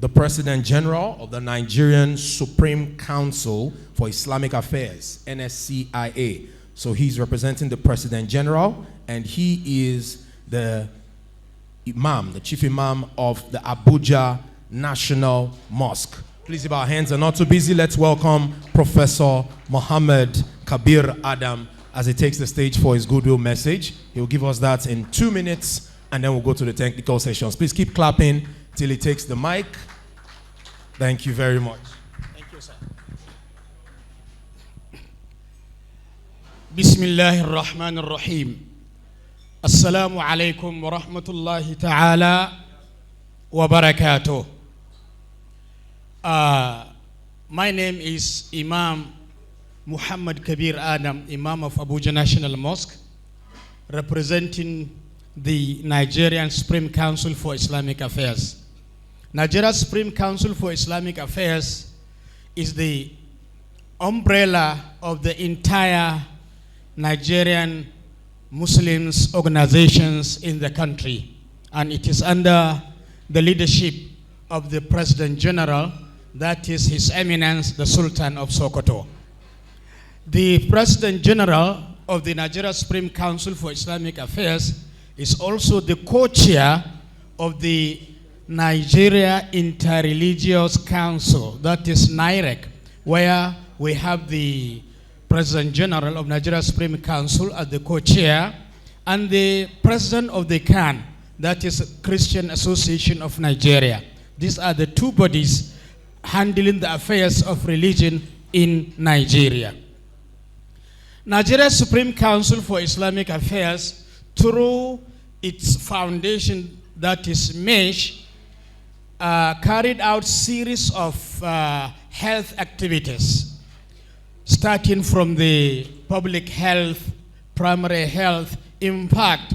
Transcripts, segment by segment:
the President General of the Nigerian Supreme Council for Islamic Affairs, NSCIA. So he's representing the President General, and he is the Imam, the Chief Imam of the Abuja National Mosque. Please, if our hands are not too busy, let's welcome Professor Muhammad Kabir Adam as he takes the stage for his goodwill message. He'll give us that in 2 minutes, and then we'll go to the technical sessions. Please keep clapping till he takes the mic. Thank you very much. Thank you, sir. Bismillahir Rahmanir Rahim. Assalamu alaikum wa rahmatullahi ta'ala wa barakatuh. My name is Imam Muhammad Kabir Adam, Imam of Abuja National Mosque, representing the Nigerian Supreme Council for Islamic Affairs. Nigeria Supreme Council for Islamic Affairs is the umbrella of the entire Nigerian Muslims organizations in the country, and it is under the leadership of the President General, that is His Eminence the Sultan of Sokoto. The President General of the Nigeria Supreme Council for Islamic Affairs is also the co-chair of the Nigeria Interreligious Council, that is NIREC, where we have the President General of Nigeria Supreme Council as the co-chair, and the President of the CAN, that is Christian Association of Nigeria. These are the two bodies handling the affairs of religion in Nigeria. Nigeria Supreme Council for Islamic Affairs, through its foundation, that is MESH, carried out series of health activities, starting from the public health, primary health. In fact,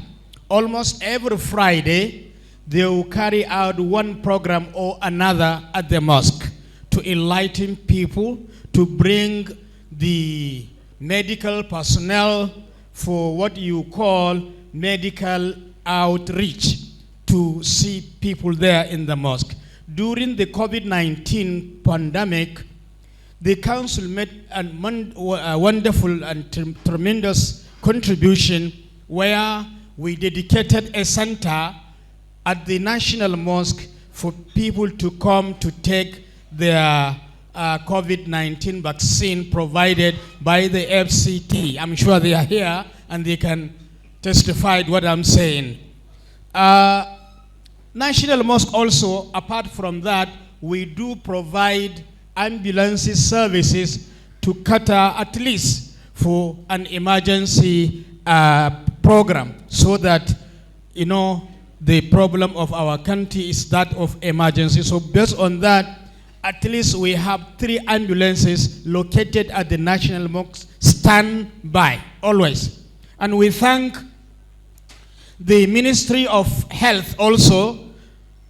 almost every Friday, they will carry out one program or another at the mosque to enlighten people, to bring the medical personnel for what you call medical outreach to see people there in the mosque. During the COVID-19 pandemic, the council made a wonderful and tremendous contribution where we dedicated a center at the National Mosque for people to come to take their COVID-19 vaccine provided by the FCT. I'm sure they are here and they can testify to what I'm saying. National Mosque also, apart from that, we do provide ambulance services to Qatar, at least for an emergency program, so that, you know, the problem of our country is that of emergency. So based on that, at least we have 3 ambulances located at the National Mosque, stand by always. And we thank the Ministry of Health also.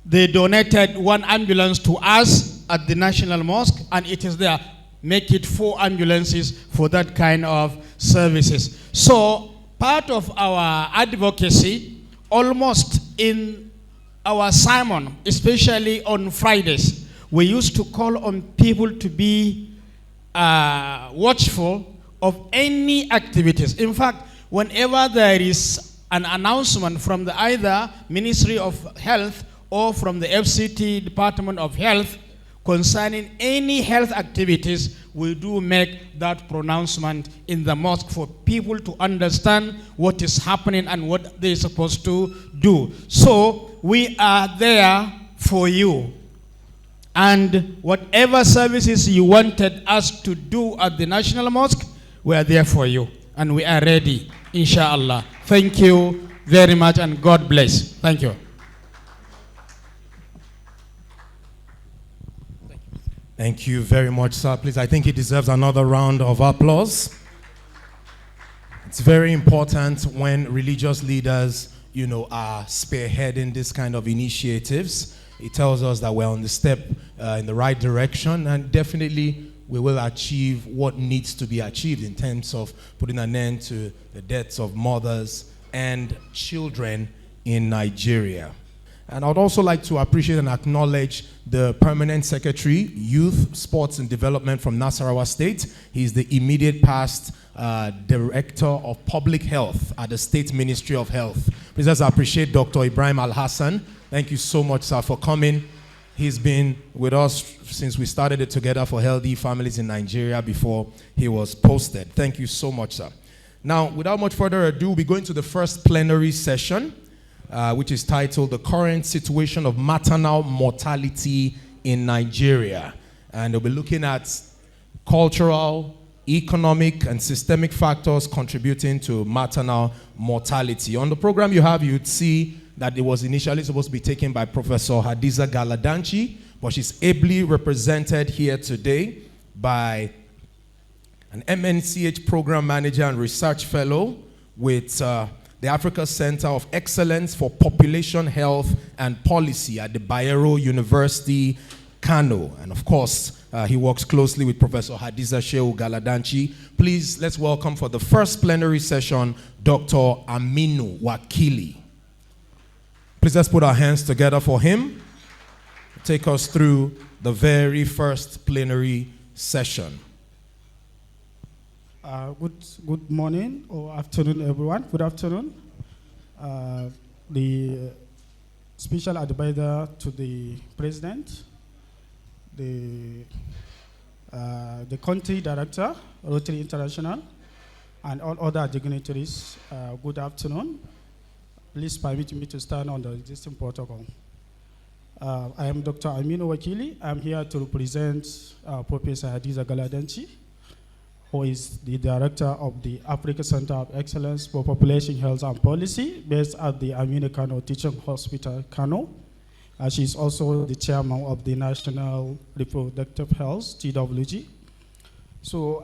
They donated 1 ambulance to us at the National Mosque, and it is there. Make it 4 ambulances for that kind of services. So part of our advocacy, almost in our sermon, especially on Fridays, we used to call on people to be watchful of any activities. In fact, whenever there is an announcement from the either Ministry of Health or from the FCT Department of Health concerning any health activities, we do make that pronouncement in the mosque for people to understand what is happening and what they're supposed to do. So we are there for you. And whatever services you wanted us to do at the National Mosque, we are there for you. And we are ready, inshallah. Thank you very much, and God bless. Thank you. Thank you very much, sir. Please, I think he deserves another round of applause. It's very important when religious leaders, you know, are spearheading this kind of initiatives. It tells us that we're on the step in the right direction, and definitely we will achieve what needs to be achieved in terms of putting an end to the deaths of mothers and children in Nigeria. And I would also like to appreciate and acknowledge the Permanent Secretary, Youth, Sports and Development from Nasarawa State. He's the immediate past Director of Public Health at the State Ministry of Health. Please let's appreciate Dr. Ibrahim Al-Hassan. Thank you so much, sir, for coming. He's been with us since we started it together for Healthy Families in Nigeria before he was posted. Thank you so much, sir. Now, without much further ado, we'll be going to the first plenary session, which is titled The Current Situation of Maternal Mortality in Nigeria. And we'll be looking at cultural, economic, and systemic factors contributing to maternal mortality. On the program you'd see that it was initially supposed to be taken by Professor Hadiza Galadanchi, but she's ably represented here today by an MNCH program manager and research fellow with the Africa Center of Excellence for Population Health and Policy at the Bayero University, Kano. And of course, he works closely with Professor Hadiza Shehu Galadanchi. Please, let's welcome for the first plenary session, Dr. Aminu Wakili. Please let's put our hands together for him. Take us through the very first plenary session. Good morning or afternoon, everyone. Good afternoon. The special advisor to the president, the country director, Rotary International, and all other dignitaries. Good afternoon. Please permit me to stand on the existing protocol. I am Dr. Aminu Wakili. I'm here to represent Professor Hadiza Galadanchi, who is the director of the Africa Center of Excellence for Population Health and Policy, based at the Aminu Kano Teaching Hospital, Kano. She is also the chairman of the National Reproductive Health, TWG. So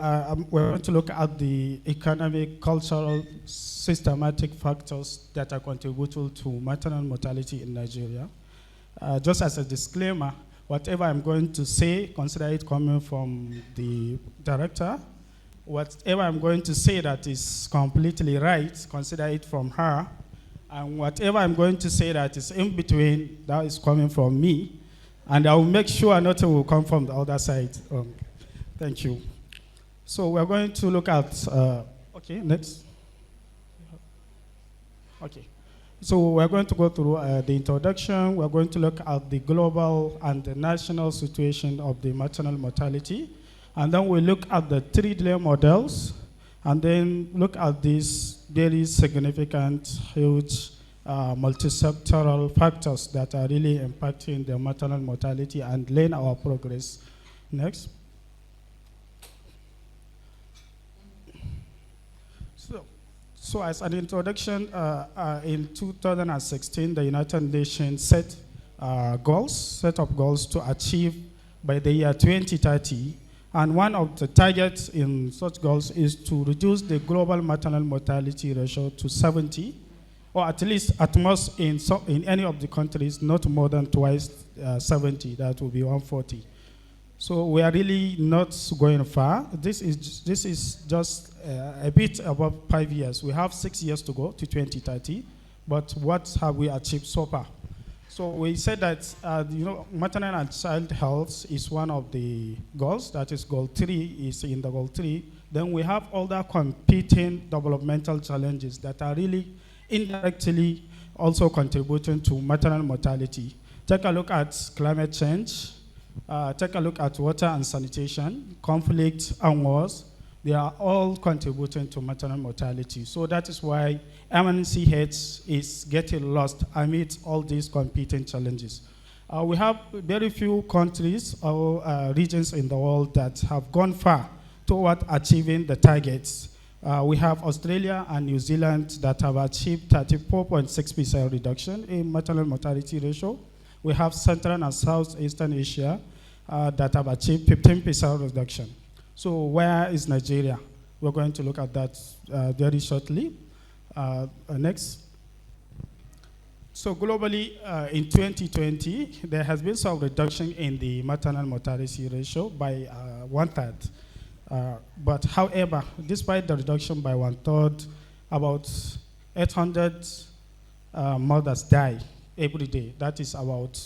we're going to look at the economic, cultural, systematic factors that are contributing to maternal mortality in Nigeria. Just as a disclaimer, whatever I'm going to say, consider it coming from the director. Whatever I'm going to say that is completely right, consider it from her. And whatever I'm going to say that is in between, that is coming from me. And I will make sure nothing will come from the other side. Thank you. So we're going to look at, okay, next. Okay. So we're going to go through the introduction. We're going to look at the global and the national situation of the maternal mortality. And then we'll look at the 3-layer models, and then look at these very significant, huge, multi-sectoral factors that are really impacting the maternal mortality and laying our progress. Next. So as an introduction, in 2016, the United Nations set up goals to achieve by the year 2030. And one of the targets in such goals is to reduce the global maternal mortality ratio to 70, or at least at most in any of the countries, not more than twice 70, that will be 140. So we are really not going far. This is just a bit above 5 years. We have 6 years to go to 2030, but what have we achieved so far? So we said that maternal and child health is one of the goals. That is goal 3 is in the goal 3. Then we have other competing developmental challenges that are really indirectly also contributing to maternal mortality. Take a look at climate change. Take a look at water and sanitation, conflict and wars. They are all contributing to maternal mortality. So that is why MNCH is getting lost amid all these competing challenges. We have very few countries or regions in the world that have gone far toward achieving the targets. We have Australia and New Zealand that have achieved 34.6% reduction in maternal mortality ratio. We have Central and Southeastern Asia that have achieved 15% reduction. So where is Nigeria? We're going to look at that very shortly. Next. So globally, in 2020, there has been some reduction in the maternal mortality ratio by 1/3. But however, despite the reduction by 1/3, about 800 mothers die every day. That is about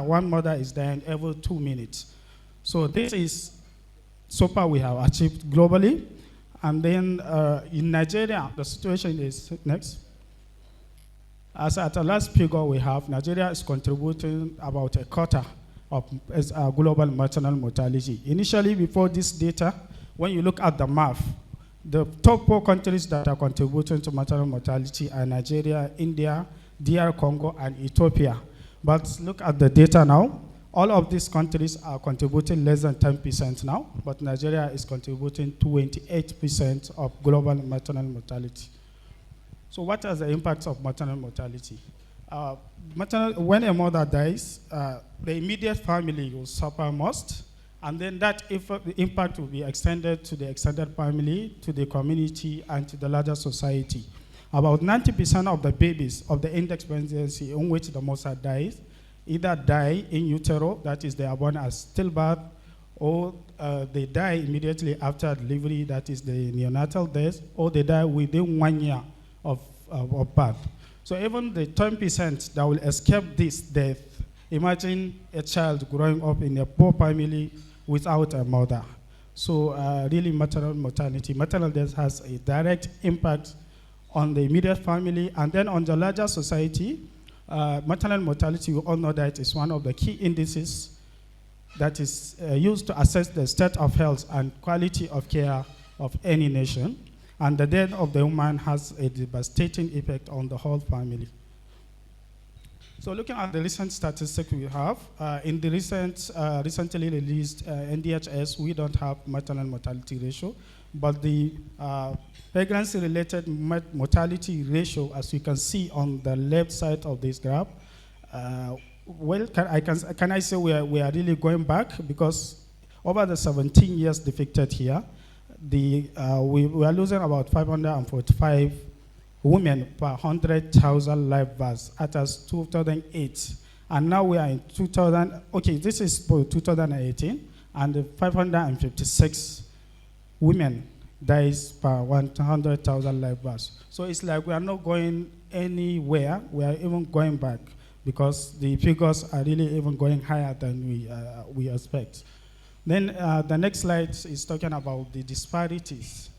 one mother is dying every 2 minutes. So this is so far we have achieved globally. And then in Nigeria, the situation is next. As at the last figure we have, Nigeria is contributing about a quarter of global maternal mortality. Initially, before this data, when you look at the map, the top 4 countries that are contributing to maternal mortality are Nigeria, India, DR Congo, and Ethiopia. But look at the data now. All of these countries are contributing less than 10% now, but Nigeria is contributing 28% of global maternal mortality. So what are the impacts of maternal mortality? When a mother dies, the immediate family will suffer most, and then that impact will be extended to the extended family, to the community, and to the larger society. About 90% of the babies of the index pregnancy in which the mother dies either die in utero, that is they are born as stillbirth, or they die immediately after delivery, that is the neonatal death, or they die within 1 year of birth. So even the 10% that will escape this death, imagine a child growing up in a poor family without a mother. So really maternal death has a direct impact on the immediate family, and then on the larger society. Maternal mortality, we all know that is one of the key indices that is used to assess the state of health and quality of care of any nation. And the death of the woman has a devastating effect on the whole family. So looking at the recent statistics we have, in the recently released NDHS, we don't have maternal mortality ratio, but the pregnancy-related mortality ratio, as you can see on the left side of this graph, well, can I say we are really going back, because over the 17 years depicted here, we are losing about 545 women per 100,000 live births as 2008. And now we are in 2000, okay, this is for 2018, and 556 women dies per 100,000 live births. So it's like we are not going anywhere, we are even going back, because the figures are really even going higher than we expect. Then the next slide is talking about the disparities.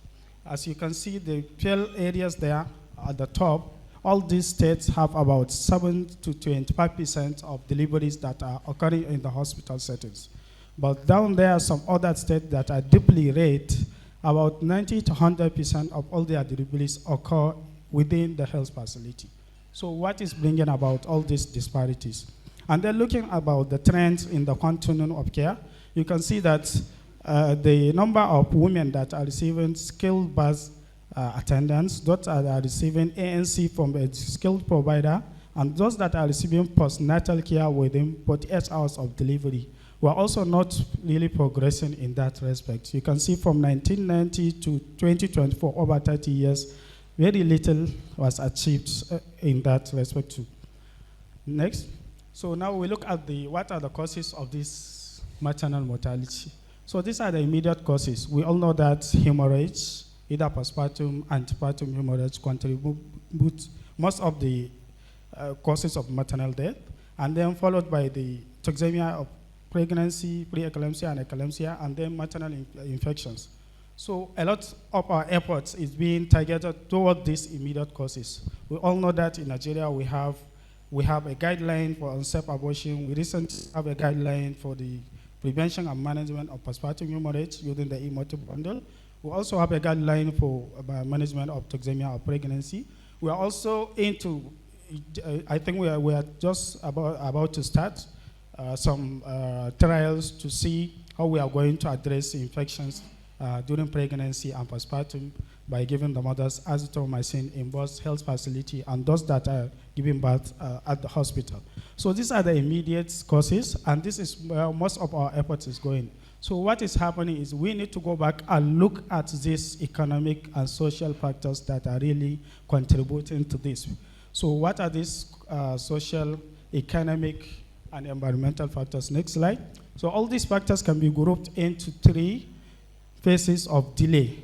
As you can see, the pale areas there at the top, all these states have about 7 to 25% of deliveries that are occurring in the hospital settings. But down there are some other states that are deeply rate. About 90 to 100% of all their deliveries occur within the health facility. So what is bringing about all these disparities? And then looking about the trends in the continuum of care, you can see that the number of women that are receiving skilled birth attendants, those that are receiving ANC from a skilled provider, and those that are receiving postnatal care within 48 hours of delivery, we're also not really progressing in that respect. You can see from 1990 to 2024, over 30 years, very little was achieved in that respect too. Next. So now we look at what are the causes of this maternal mortality. So these are the immediate causes. We all know that hemorrhage, either postpartum, antepartum hemorrhage, contribute most of the causes of maternal death, and then followed by the toxemia of pregnancy, pre-eclampsia and eclampsia, and then maternal infections. So a lot of our efforts is being targeted toward these immediate causes. We all know that in Nigeria we have a guideline for unsafe abortion. We recently have a guideline for the prevention and management of postpartum hemorrhage using the e-motive bundle. We also have a guideline for management of toxemia of pregnancy. We are also into, I think we are just about to start some trials to see how we are going to address infections during pregnancy and postpartum by giving the mothers azithromycin in both health facility and those that are giving birth at the hospital. So these are the immediate causes, and this is where most of our efforts is going. So what is happening is we need to go back and look at these economic and social factors that are really contributing to this. So what are these social, economic, and environmental factors? Next slide. So all these factors can be grouped into 3 phases of delay.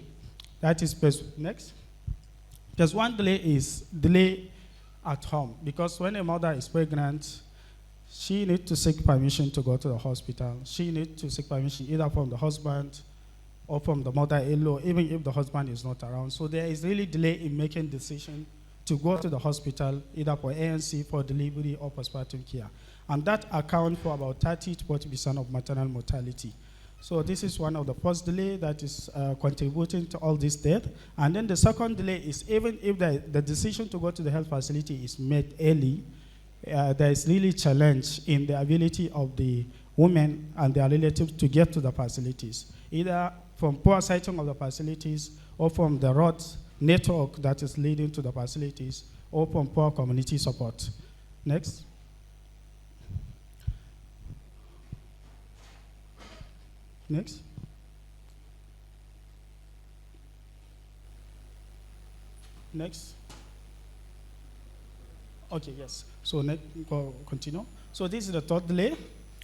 That is next. Phase 1 delay is delay at home, because when a mother is pregnant, she needs to seek permission to go to the hospital. She needs to seek permission either from the husband or from the mother-in-law, even if the husband is not around. So there is really delay in making decision to go to the hospital, either for ANC, for delivery, or postpartum care. And that accounts for about 30 to 40% of maternal mortality. So this is one of the first delay that is contributing to all this death. And then the second delay is even if the decision to go to the health facility is made early, there is really challenge in the ability of the women and their relatives to get to the facilities, either from poor siting of the facilities or from the road network that is leading to the facilities or from poor community support. Next. Next. Next. Okay, yes. So continue. So this is the third delay,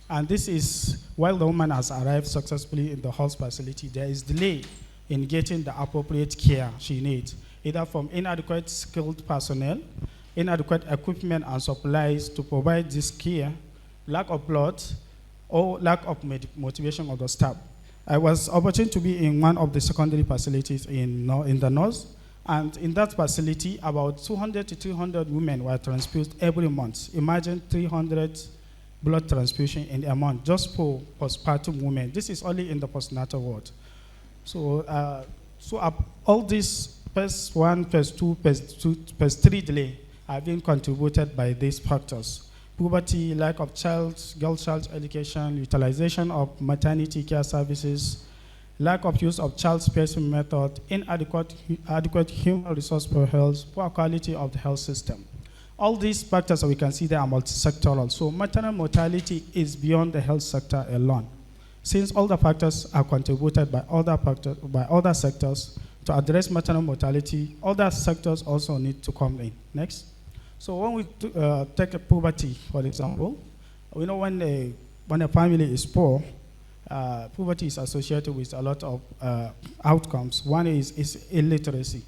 and this is while the woman has arrived successfully in the health facility, there is delay in getting the appropriate care she needs, either from inadequate skilled personnel, inadequate equipment and supplies to provide this care, lack of blood, or lack of motivation of the staff. I was opportune to be in one of the secondary facilities in the north, and in that facility, about 200 to 300 women were transfused every month. Imagine 300 blood transfusion in a month just for postpartum women. This is only in the postnatal ward. So, all these phase 1, phase 2, phase 3 delay have been contributed by these factors: poverty, lack of girl child education, utilization of maternity care services, lack of use of child spacing method, adequate human resource for health, poor quality of the health system. All these factors, we can see they are multisectoral. So maternal mortality is beyond the health sector alone. Since all the factors are contributed by other sectors to address maternal mortality, other sectors also need to come in. Next. So when we take a poverty, for example, we know when a family is poor, poverty is associated with a lot of outcomes. One is illiteracy.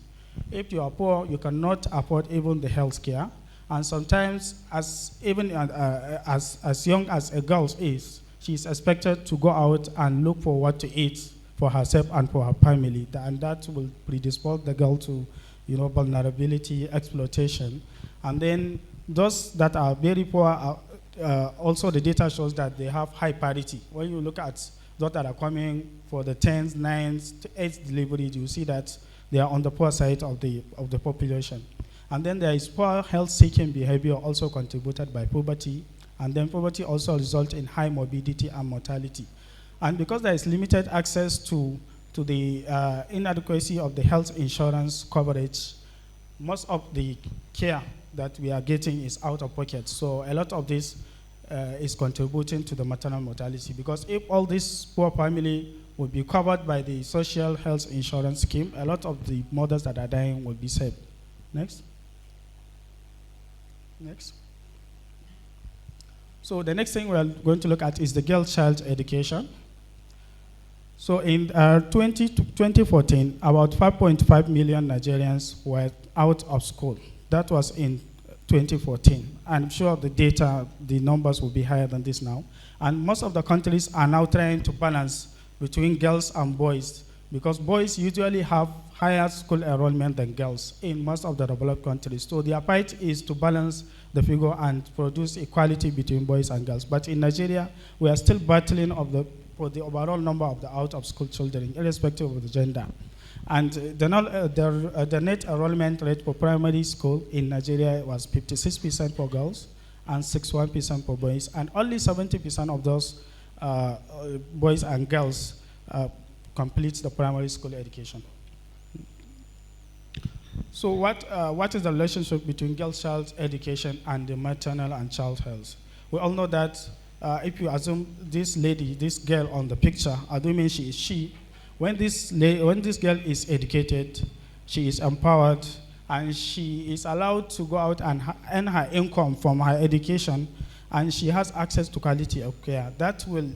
If you are poor, you cannot afford even the health care. And sometimes, as young as a girl is, she is expected to go out and look for what to eat for herself and for her family. And that will predispose the girl to vulnerability, exploitation. And then those that are very poor, also the data shows that they have high parity. When you look at those that are coming for the 10th, 9th, 8th delivery, you see that they are on the poor side of the population. And then there is poor health-seeking behavior also contributed by poverty. And then poverty also results in high morbidity and mortality. And because there is limited access to the inadequacy of the health insurance coverage, most of the care that we are getting is out of pocket. So a lot of this is contributing to the maternal mortality, because if all this poor family would be covered by the social health insurance scheme, a lot of the mothers that are dying will be saved. Next. Next. So the next thing we are going to look at is the girl child education. So in 2014, about 5.5 million Nigerians were out of school. That was in 2014. I'm sure the numbers will be higher than this now. And most of the countries are now trying to balance between girls and boys, because boys usually have higher school enrollment than girls in most of the developed countries. So their fight is to balance the figure and produce equality between boys and girls. But in Nigeria, we are still battling for the overall number of the out-of-school children, irrespective of the gender. And the net enrollment rate for primary school in Nigeria was 56% for girls and 61% for boys, and only 70% of those boys and girls complete the primary school education. So what is the relationship between girl child education and the maternal and child health? We all know that if you assume this lady, this girl on the picture, assuming she is she, when this girl is educated, she is empowered, and she is allowed to go out and earn her income from her education, and she has access to quality of care, that will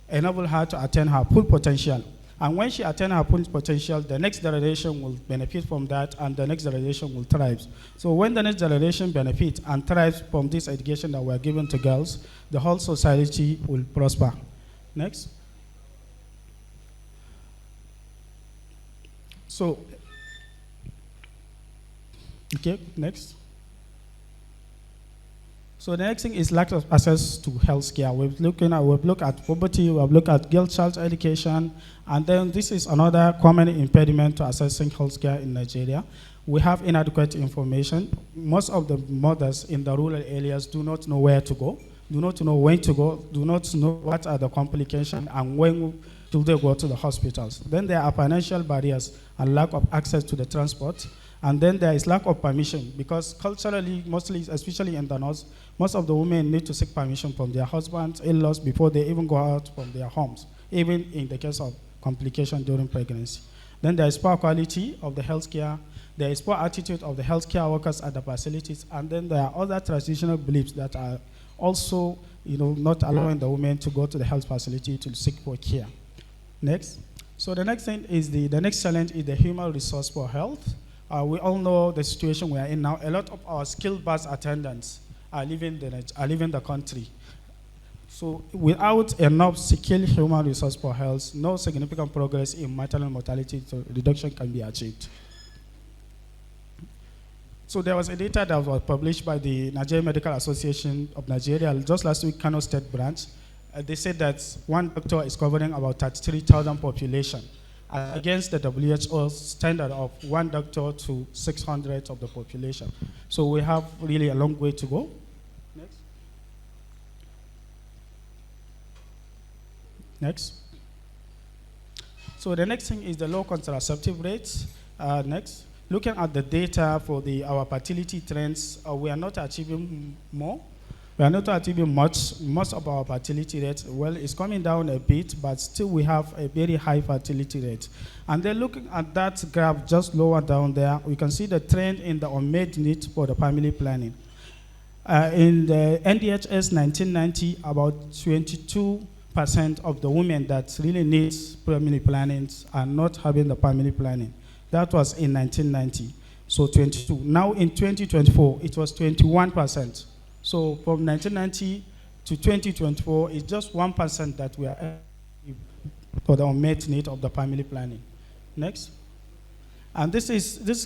enable her to attain her full potential. And when she attains her full potential, the next generation will benefit from that, and the next generation will thrive. So when the next generation benefits and thrives from this education that we're giving to girls, the whole society will prosper. Next. So, okay, next. So the next thing is lack of access to healthcare. We've looked at poverty, we've looked at girl child education, and then this is another common impediment to accessing healthcare in Nigeria. We have inadequate information. Most of the mothers in the rural areas do not know where to go, do not know when to go, do not know what are the complications and when should they go to the hospitals. Then there are financial barriers and lack of access to the transport. And then there is lack of permission, because culturally, mostly, especially in the north, most of the women need to seek permission from their husbands, in-laws, before they even go out from their homes, even in the case of complication during pregnancy. Then there is poor quality of the healthcare. There is poor attitude of the healthcare workers at the facilities. And then there are other traditional beliefs that are also, not allowing the women to go to the health facility to seek for care. Next. So the next thing is the next challenge is the human resource for health. We all know the situation we are in now. A lot of our skilled bus attendants are leaving the country. So without enough skilled human resource for health, no significant progress in maternal mortality reduction can be achieved. So there was a data that was published by the Nigerian Medical Association of Nigeria just last week, Kano State branch. They said that one doctor is covering about 33,000 population, against the WHO standard of one doctor to 600 of the population. So we have really a long way to go. Next. Next. So the next thing is the low contraceptive rates. Next. Looking at the data for our fertility trends, we are not achieving more. We are not achieving much. Most of our fertility rate, well, it's coming down a bit, but still we have a very high fertility rate. And then looking at that graph just lower down there, we can see the trend in the unmet need for the family planning. In the NDHS 1990, about 22% of the women that really need family planning are not having the family planning. That was in 1990, so 22. Now in 2024, it was 21%. So from 1990 to 2024, it's just 1% that we are for the unmet need of the family planning. Next. And this is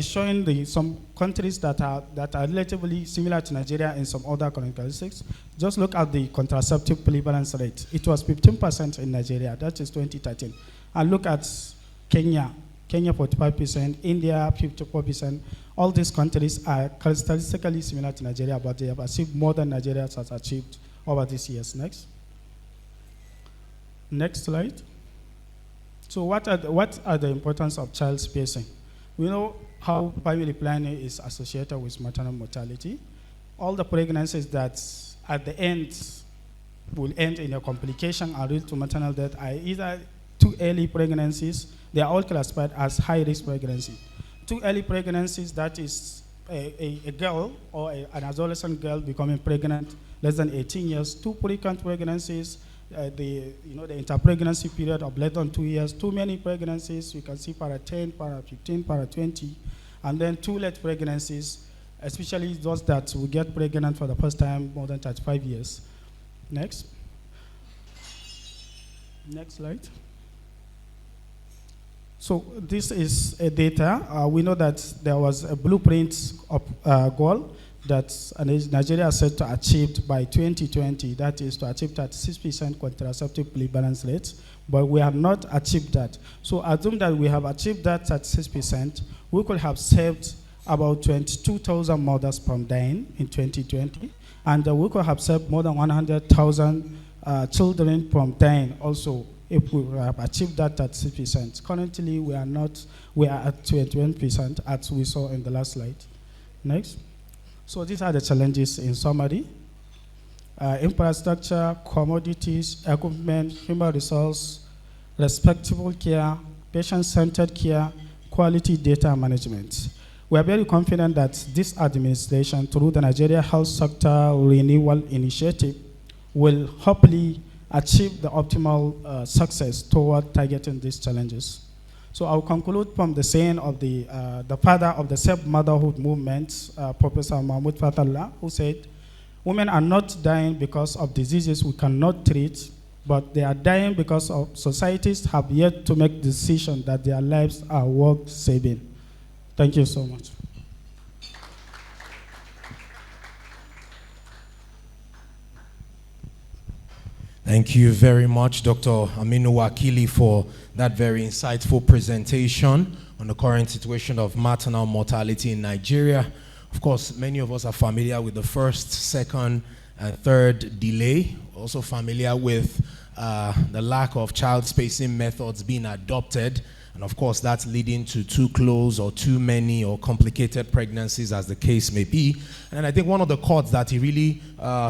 showing some countries that are relatively similar to Nigeria in some other characteristics. Just look at the contraceptive prevalence rate. It was 15% in Nigeria. That is 2013. And look at Kenya 45%, India 54%. All these countries are characteristically similar to Nigeria, but they have achieved more than Nigeria has achieved over these years. Next. Next slide. So what are the importance of child spacing? We know how family planning is associated with maternal mortality. All the pregnancies that at the end will end in a complication and lead to maternal death are either too early pregnancies. They are all classified as high-risk pregnancy. Too early pregnancies, that is a girl or an adolescent girl becoming pregnant less than 18 years. Too frequent pregnancies, the interpregnancy period of less than 2 years. Too many pregnancies, you can see para 10, para 15, para 20. And then too late pregnancies, especially those that will get pregnant for the first time more than 35 years. Next. Next slide. So this is a data. We know that there was a blueprint of goal that Nigeria set to achieve by 2020. That is to achieve 36% contraceptive prevalence rate, but we have not achieved that. So assume that we have achieved that 36%, we could have saved about 22,000 mothers from dying in 2020, and we could have saved more than 100,000 children from dying also, if we have achieved that at 6%. Currently, we are at 21%, as we saw in the last slide. Next. So these are the challenges in summary. Infrastructure, commodities, equipment, human resource, respectable care, patient-centered care, quality data management. We are very confident that this administration, through the Nigeria Health Sector Renewal Initiative, will hopefully achieve the optimal success toward targeting these challenges. So I'll conclude from the saying of the father of the self-motherhood movement, Professor Mahmoud Fathallah, who said, "Women are not dying because of diseases we cannot treat, but they are dying because of societies have yet to make decisions that their lives are worth saving." Thank you so much. Thank you very much, Dr. Aminu Wakili, for that very insightful presentation on the current situation of maternal mortality in Nigeria. Of course, many of us are familiar with the first, second, and third delay. Also familiar with the lack of child spacing methods being adopted. And of course, that's leading to too close or too many or complicated pregnancies, as the case may be. And I think one of the chords that he really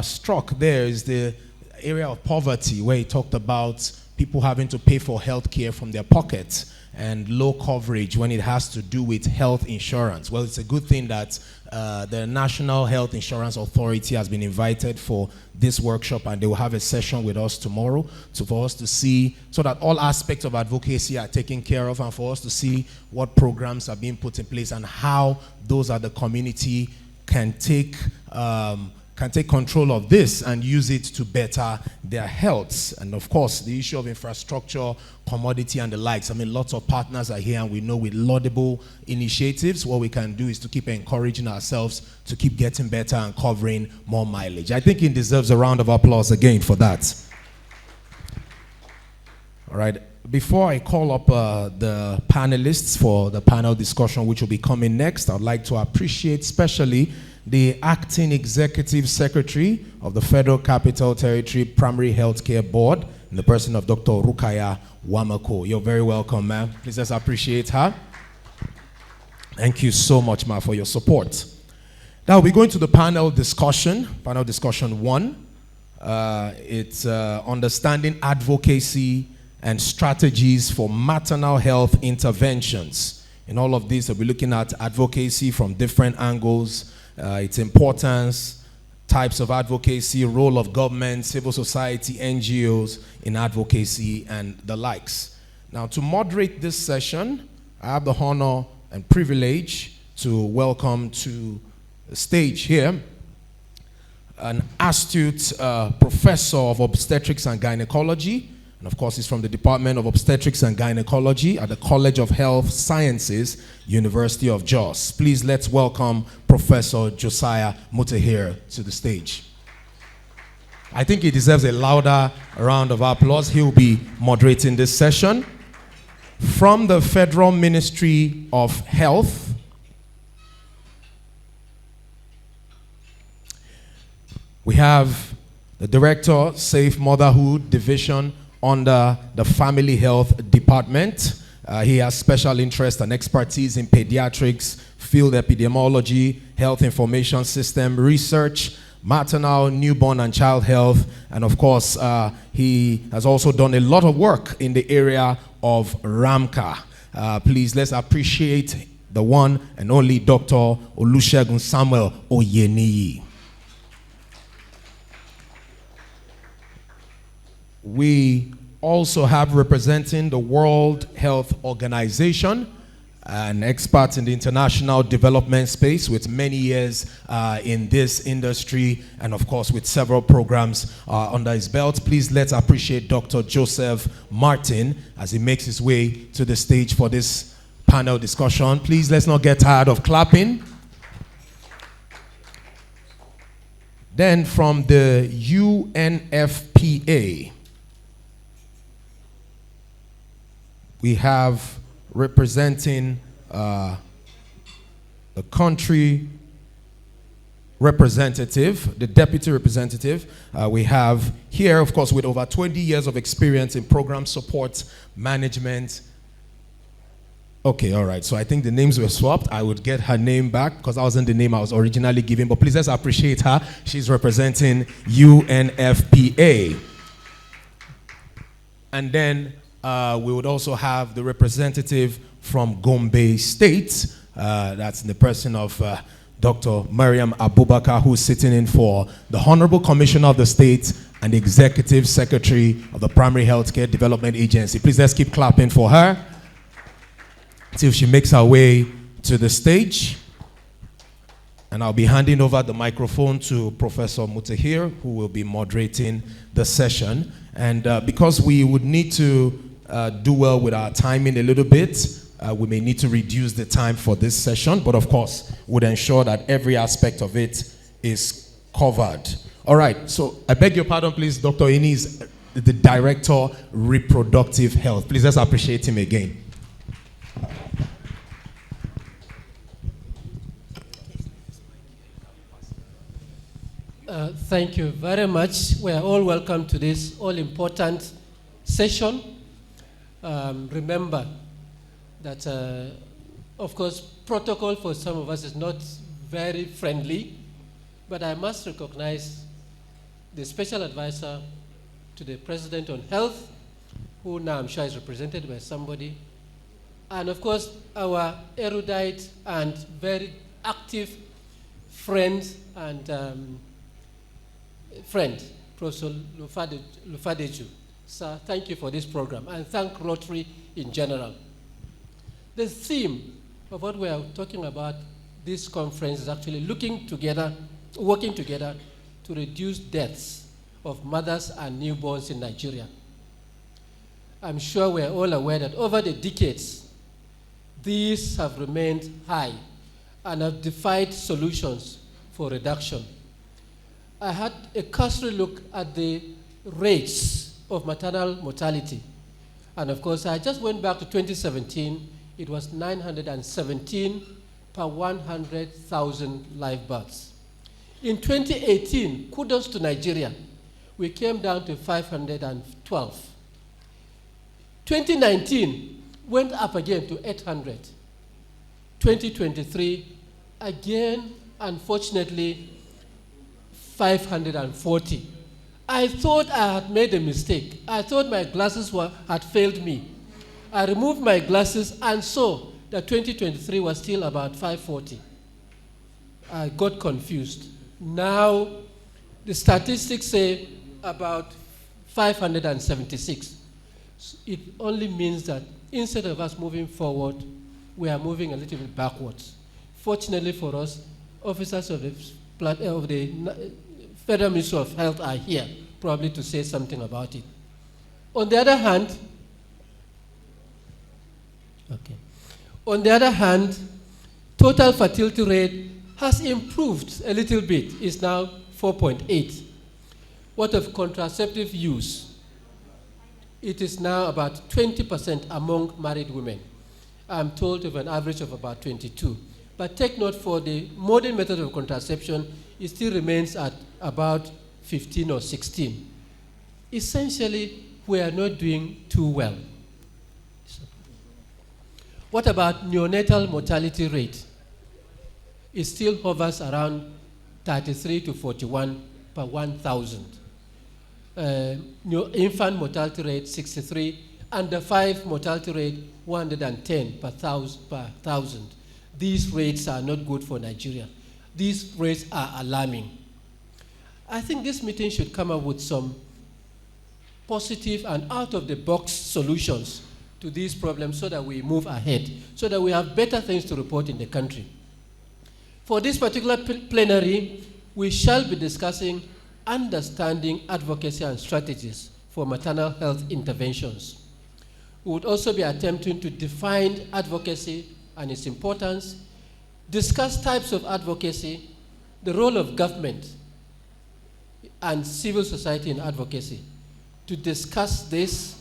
struck there is the area of poverty, where he talked about people having to pay for health care from their pockets and low coverage when it has to do with health insurance. Well, it's a good thing that the National Health Insurance Authority has been invited for this workshop, and they will have a session with us tomorrow for us to see, so that all aspects of advocacy are taken care of, and for us to see what programs are being put in place and how those at the community can take control of this and use it to better their health. And of course, the issue of infrastructure, commodity, and the likes. I mean, lots of partners are here, and we know with laudable initiatives, what we can do is to keep encouraging ourselves to keep getting better and covering more mileage. I think it deserves a round of applause again for that. All right. Before I call up the panelists for the panel discussion, which will be coming next, I'd like to appreciate especially the Acting Executive Secretary of the Federal Capital Territory Primary Healthcare Board, in the person of Dr. Rukaya Wamako. You're very welcome, ma'am. Please let's appreciate her. Thank you so much, ma'am, for your support. Now we're going to the panel discussion one. It's understanding advocacy and strategies for maternal health interventions. In all of this, we'll be looking at advocacy from different angles, its importance, types of advocacy, role of government, civil society, NGOs in advocacy, and the likes. Now, to moderate this session, I have the honor and privilege to welcome to the stage here an astute professor of obstetrics and gynecology, and of course, he's from the Department of Obstetrics and Gynecology at the College of Health Sciences, University of Jos. Please let's welcome Professor Josiah Mutahir to the stage. I think he deserves a louder round of applause. He will be moderating this session. From the Federal Ministry of Health, we have the Director, Safe Motherhood Division under the Family Health Department. He has special interest and expertise in pediatrics, field epidemiology, health information system research, maternal, newborn, and child health. And of course, he has also done a lot of work in the area of RAMCA. Please, let's appreciate the one and only Dr. Olusegun Samuel Oyeniyi. We also have, representing the World Health Organization, an expert in the international development space with many years in this industry, and of course with several programs under his belt. Please let's appreciate Dr. Joseph Martin as he makes his way to the stage for this panel discussion. Please let's not get tired of clapping. Then from the UNFPA, we have, representing the country representative, the deputy representative. We have here, of course, with over 20 years of experience in program support, management. Okay, all right. So I think the names were swapped. I would get her name back because that wasn't the name I was originally given. But please let's appreciate her. She's representing UNFPA. And then we would also have the representative from Gombe State. That's in the person of Dr. Mariam Abubakar, who's sitting in for the Honorable Commissioner of the State and the Executive Secretary of the Primary Healthcare Development Agency. Please let's keep clapping for her till she makes her way to the stage. And I'll be handing over the microphone to Professor Mutahir, who will be moderating the session. And because we would need to do well with our timing a little bit, we may need to reduce the time for this session, but of course, would ensure that every aspect of it is covered. All right, so I beg your pardon, please. Dr. Ini is the Director, Reproductive Health. Please let's appreciate him again. Thank you very much. We are all welcome to this all-important session. Remember that, of course, protocol for some of us is not very friendly, but I must recognize the special advisor to the President on Health, who now I'm sure is represented by somebody, and of course, our erudite and very active friend and Professor Lufadeju. Sir, thank you for this program, and thank Rotary in general. The theme of what we are talking about this conference is actually working together to reduce deaths of mothers and newborns in Nigeria. I'm sure we're all aware that over the decades, these have remained high and have defied solutions for reduction. I had a cursory look at the rates of maternal mortality. And of course, I just went back to 2017. It was 917 per 100,000 live births. In 2018, kudos to Nigeria, we came down to 512. 2019 went up again to 800. 2023, again, unfortunately, 540. I thought I had made a mistake. I thought my glasses had failed me. I removed my glasses and saw that 2023 was still about 540. I got confused. Now, the statistics say about 576. It only means that instead of us moving forward, we are moving a little bit backwards. Fortunately for us, officers of the Federal Ministry of Health are here, probably to say something about it. On the other hand, total fertility rate has improved a little bit. It's now 4.8. What of contraceptive use? It is now about 20% among married women. I'm told of an average of about 22. But take note, for the modern method of contraception, it still remains at about 15 or 16. Essentially, we are not doing too well. What about neonatal mortality rate? It still hovers around 33 to 41 per 1,000. Infant mortality rate, 63. Under 5 mortality rate, 110 per 1,000. These rates are not good for Nigeria. These rates are alarming. I think this meeting should come up with some positive and out-of-the-box solutions to these problems so that we move ahead, so that we have better things to report in the country. For this particular plenary, we shall be discussing understanding advocacy and strategies for maternal health interventions. We would also be attempting to define advocacy and its importance, discuss types of advocacy, the role of government and civil society in advocacy. To discuss this,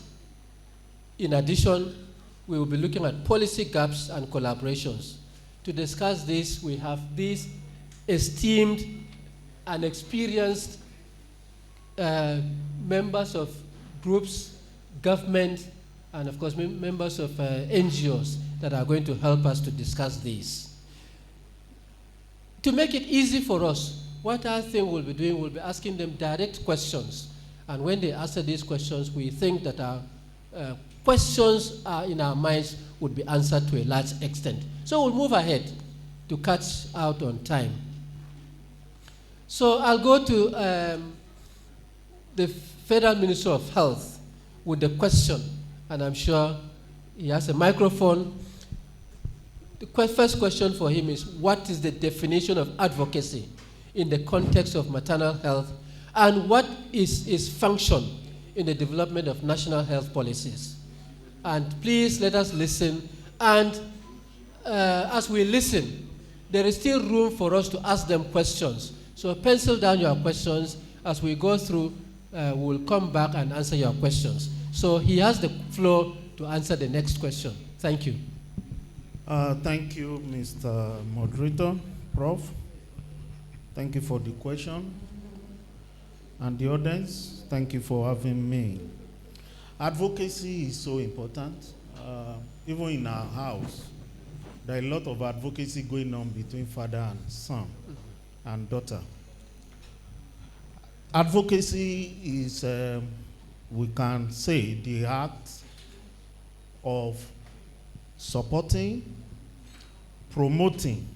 in addition, we will be looking at policy gaps and collaborations. To discuss this, we have these esteemed and experienced members of groups, government, and of course members of NGOs that are going to help us to discuss this. To make it easy for us, what I think we'll be doing, we'll be asking them direct questions. And when they answer these questions, we think that our questions in our minds would be answered to a large extent. So we'll move ahead. to catch out on time. So I'll go to the Federal Minister of Health with the question, and I'm sure he has a microphone. The first question for him is, what is the definition of advocacy in the context of maternal health, and what is its function in the development of national health policies? And please let us listen, and as we listen, there is still room for us to ask them questions. So pencil down your questions. As we go through, we'll come back and answer your questions. So he has the floor to answer the next question. Thank you. Thank you, Mr. Moderator, Prof. Thank you for the question. And the audience, thank you for having me. Advocacy is so important. Even in our house, there are a lot of advocacy going on between father and son and daughter. Advocacy is, we can say, the act of supporting, promoting,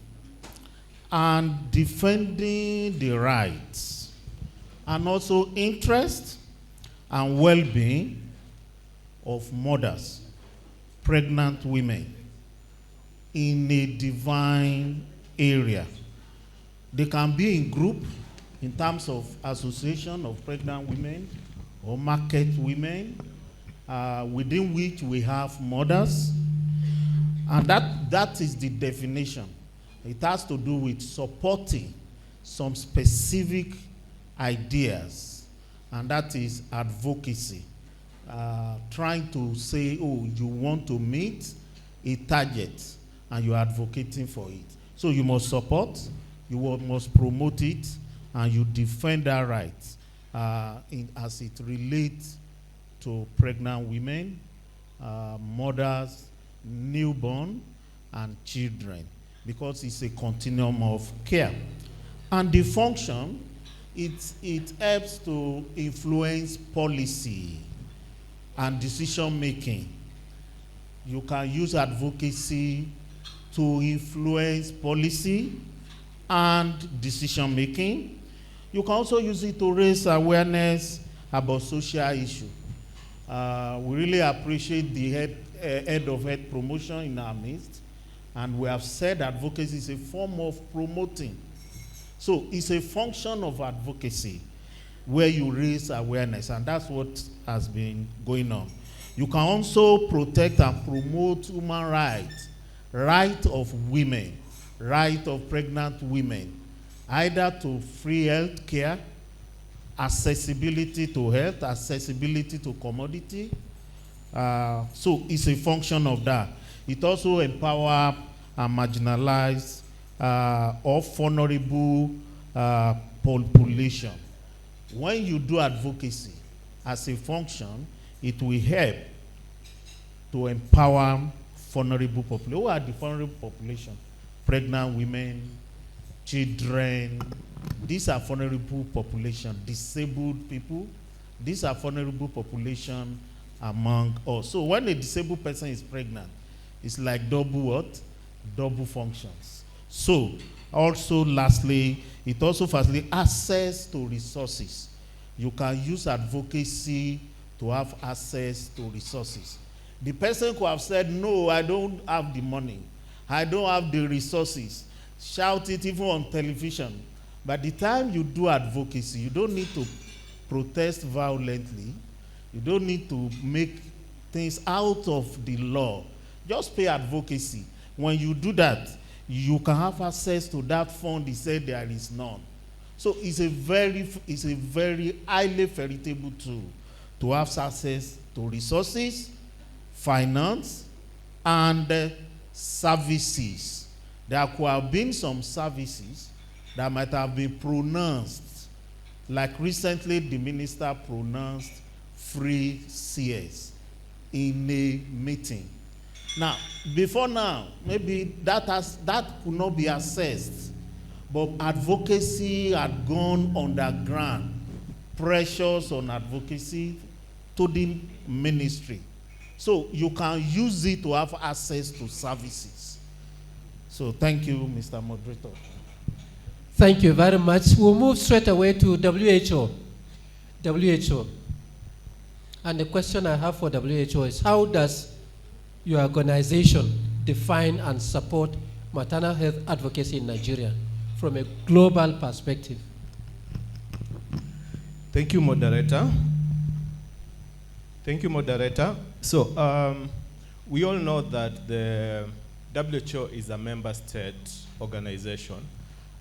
and defending the rights, and also interest and well-being of mothers, pregnant women in a divine area. They can be in group in terms of association of pregnant women or market women, within which we have mothers. And that is the definition. It has to do with supporting some specific ideas, and that is advocacy. Trying to say, oh, you want to meet a target, and you're advocating for it. So you must support, you must promote it, and you defend that right as it relates to pregnant women, mothers, newborn, and children, because it's a continuum of care. And the function, it helps to influence policy and decision making. You can use advocacy to influence policy and decision making. You can also use it to raise awareness about social issues. We really appreciate the head of health promotion in our midst, and we have said advocacy is a form of promoting. So it's a function of advocacy where you raise awareness, and that's what has been going on. You can also protect and promote human rights, right of women, right of pregnant women, either to free health care, accessibility to health, accessibility to commodity. So it's a function of that. It also empowers and marginalized or vulnerable population. When you do advocacy as a function, it will help to empower vulnerable population. Who are the vulnerable population? Pregnant women, children. These are vulnerable population. Disabled people. These are vulnerable population among us. So when a disabled person is pregnant, it's like double what? Double functions. So also lastly, it also facilitates access to resources. You can use advocacy to have access to resources. The person who have said, no, I don't have the money, I don't have the resources, shout it even on television. By the time you do advocacy, you don't need to protest violently. You don't need to make things out of the law. Just pay advocacy. When you do that, you can have access to that fund. He said there is none. So it's a very highly veritable tool to have access to resources, finance, and services. There could have been some services that might have been pronounced, like recently the minister pronounced free CS in a meeting. Now, before now, maybe that could not be assessed, but advocacy had gone underground, pressures on advocacy to the ministry. So you can use it to have access to services. So thank you, Mr. Moderator. Thank you very much. We'll move straight away to WHO. WHO. And the question I have for WHO is, how does your organization define and support maternal health advocacy in Nigeria from a global perspective? Thank you, moderator. Thank you, moderator. So we all know that the WHO is a member state organization,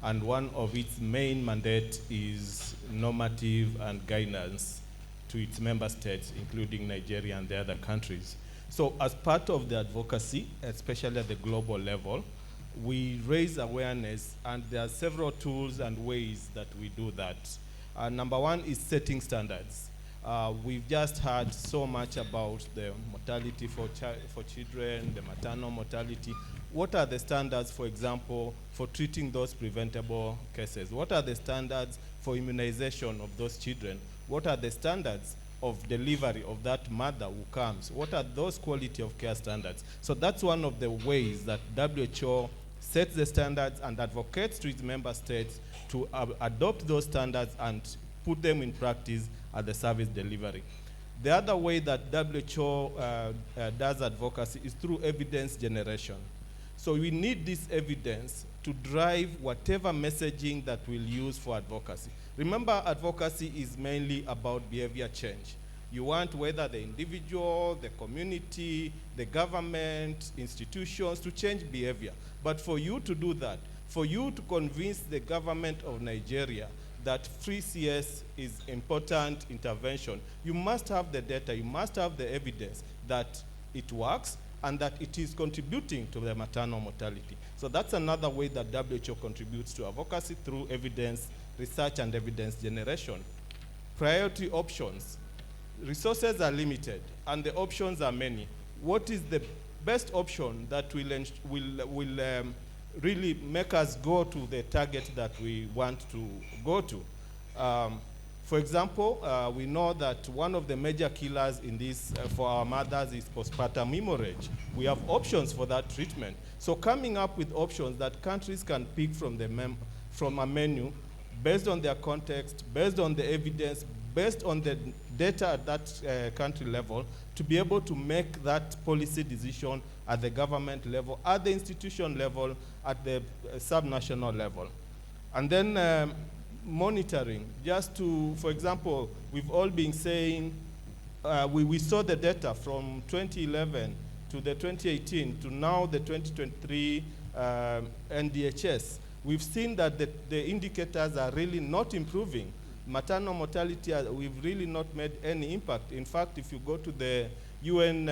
and one of its main mandate is normative and guidance to its member states, including Nigeria and the other countries. So as part of the advocacy, especially at the global level, we raise awareness, and there are several tools and ways that we do that. Number one is setting standards. We've just heard so much about the mortality for children, the maternal mortality. What are the standards, for example, for treating those preventable cases? What are the standards for immunization of those children? What are the standards of delivery of that mother who comes? What are those quality of care standards? So that's one of the ways that WHO sets the standards and advocates to its member states to adopt those standards and put them in practice at the service delivery. The other way that WHO does advocacy is through evidence generation. So we need this evidence to drive whatever messaging that we'll use for advocacy. Remember, advocacy is mainly about behavior change. You want whether the individual, the community, the government, institutions to change behavior. But for you to do that, for you to convince the government of Nigeria that free CS is important intervention, you must have the data, you must have the evidence that it works and that it is contributing to the maternal mortality. So that's another way that WHO contributes to advocacy, through evidence, research and evidence generation. Priority options. Resources are limited and the options are many. What is the best option that will really make us go to the target that we want to go to? For example, we know that one of the major killers in this for our mothers is postpartum hemorrhage. We have options for that treatment. So coming up with options that countries can pick from a menu based on their context, based on the evidence, based on the data at that country level, to be able to make that policy decision at the government level, at the institution level, at the subnational level. And then monitoring, just to, for example, we've all been saying, we saw the data from 2011 to the 2018 to now the 2023 NDHS. We've seen that the indicators are really not improving. Maternal mortality, we've really not made any impact. In fact, if you go to the UN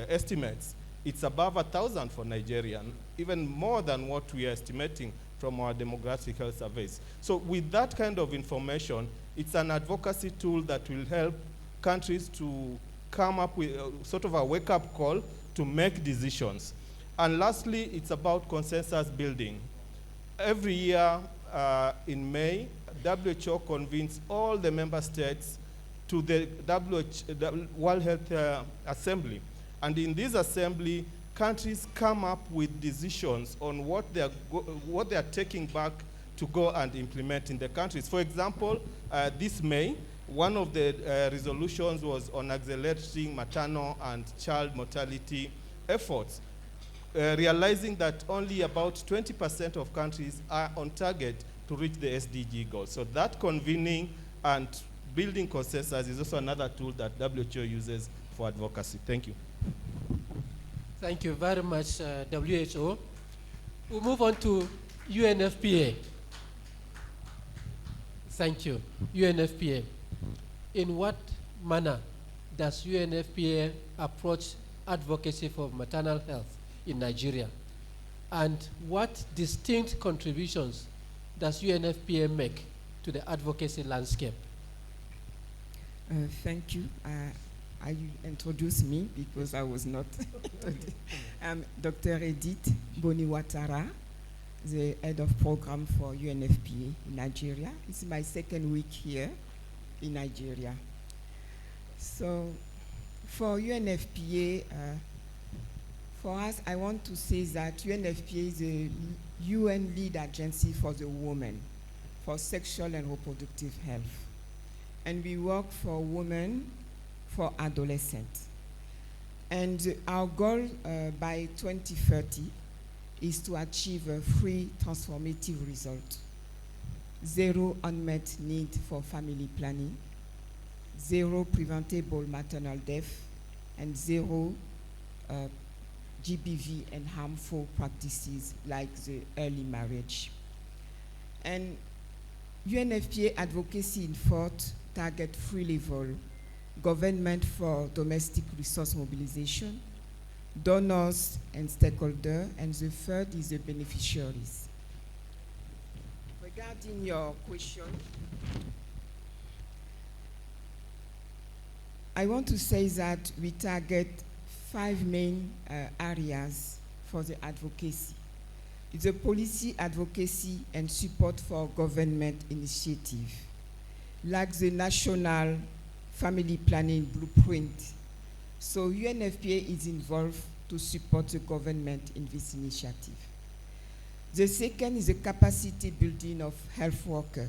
estimates, it's above 1,000 for Nigeria, even more than what we are estimating from our demographic health surveys. So with that kind of information, it's an advocacy tool that will help countries to come up with sort of a wake-up call to make decisions. And lastly, it's about consensus building. Every year in May, WHO convenes all the member states to the World Health Assembly. And in this assembly, countries come up with decisions on what they are taking back to go and implement in the countries. For example, this May, one of the resolutions was on accelerating maternal and child mortality efforts, realizing that only about 20% of countries are on target to reach the SDG goals. So that convening and building consensus is also another tool that WHO uses for advocacy. Thank you. Thank you very much, WHO. We'll move on to UNFPA. Thank you. UNFPA. In what manner does UNFPA approach advocacy for maternal health in Nigeria? And what distinct contributions does UNFPA make to the advocacy landscape? Thank you. I introduce me because I was not. I'm Dr. Edith Boniwatara, the head of program for UNFPA in Nigeria. It's my second week here in Nigeria. So for UNFPA, For us, I want to say that UNFPA is a UN lead agency for the women, for sexual and reproductive health. And we work for women, for adolescents. And our goal by 2030 is to achieve a free transformative result. 0 unmet need for family planning, 0 preventable maternal death, and 0 GBV and harmful practices like the early marriage. And UNFPA Advocacy in fourth target 3 level: government for domestic resource mobilization, donors and stakeholders, and the third is the beneficiaries. Regarding your question, I want to say that we target 5 main areas for the advocacy. It's a policy advocacy and support for government initiative, like the National Family Planning Blueprint. So UNFPA is involved to support the government in this initiative. The second is the capacity building of health workers.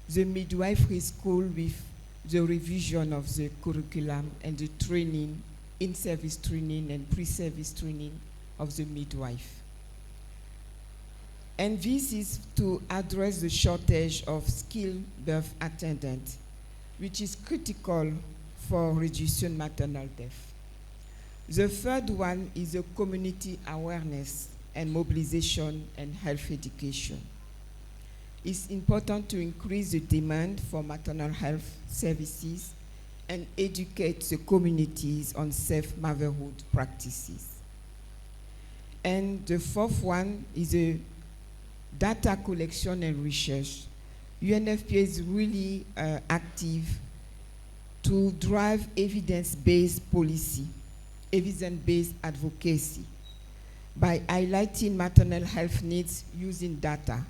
The midwifery school with the revision of the curriculum and the training, in-service training and pre-service training of the midwife. And this is to address the shortage of skilled birth attendants, which is critical for reducing maternal death. The third one is the community awareness and mobilization and health education. It's important to increase the demand for maternal health services and educate the communities on safe motherhood practices. And the fourth one is a data collection and research. UNFPA is really active to drive evidence-based policy, evidence-based advocacy, by highlighting maternal health needs using data.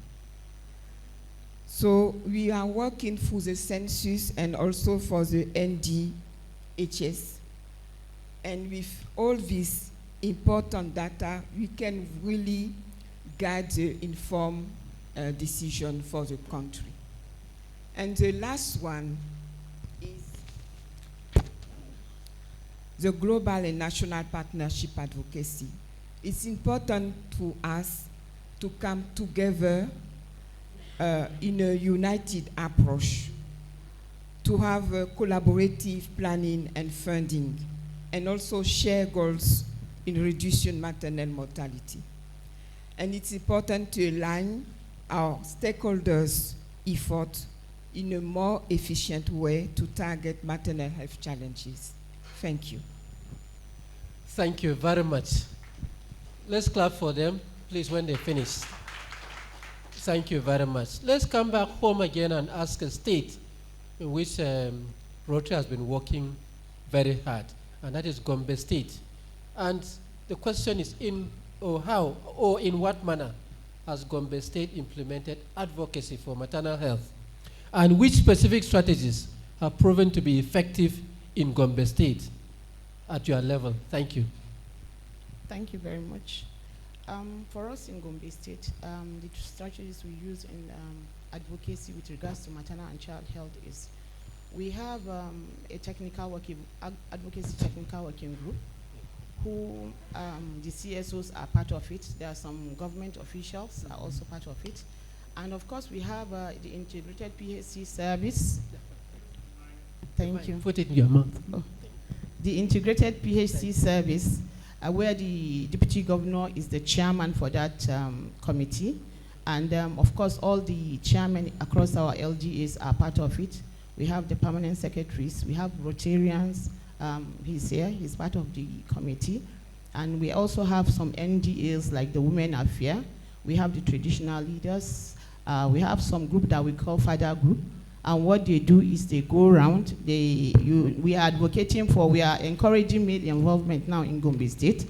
So we are working through the census and also for the NDHS. And with all this important data, we can really guide the informed decision for the country. And the last one is the global and national partnership advocacy. It's important to us to come together in a united approach, to have a collaborative planning and funding, and also share goals in reducing maternal mortality. And it's important to align our stakeholders' effort in a more efficient way to target maternal health challenges. Thank you. Thank you very much. Let's clap for them, please, when they finish. Thank you very much. Let's come back home again and ask a state in which Rotary has been working very hard, and that is Gombe State. And the question is in what manner has Gombe State implemented advocacy for maternal health, and which specific strategies have proven to be effective in Gombe State at your level? Thank you. Thank you very much. For us in Gombe State, the strategies we use in advocacy with regards to maternal and child health is we have a advocacy technical working group who the CSOs are part of it. There are some government officials are also part of it. And of course, we have the integrated PHC service. Thank you. Put it in your mouth. Oh. The integrated PHC service, where the deputy governor is the chairman for that committee. And of course, all the chairmen across our LGAs are part of it. We have the permanent secretaries, we have Rotarians, he's here, he's part of the committee. And we also have some NGAs like the Women Affairs. We have the traditional leaders. We have some group that we call Father Group. And what they do is they go around, we are advocating for, we are encouraging male involvement now in Gombe State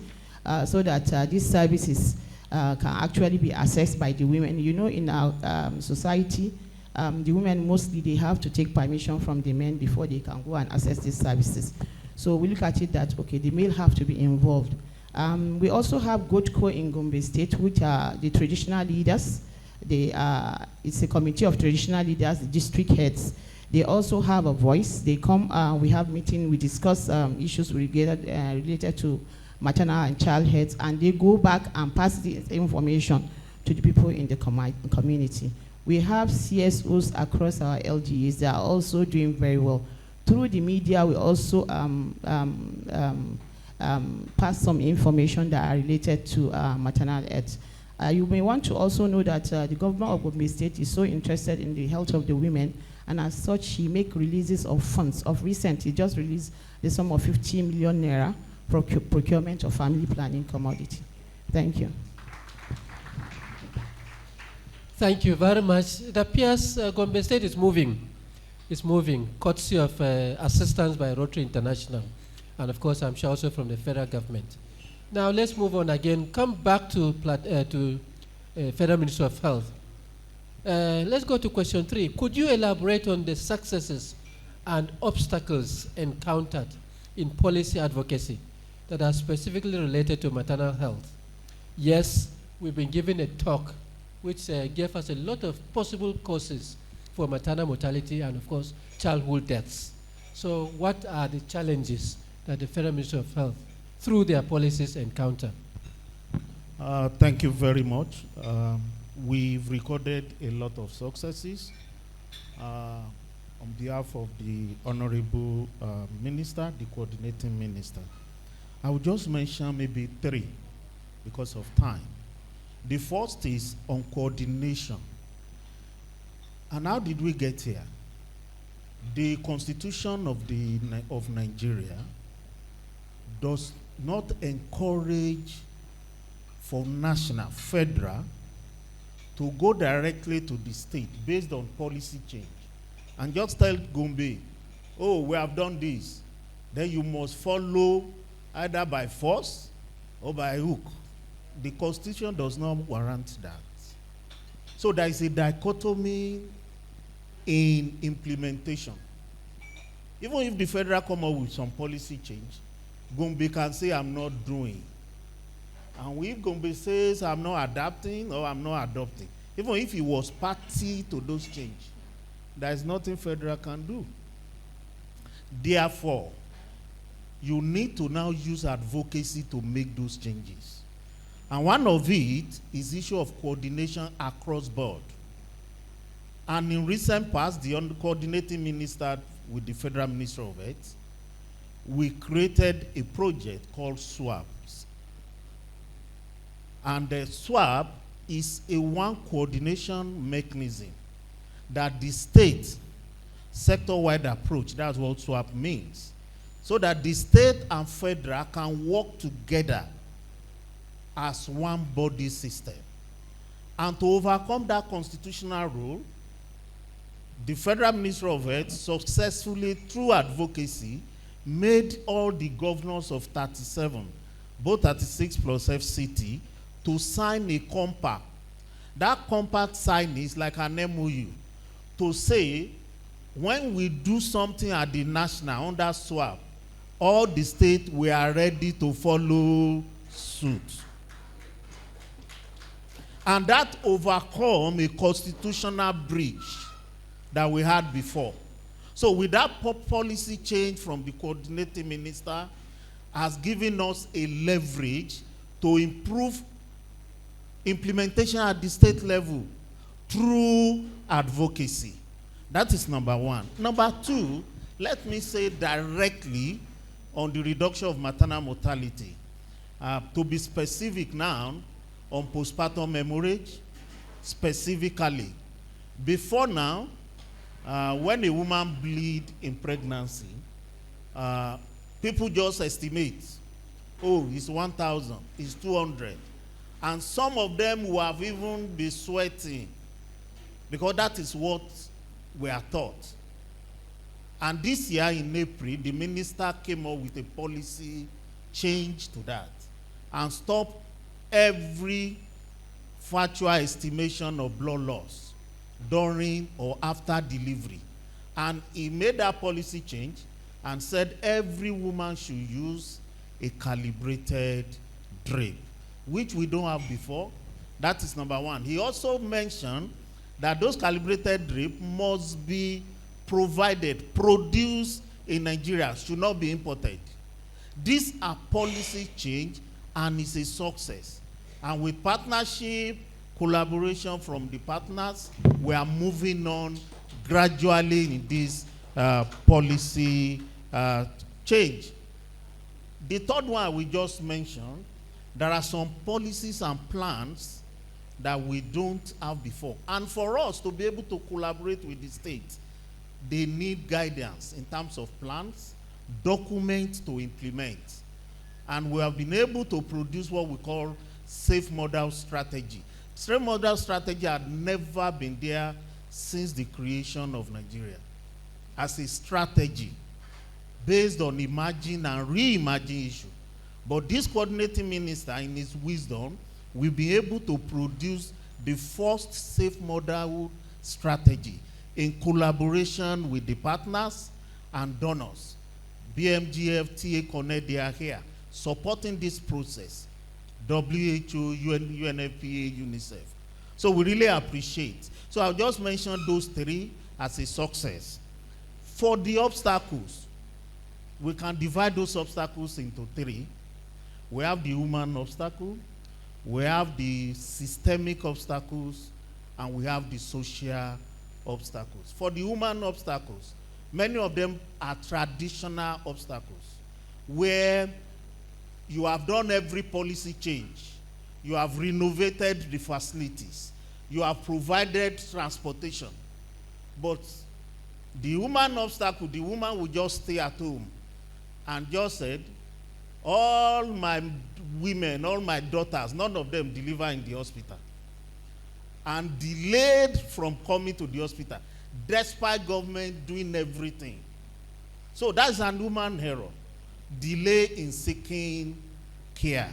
so that these services can actually be accessed by the women. You know, in our society, the women mostly, they have to take permission from the men before they can go and access these services. So we look at it that, okay, the male have to be involved. We also have GOTCO in Gombe State, which are the traditional leaders. It's a committee of traditional leaders, the district heads. They also have a voice. They come, we have meeting, we discuss issues related to maternal and child health, and they go back and pass the information to the people in the community. We have CSOs across our LGAs. They are also doing very well. Through the media, we also pass some information that are related to maternal health. You may want to also know that the government of Gombe State is so interested in the health of the women, and as such, he make releases of funds. Of recent, he just released the sum of 50 million naira for procurement of family planning commodity. Thank you. Thank you very much. It appears Gombe State is moving. It's moving, courtesy of assistance by Rotary International. And of course, I'm sure also from the federal government. Now let's move on again. Come back to Federal Ministry of Health. Let's go to question 3. Could you elaborate on the successes and obstacles encountered in policy advocacy that are specifically related to maternal health? Yes, we've been given a talk which gave us a lot of possible causes for maternal mortality and, of course, childhood deaths. So what are the challenges that the Federal Ministry of Health, through their policies, encounter? Thank you very much. We've recorded a lot of successes. On behalf of the Honorable Minister, the Coordinating Minister, I will just mention maybe 3 because of time. The first is on coordination. And how did we get here? The Constitution of Nigeria does not encourage for national, federal, to go directly to the state based on policy change and just tell Gombe, oh, we have done this. Then you must follow either by force or by hook. The Constitution does not warrant that. So there is a dichotomy in implementation. Even if the federal come up with some policy change, Gombe can say, I'm not doing. And if Gombe says, I'm not adapting or I'm not adopting, even if he was party to those changes, there is nothing federal can do. Therefore, you need to now use advocacy to make those changes. And one of it is issue of coordination across board. And in recent past, the coordinating minister with the Federal Ministry of Health, we created a project called SWAPs. And the SWAP is a one coordination mechanism that the state sector-wide approach, that's what SWAP means, so that the state and federal can work together as one body system. And to overcome that constitutional rule, the Federal Ministry of Health successfully, through advocacy, made all the governors of 37, both 36 plus FCT, to sign a compact. That compact sign is like an MOU to say, when we do something at the national under SWAP, all the states, we are ready to follow suit. And that overcome a constitutional breach that we had before. So with that policy change from the coordinating minister has given us a leverage to improve implementation at the state level through advocacy. That is number 1. Number 2, let me say directly on the reduction of maternal mortality. To be specific now, on postpartum hemorrhage, specifically. Before now, when a woman bleeds in pregnancy, people just estimate, oh, it's 1,000, it's 200. And some of them will have even been sweating because that is what we are taught. And this year in April, the minister came up with a policy change to that and stopped every factual estimation of blood loss during or after delivery. And he made that policy change and said every woman should use a calibrated drape, which we don't have before. That is number one. He also mentioned that those calibrated drape must be provided, produced in Nigeria, should not be imported. These are policy change, and it's a success. And with partnership, collaboration from the partners, we are moving on gradually in this policy change. The third one we just mentioned, there are some policies and plans that we don't have before. And for us to be able to collaborate with the state, they need guidance in terms of plans, documents to implement. And we have been able to produce what we call safe model strategy. Safe model strategy had never been there since the creation of Nigeria as a strategy based on imagine and reimagine issue. But this coordinating minister, in his wisdom, will be able to produce the first safe model strategy in collaboration with the partners and donors. BMGF, TA Connect, they are here supporting this process. WHO, UNFPA, UNICEF. So we really appreciate. So I'll just mention those three as a success. For the obstacles, we can divide those obstacles into three. We have the human obstacle, we have the systemic obstacles, and we have the social obstacles. For the human obstacles, many of them are traditional obstacles, where you have done every policy change, you have renovated the facilities, you have provided transportation, but the human obstacle, the woman will just stay at home and just said, all my women, all my daughters, none of them deliver in the hospital. And delayed from coming to the hospital, despite government doing everything. So that's an human error. Delay in seeking care.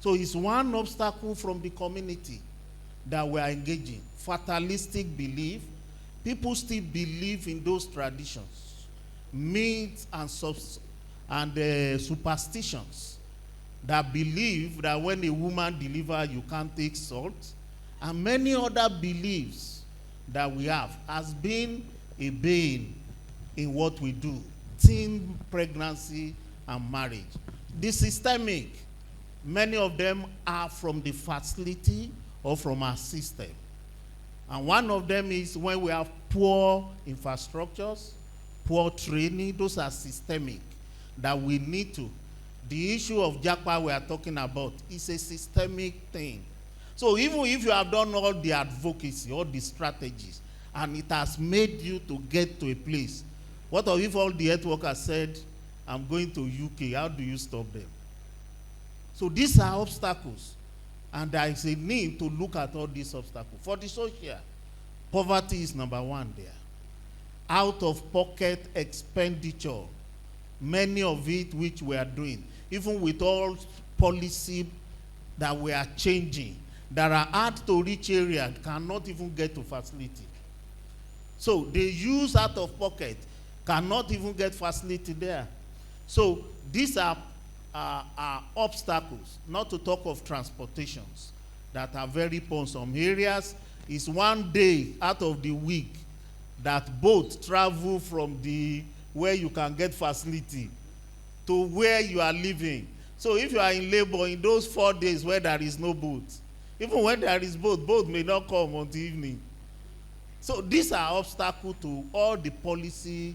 So it's one obstacle from the community that we are engaging. Fatalistic belief. People still believe in those traditions, myths and superstitions that believe that when a woman delivers, you can't take salt, and many other beliefs that we have has been a bane in what we do, teen pregnancy and marriage. The systemic, many of them are from the facility or from our system. And one of them is when we have poor infrastructures, poor training. Those are systemic that we need to. The issue of JAPA we are talking about is a systemic thing. So even if you have done all the advocacy, all the strategies, and it has made you to get to a place, what if all the health workers said, I'm going to UK, how do you stop them? So these are obstacles. And there is a need to look at all these obstacles. For the social, poverty is number one there. Out-of-pocket expenditure, many of it which we are doing, even with all policy that we are changing, that are hard to reach areas, cannot even get to facility. So they use out-of-pocket, cannot even get facility there. So these are obstacles, not to talk of transportations that are very poor in some areas. It's one day out of the week that boats travel from the where you can get facility to where you are living. So if you are in labor in those 4 days where there is no boat, even when there is boat may not come until evening. So these are obstacles to all the policy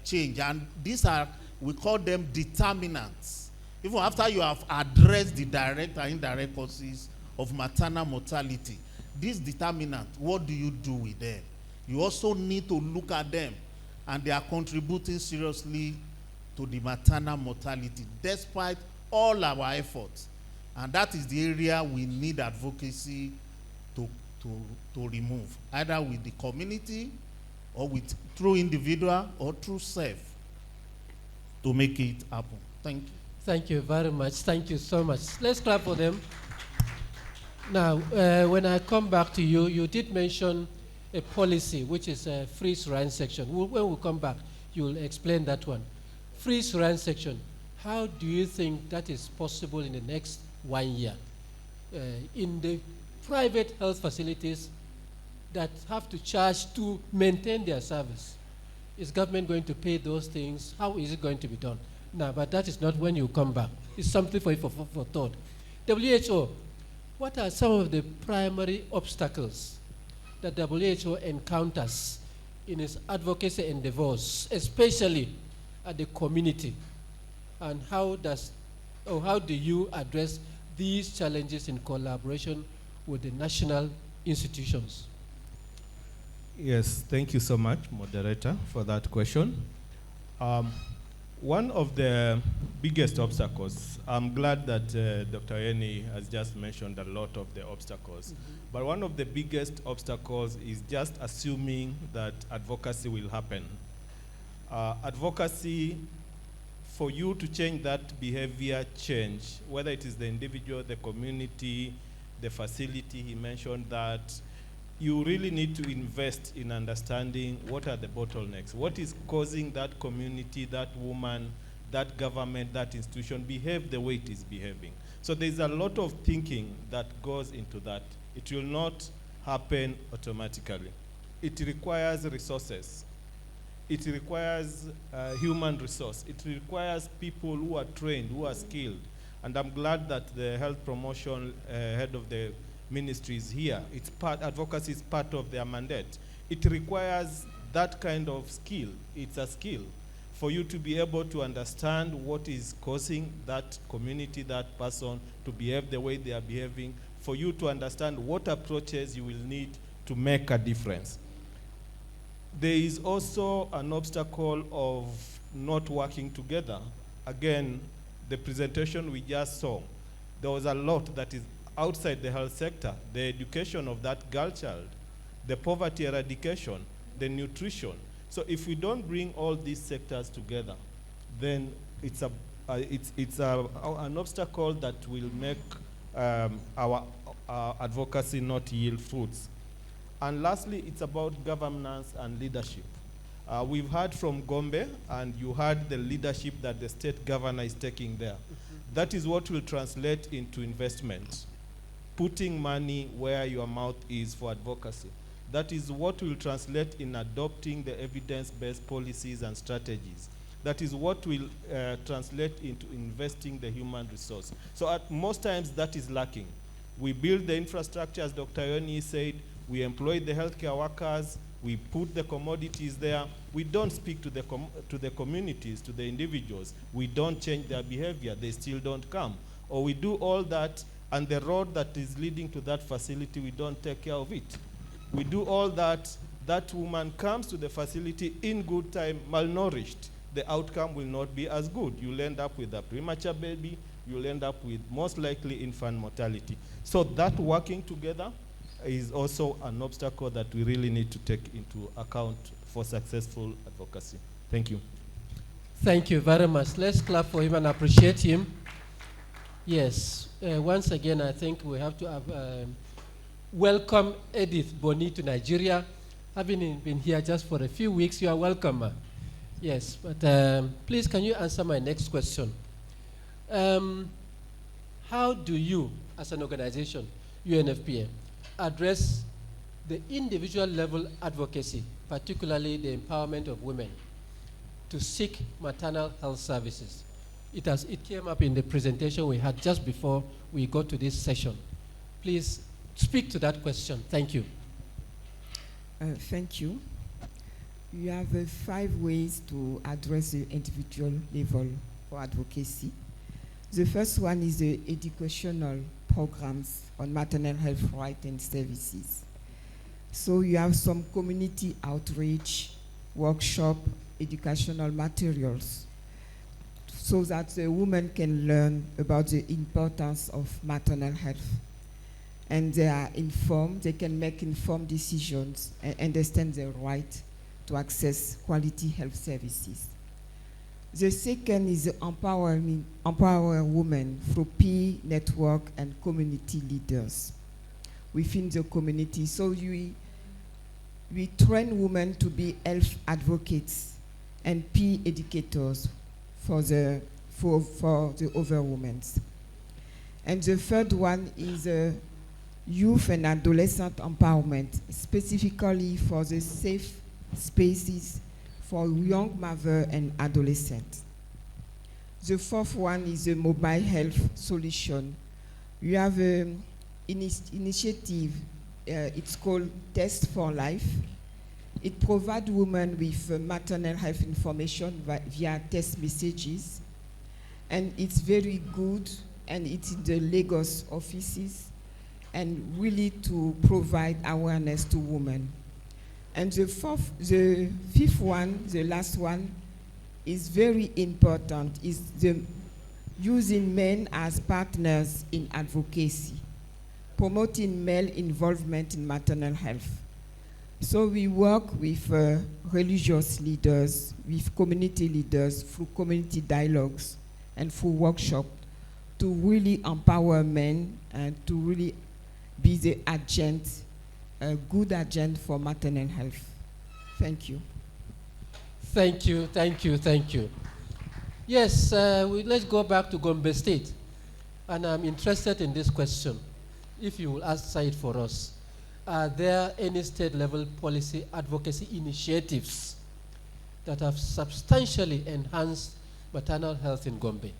change, and these are, we call them determinants. Even after you have addressed the direct and indirect causes of maternal mortality, these determinants, what do you do with them? You also need to look at them, and they are contributing seriously to the maternal mortality, despite all our efforts. And that is the area we need advocacy to remove, either with the community or through individual or through self, to make it happen. Thank you. Thank you very much. Thank you so much. Let's clap for them. Now, when I come back to you, you did mention a policy, which is a freeze run section. When we come back, you'll explain that one. Freeze run section. How do you think that is possible in the next 1 year? In the private health facilities that have to charge to maintain their service, is government going to pay those things? How is it going to be done? No, but that is not when you come back. It's something for you for thought. WHO, what are some of the primary obstacles that WHO encounters in its advocacy endeavors, especially at the community? And how do you address these challenges in collaboration with the national institutions? Yes, thank you so much, moderator, for that question. One of the biggest obstacles, I'm glad that Dr. Eni has just mentioned a lot of the obstacles, but one of the biggest obstacles is just assuming that advocacy will happen. Advocacy, for you to change that behavior change, whether it is the individual, the community, the facility, he mentioned that, you really need to invest in understanding what are the bottlenecks, what is causing that community, that woman, that government, that institution behave the way it is behaving. So there's a lot of thinking that goes into that. It will not happen automatically. It requires resources. It requires human resource. It requires people who are trained, who are skilled. And I'm glad that the health promotion head of the ministry is here. Advocacy is part of their mandate. It requires that kind of skill. It's a skill for you to be able to understand what is causing that community, that person to behave the way they are behaving, for you to understand what approaches you will need to make a difference. There is also an obstacle of not working together. Again, the presentation we just saw, there was a lot that is outside the health sector, the education of that girl child, the poverty eradication, the nutrition. So if we don't bring all these sectors together, then it's an obstacle that will make our advocacy not yield fruits. And lastly, it's about governance and leadership. We've heard from Gombe, and you heard the leadership that the state governor is taking there. That is what will translate into investment. Putting money where your mouth is for advocacy. That is what will translate in adopting the evidence-based policies and strategies. That is what will translate into investing the human resource. So at most times that is lacking. We build the infrastructure, as Dr. Yoni said, we employ the healthcare workers, we put the commodities there. We don't speak to the communities, to the individuals. We don't change their behavior, they still don't come. Or we do all that, and the road that is leading to that facility, we don't take care of it. We do all that, that woman comes to the facility in good time, malnourished. The outcome will not be as good. You'll end up with a premature baby, you'll end up with most likely infant mortality. So that working together is also an obstacle that we really need to take into account for successful advocacy. Thank you. Thank you very much. Let's clap for him and appreciate him. Yes, once again, I think we have to have welcome Edith Boni to Nigeria. Having been here just for a few weeks, you are welcome. Yes, but please can you answer my next question? How do you, as an organization, UNFPA, address the individual level advocacy, particularly the empowerment of women, to seek maternal health services? It came up in the presentation we had just before we got to this session. Please speak to that question. Thank you. Thank you. You have 5 ways to address the individual level for advocacy. The first one is the educational programs on maternal health rights and services. So you have some community outreach, workshop, educational materials, so that the women can learn about the importance of maternal health. And they are informed, they can make informed decisions and understand their right to access quality health services. The second is empower women through peer network and community leaders within the community. So we train women to be health advocates and peer educators for for the other women. And the third one is youth and adolescent empowerment, specifically for the safe spaces for young mothers and adolescents. The fourth one is a mobile health solution. We have an initiative, it's called Test for Life. It provides women with maternal health information via text messages. And it's very good, and it's in the Lagos offices, and really to provide awareness to women. And the fifth one, the last one, is very important, is the using men as partners in advocacy, promoting male involvement in maternal health. So we work with religious leaders, with community leaders, through community dialogues and through workshops to really empower men and to really be the agent, a good agent for maternal health. Thank you. Thank you, thank you, thank you. Yes, let's go back to Gombe State. And I'm interested in this question. If you will answer it for us. Are there any state-level policy advocacy initiatives that have substantially enhanced maternal health in Gombe?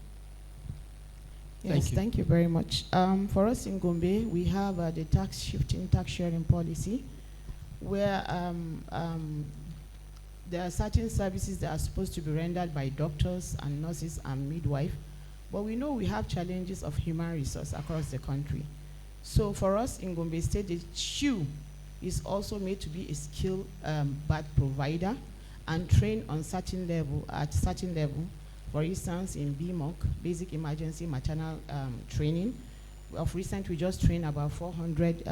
Yes, thank you very much. For us in Gombe, we have the tax shifting, tax sharing policy, where there are certain services that are supposed to be rendered by doctors and nurses and midwives, but we know we have challenges of human resource across the country. So for us in Gombe State, the CHU is also made to be a skilled birth provider and trained on certain level, at certain level. For instance, in BMOC, Basic Emergency Maternal Training. Of recent, we just trained about 400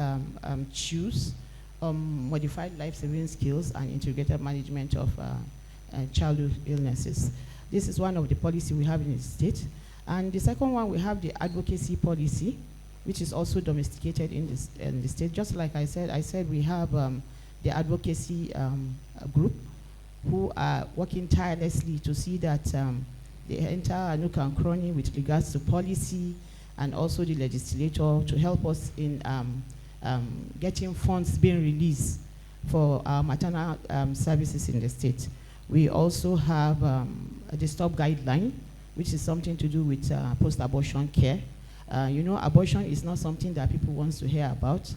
CHUs, modified life-saving skills and integrated management of childhood illnesses. This is one of the policies we have in the state. And the second one, we have the advocacy policy, which is also domesticated in the state. Just like I said we have the advocacy group who are working tirelessly to see that they enter a nook and cranny with regards to policy and also the legislature to help us in getting funds being released for our maternal services in the state. We also have the STOP guideline, which is something to do with post-abortion care. You know, abortion is not something that people want to hear about.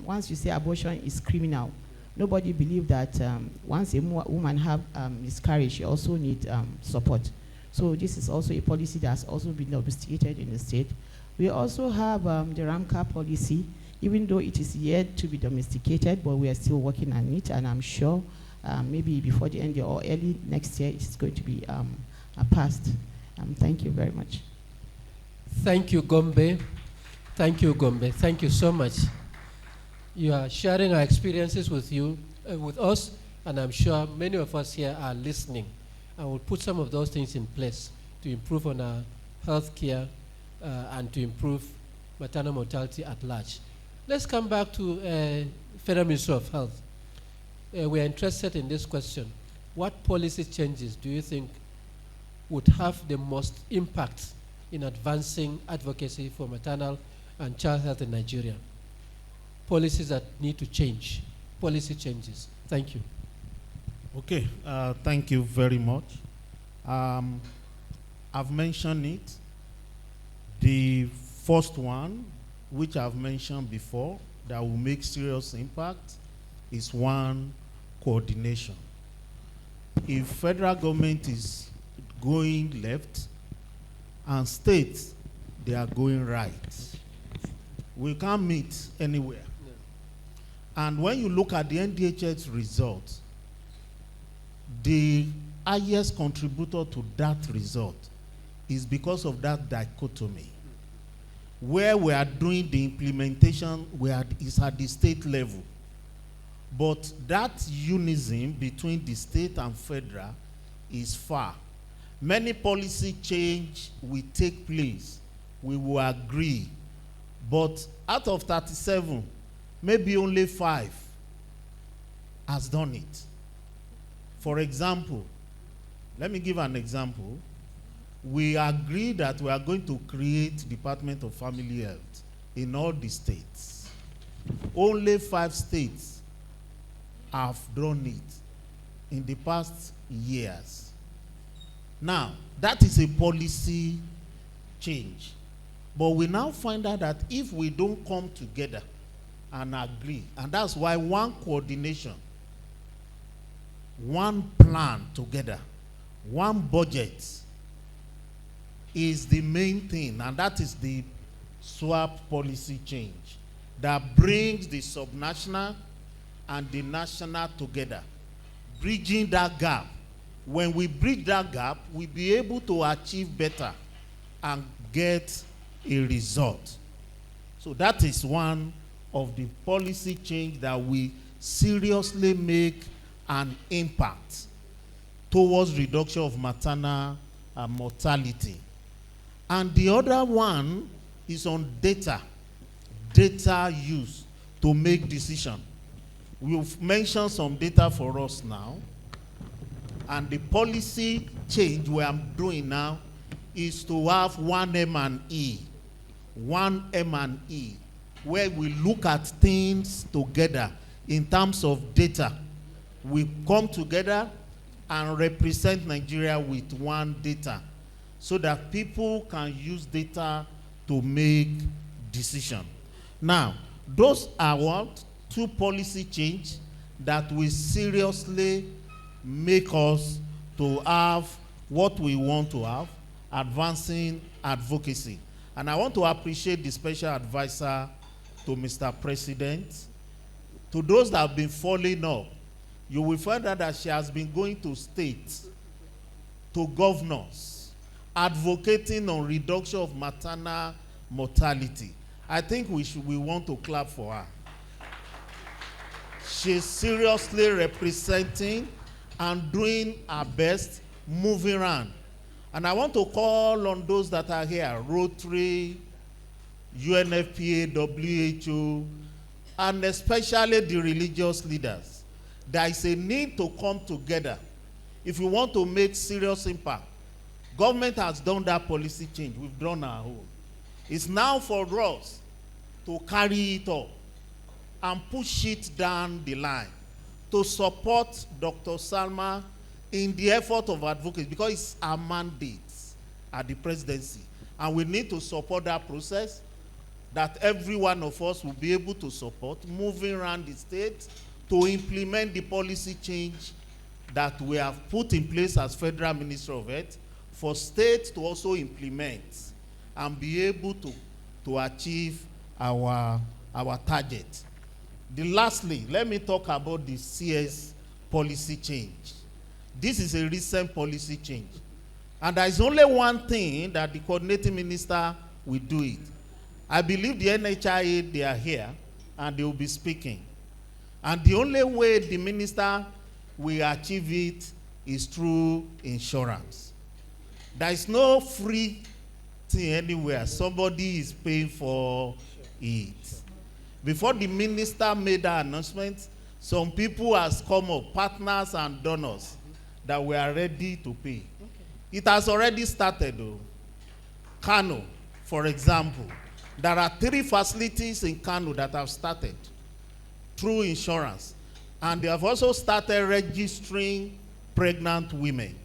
Once you say abortion is criminal, nobody believes that once a woman have miscarriage, she also needs support. So this is also a policy that's also been domesticated in the state. We also have the RAMCA policy, even though it is yet to be domesticated, but we are still working on it, and I'm sure maybe before the end or early next year, it's going to be passed. Thank you very much. Thank you, Gombe. Thank you, Gombe. Thank you so much. You are sharing our experiences with you, with us, and I'm sure many of us here are listening. I will put some of those things in place to improve on our health care and to improve maternal mortality at large. Let's come back to Federal Ministry of Health. We are interested in this question. What policy changes do you think would have the most impact in advancing advocacy for maternal and child health in Nigeria? Policies that need to change, policy changes. Thank you. Okay, thank you very much. I've mentioned it. The first one, which I've mentioned before, that will make serious impact, is one, coordination. If federal government is going left and states, they are going right, we can't meet anywhere. No. And when you look at the NDHS results, the highest contributor to that result is because of that dichotomy. Where we are doing the implementation is at the state level. But that unison between the state and federal is far. Many policy change will take place. We will agree. But out of 37, maybe only 5 has done it. For example, let me give an example. we agreed that we are going to create Department of Family Health in all the states. Only 5 states have done it in the past years. Now, that is a policy change. But we now find out that if we don't come together and agree, and that's why one coordination, one plan together, one budget is the main thing, and that is the swap policy change that brings the subnational and the national together, bridging that gap. When we bridge that gap, we'll be able to achieve better and get a result. So that is one of the policy change that we seriously make an impact towards reduction of maternal mortality. And the other one is on data use to make decisions. We've mentioned some data for us now. And the policy change we are doing now is to have one M&E, where we look at things together in terms of data. We come together and represent Nigeria with one data so that people can use data to make decisions. Now, those are what? 2 policy change that will seriously make us to have what we want to have, advancing advocacy. And I want to appreciate the special advisor to Mr. President. To those that have been following up, you will find out that she has been going to states, to governors, advocating on reduction of maternal mortality. I think we want to clap for her. She's seriously representing and doing her best, moving around. And I want to call on those that are here, Rotary, UNFPA, WHO, and especially the religious leaders. There is a need to come together if we want to make serious impact. Government has done that policy change. We've done our own. It's now for us to carry it up and push it down the line to support Dr. Salma in the effort of advocacy, because it's our mandate at the presidency. And we need to support that process that every one of us will be able to support, moving around the state to implement the policy change that we have put in place as Federal Minister of Health for states to also implement and be able to achieve our target. Lastly, let me talk about the CS policy change. This is a recent policy change. And there is only one thing that the coordinating minister will do it. I believe the NHIA, they are here and they will be speaking. And the only way the minister will achieve it is through insurance. There is no free thing anywhere. Somebody is paying for it. Before the minister made that announcement, some people has come up, partners and donors, that we are ready to pay. It has already started though. Kano, for example, there are 3 facilities in Kano that have started through insurance. And they have also started registering pregnant women.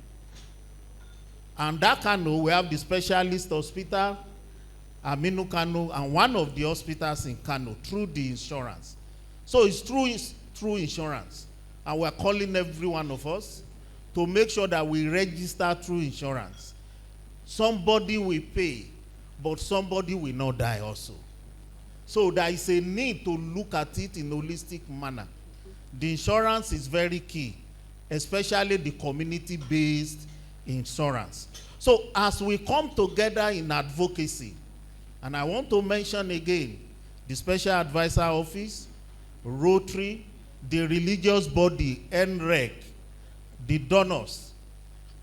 And that Kano, we have the specialist hospital, Aminu Kano, and one of the hospitals in Kano through the insurance. So it's through insurance. And we're calling every one of us to make sure that we register through insurance. Somebody will pay, but somebody will not die also. So there is a need to look at it in a holistic manner. The insurance is very key, especially the community-based insurance. So as we come together in advocacy, and I want to mention again, the Special Advisor Office, Rotary, the religious body, NREC, the donors,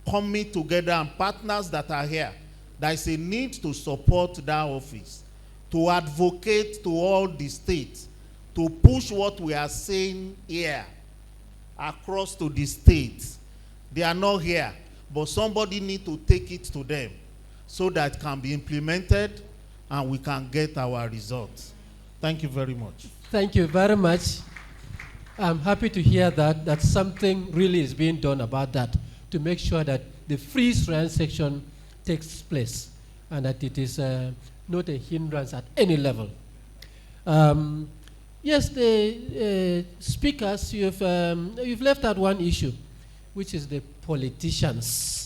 coming together and partners that are here, there is a need to support that office, to advocate to all the states, to push what we are saying here across to the states. They are not here, but somebody needs to take it to them so that it can be implemented and we can get our results. Thank you very much. Thank you very much. I'm happy to hear that something really is being done about that to make sure that the free transaction takes place and that it is not a hindrance at any level. Yes, the speakers, you've left out one issue, which is the politicians.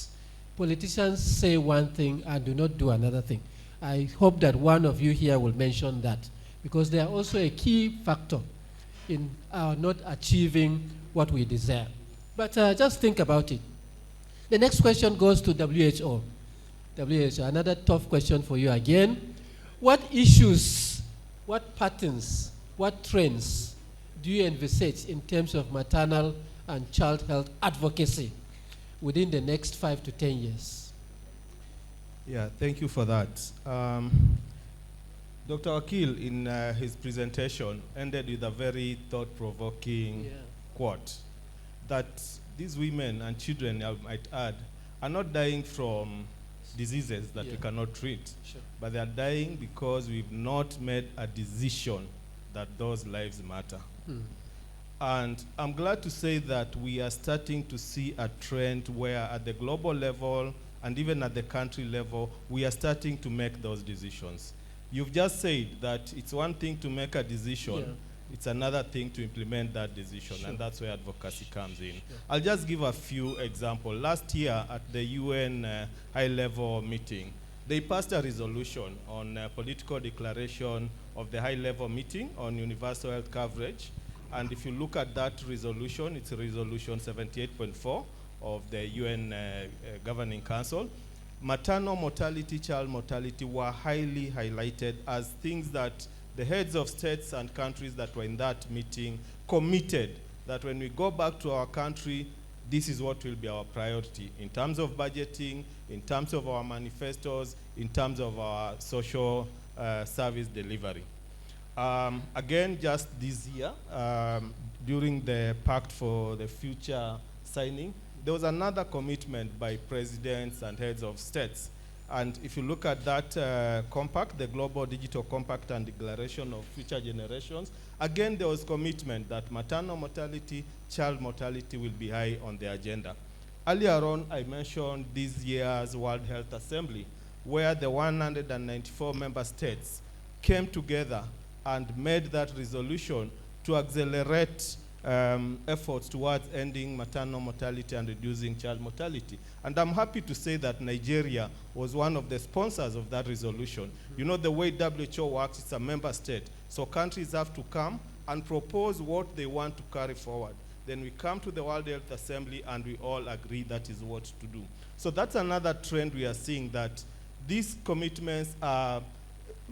Politicians say one thing and do not do another thing. I hope that one of you here will mention that, because they are also a key factor in our not achieving what we desire. But just think about it. The next question goes to WHO. WHO, another tough question for you again. What issues, what patterns, what trends do you envisage in terms of maternal and child health advocacy within the next 5 to 10 years? Yeah, thank you for that. Dr. Akil, in his presentation, ended with a very thought-provoking quote, that these women and children, I might add, are not dying from diseases that we cannot treat, but they are dying because we've not made a decision that those lives matter. And I'm glad to say that we are starting to see a trend where at the global level and even at the country level, we are starting to make those decisions. You've just said that it's one thing to make a decision, it's another thing to implement that decision, and that's where advocacy comes in. I'll just give a few examples. Last year at the UN high-level meeting, they passed a resolution on a political declaration of the high-level meeting on universal health coverage. And if you look at that resolution, it's resolution 78.4 of the UN Governing Council. Maternal mortality, child mortality were highly highlighted as things that the heads of states and countries that were in that meeting committed that when we go back to our country, this is what will be our priority in terms of budgeting, in terms of our manifestos, in terms of our social service delivery. Again, just this year, during the Pact for the Future signing, there was another commitment by presidents and heads of states. And if you look at that compact, the Global Digital Compact and Declaration of Future Generations, again, there was commitment that maternal mortality, child mortality will be high on the agenda. Earlier on, I mentioned this year's World Health Assembly, where the 194 member states came together and made that resolution to accelerate efforts towards ending maternal mortality and reducing child mortality. And I'm happy to say that Nigeria was one of the sponsors of that resolution. You know, the way WHO works, it's a member state. So countries have to come and propose what they want to carry forward. Then we come to the World Health Assembly and we all agree that is what to do. So that's another trend we are seeing, that these commitments are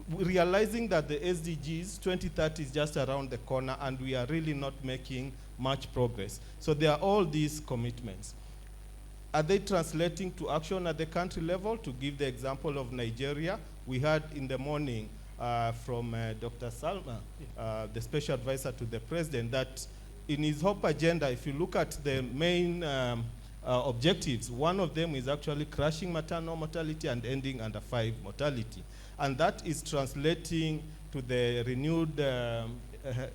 realizing that the SDGs 2030 is just around the corner and we are really not making much progress. So there are all these commitments. Are they translating to action at the country level? To give the example of Nigeria, we heard in the morning from Dr. Salma, the special advisor to the president, that in his HOPE agenda, if you look at the main objectives, one of them is actually crushing maternal mortality and ending under 5 mortality. And that is translating to the renewed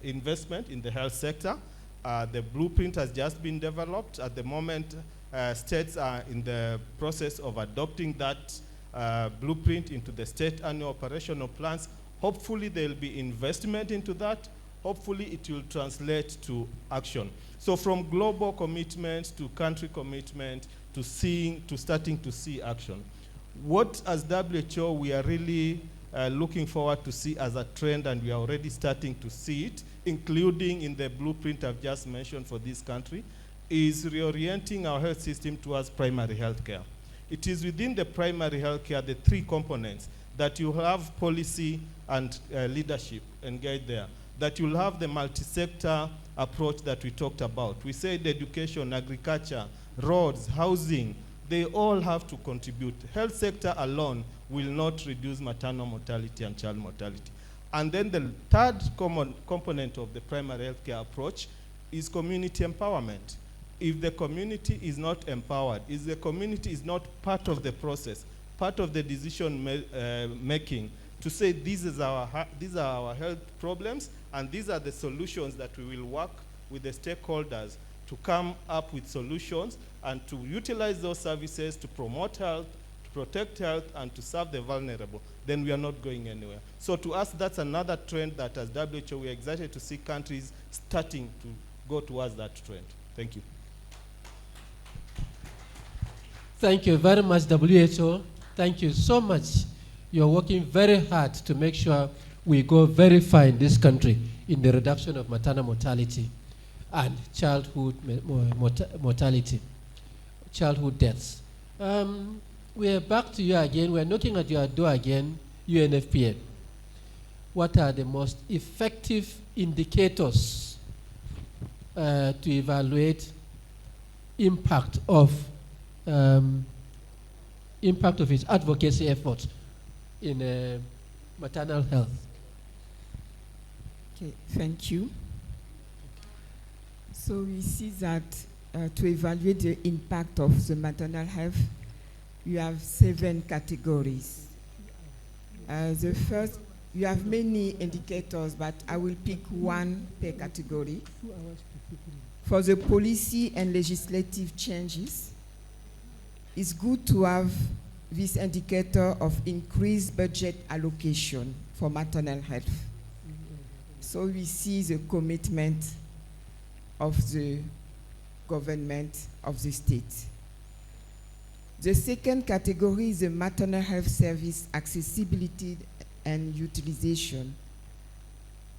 investment in the health sector. The blueprint has just been developed. At the moment, states are in the process of adopting that blueprint into the state annual operational plans. Hopefully, there will be investment into that. Hopefully, it will translate to action. So from global commitment to country commitment to starting to see action. What, as WHO, we are really looking forward to see as a trend, and we are already starting to see it, including in the blueprint I've just mentioned for this country, is reorienting our health system towards primary health care. It is within the primary health care, the 3 components, that you have policy and leadership engaged there, that you'll have the multi-sector approach that we talked about. We said education, agriculture, roads, housing, they all have to contribute. Health sector alone will not reduce maternal mortality and child mortality. And then the third component of the primary healthcare approach is community empowerment. If the community is not empowered, if the community is not part of the process, part of the decision making to say these are our health problems and these are the solutions that we will work with the stakeholders to come up with solutions and to utilize those services to promote health, to protect health, and to serve the vulnerable, then we are not going anywhere. So to us, that's another trend that as WHO, we are excited to see countries starting to go towards that trend. Thank you. Thank you very much, WHO. Thank you so much. You're working very hard to make sure we go very far in this country in the reduction of maternal mortality and childhood mortality, childhood deaths. We are back to you again. We're knocking at your door again, UNFPA. What are the most effective indicators to evaluate impact of its advocacy efforts in maternal health? Okay, thank you. So we see that to evaluate the impact of the maternal health, you have 7 categories. The first, you have many indicators, but I will pick one per category. For the policy and legislative changes, it's good to have this indicator of increased budget allocation for maternal health. So we see the commitment of the government of the state. The second category is the maternal health service accessibility and utilization.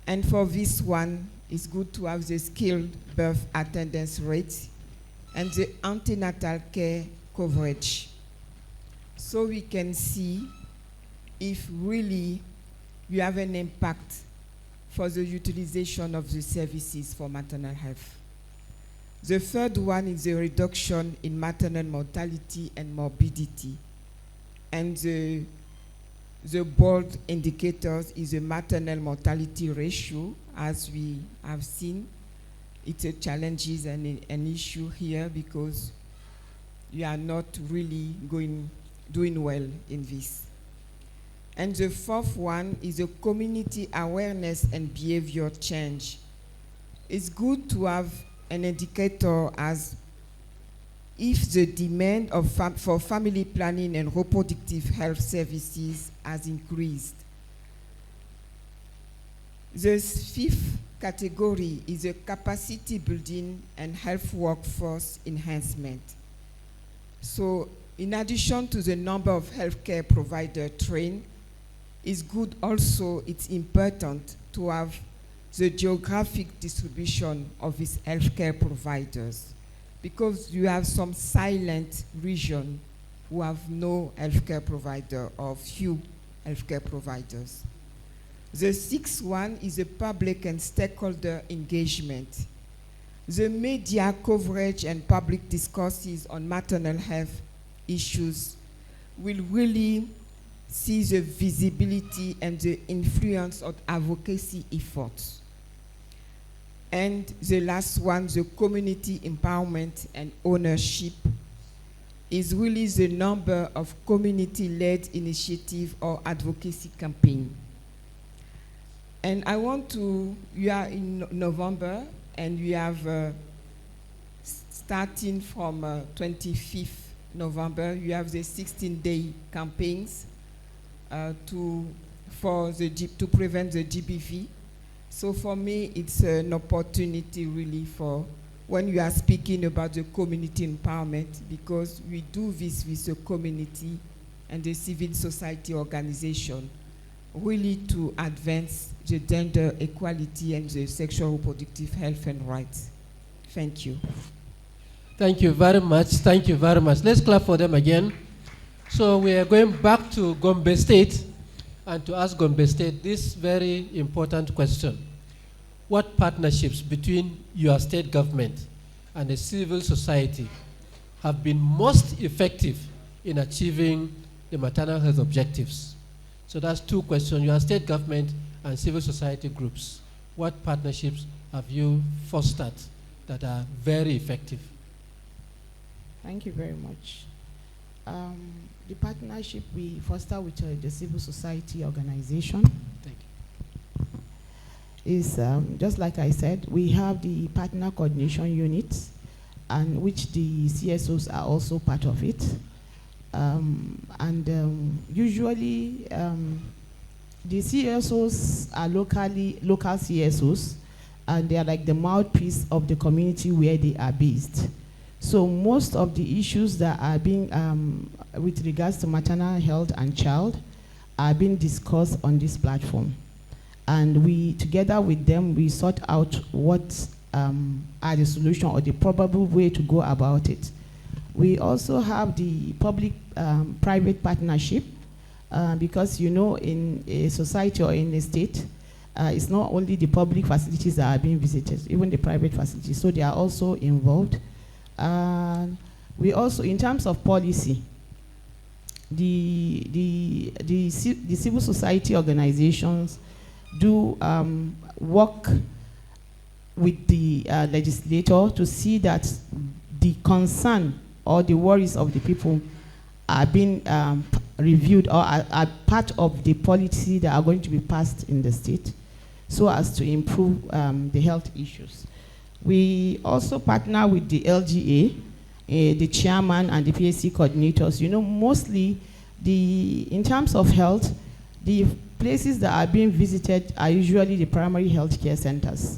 And for this one, it's good to have the skilled birth attendance rate and the antenatal care coverage. So we can see if really you have an impact for the utilization of the services for maternal health. The third one is the reduction in maternal mortality and morbidity. And the bold indicators is the maternal mortality ratio. As we have seen, it's a challenge and an issue here because you are not really doing well in this. And the fourth one is a community awareness and behavior change. It's good to have an indicator as if the demand for family planning and reproductive health services has increased. The fifth category is a capacity building and health workforce enhancement. So in addition to the number of healthcare providers trained, it's good also, it's important to have the geographic distribution of these healthcare providers, because you have some silent regions who have no healthcare provider or few healthcare providers. The sixth one is the public and stakeholder engagement. The media coverage and public discourses on maternal health issues will really see the visibility and the influence of advocacy efforts. And the last one, the community empowerment and ownership, is really the number of community-led initiative or advocacy campaign. And I want to, we are in November, and we have, starting from 25th November, you have the 16-day campaigns to prevent the GBV. So for me, it's an opportunity really for when you are speaking about the community empowerment, because we do this with the community and the civil society organization, really to advance the gender equality and the sexual reproductive health and rights. Thank you. Thank you very much. Thank you very much. Let's clap for them again. So we are going back to Gombe State and to ask Gombe State this very important question. What partnerships between your state government and the civil society have been most effective in achieving the maternal health objectives? So that's 2 questions. Your state government and civil society groups. What partnerships have you fostered that are very effective? Thank you very much. the partnership we foster with the civil society organization Thank is, just like I said, we have the partner coordination units, and which the CSOs are also part of it. Usually, the CSOs are local CSOs, and they are like the mouthpiece of the community where they are based. So most of the issues that are being, with regards to maternal health and child, are being discussed on this platform. And we, together with them, we sort out what are the solution or the probable way to go about it. We also have the public-private partnership, because, you know, in a society or in a state, it's not only the public facilities that are being visited, even the private facilities, so they are also involved. We also, in terms of policy, the civil society organizations do work with the legislator to see that the concern or the worries of the people are being reviewed or are part of the policy that are going to be passed in the state, so as to improve the health issues. We also partner with the LGA, the chairman and the PSC coordinators. You know, mostly in terms of health, the places that are being visited are usually the primary health care centers.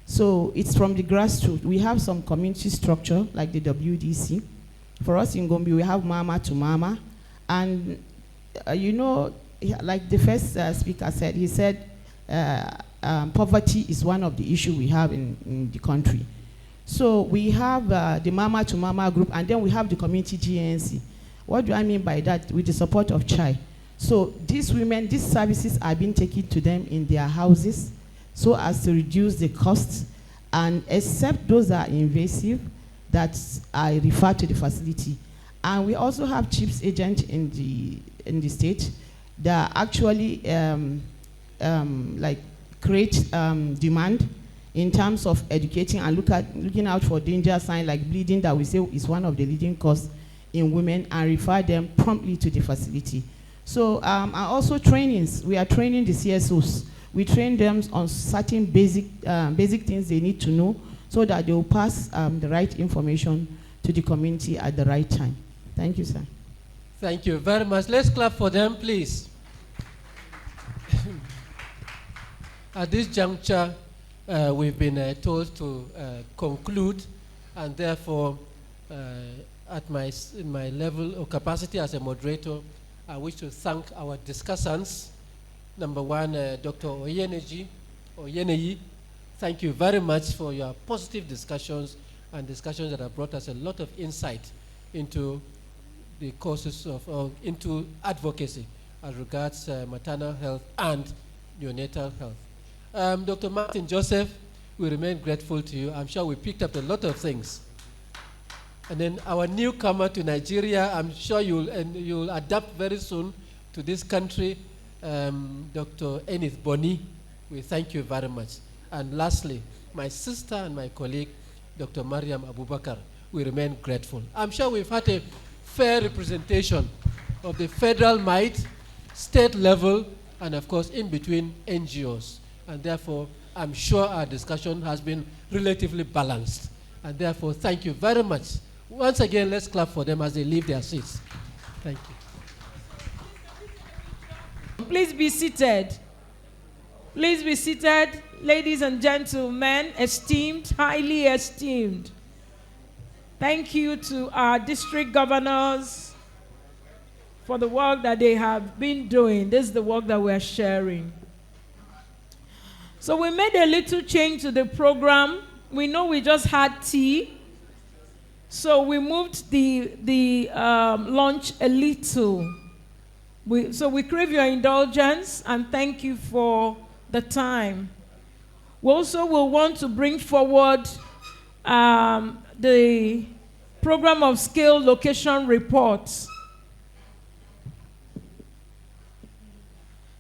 So it's from the grassroots. We have some community structure like the WDC. For us in Gombe, we have Mama to Mama. And you know, like the first speaker said, he said poverty is one of the issues we have in the country. So we have the Mama to Mama group, and then we have the community GNC. What do I mean by that? With the support of CHAI. So these women, these services are being taken to them in their houses so as to reduce the costs, and except those that are invasive, that I refer to the facility. And we also have chiefs agents in the state that actually like create demand in terms of educating and looking out for danger signs like bleeding, that we say is one of the leading causes in women, and refer them promptly to the facility. So and also trainings. We are training the CSOs. We train them on certain basic things they need to know, so that they will pass the right information to the community at the right time. Thank you, sir. Thank you very much. Let's clap for them, please. At this juncture, we've been told to conclude, and therefore, in my level of capacity as a moderator, I wish to thank our discussants. Number one, Dr. Oyeneyi, thank you very much for your positive discussions, and discussions that have brought us a lot of insight into the causes of, into advocacy as regards maternal health and neonatal health. Dr. Martin Joseph, we remain grateful to you. I'm sure we picked up a lot of things. And then our newcomer to Nigeria, I'm sure you'll adapt very soon to this country, Dr. Enith Boni. We thank you very much. And lastly, my sister and my colleague, Dr. Mariam Abubakar, we remain grateful. I'm sure we've had a fair representation of the federal might, state level, and of course in between NGOs. And therefore, I'm sure our discussion has been relatively balanced. And therefore, thank you very much. Once again, let's clap for them as they leave their seats. Thank you. Please be seated. Please be seated, ladies and gentlemen, esteemed, highly esteemed. Thank you to our district governors for the work that they have been doing. This is the work that we're sharing. So we made a little change to the program. We know we just had tea, so we moved the lunch a little. So we crave your indulgence and thank you for the time. We also will want to bring forward the program of scale location reports.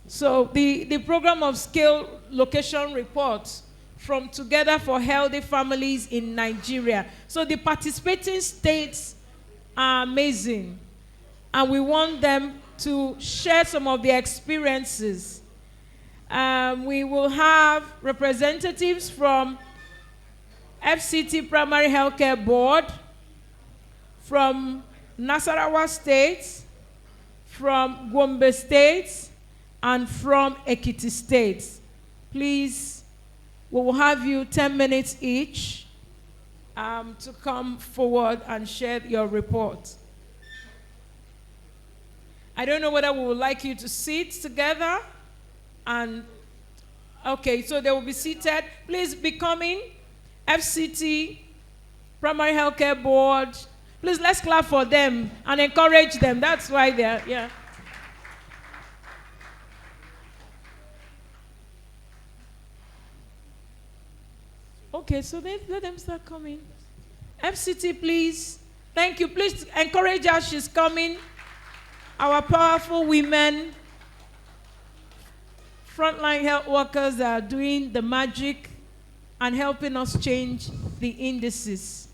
So the program of scale location reports from Together for Healthy Families in Nigeria. So the participating states are amazing. and we want them to share some of their experiences. We will have representatives from FCT Primary Healthcare Board, from Nasarawa State, from Gombe State, and from Ekiti State. Please, we will have you 10 minutes each to come forward and share your report. I don't know whether we would like you to sit together and, okay, so they will be seated. Please be coming. FCT, Primary Healthcare Board. Please, let's clap for them and encourage them. That's why they're, yeah. Okay, so let them start coming. FCT, please. Thank you. Please encourage her. She's coming. Our powerful women, frontline health workers are doing the magic and helping us change the indices.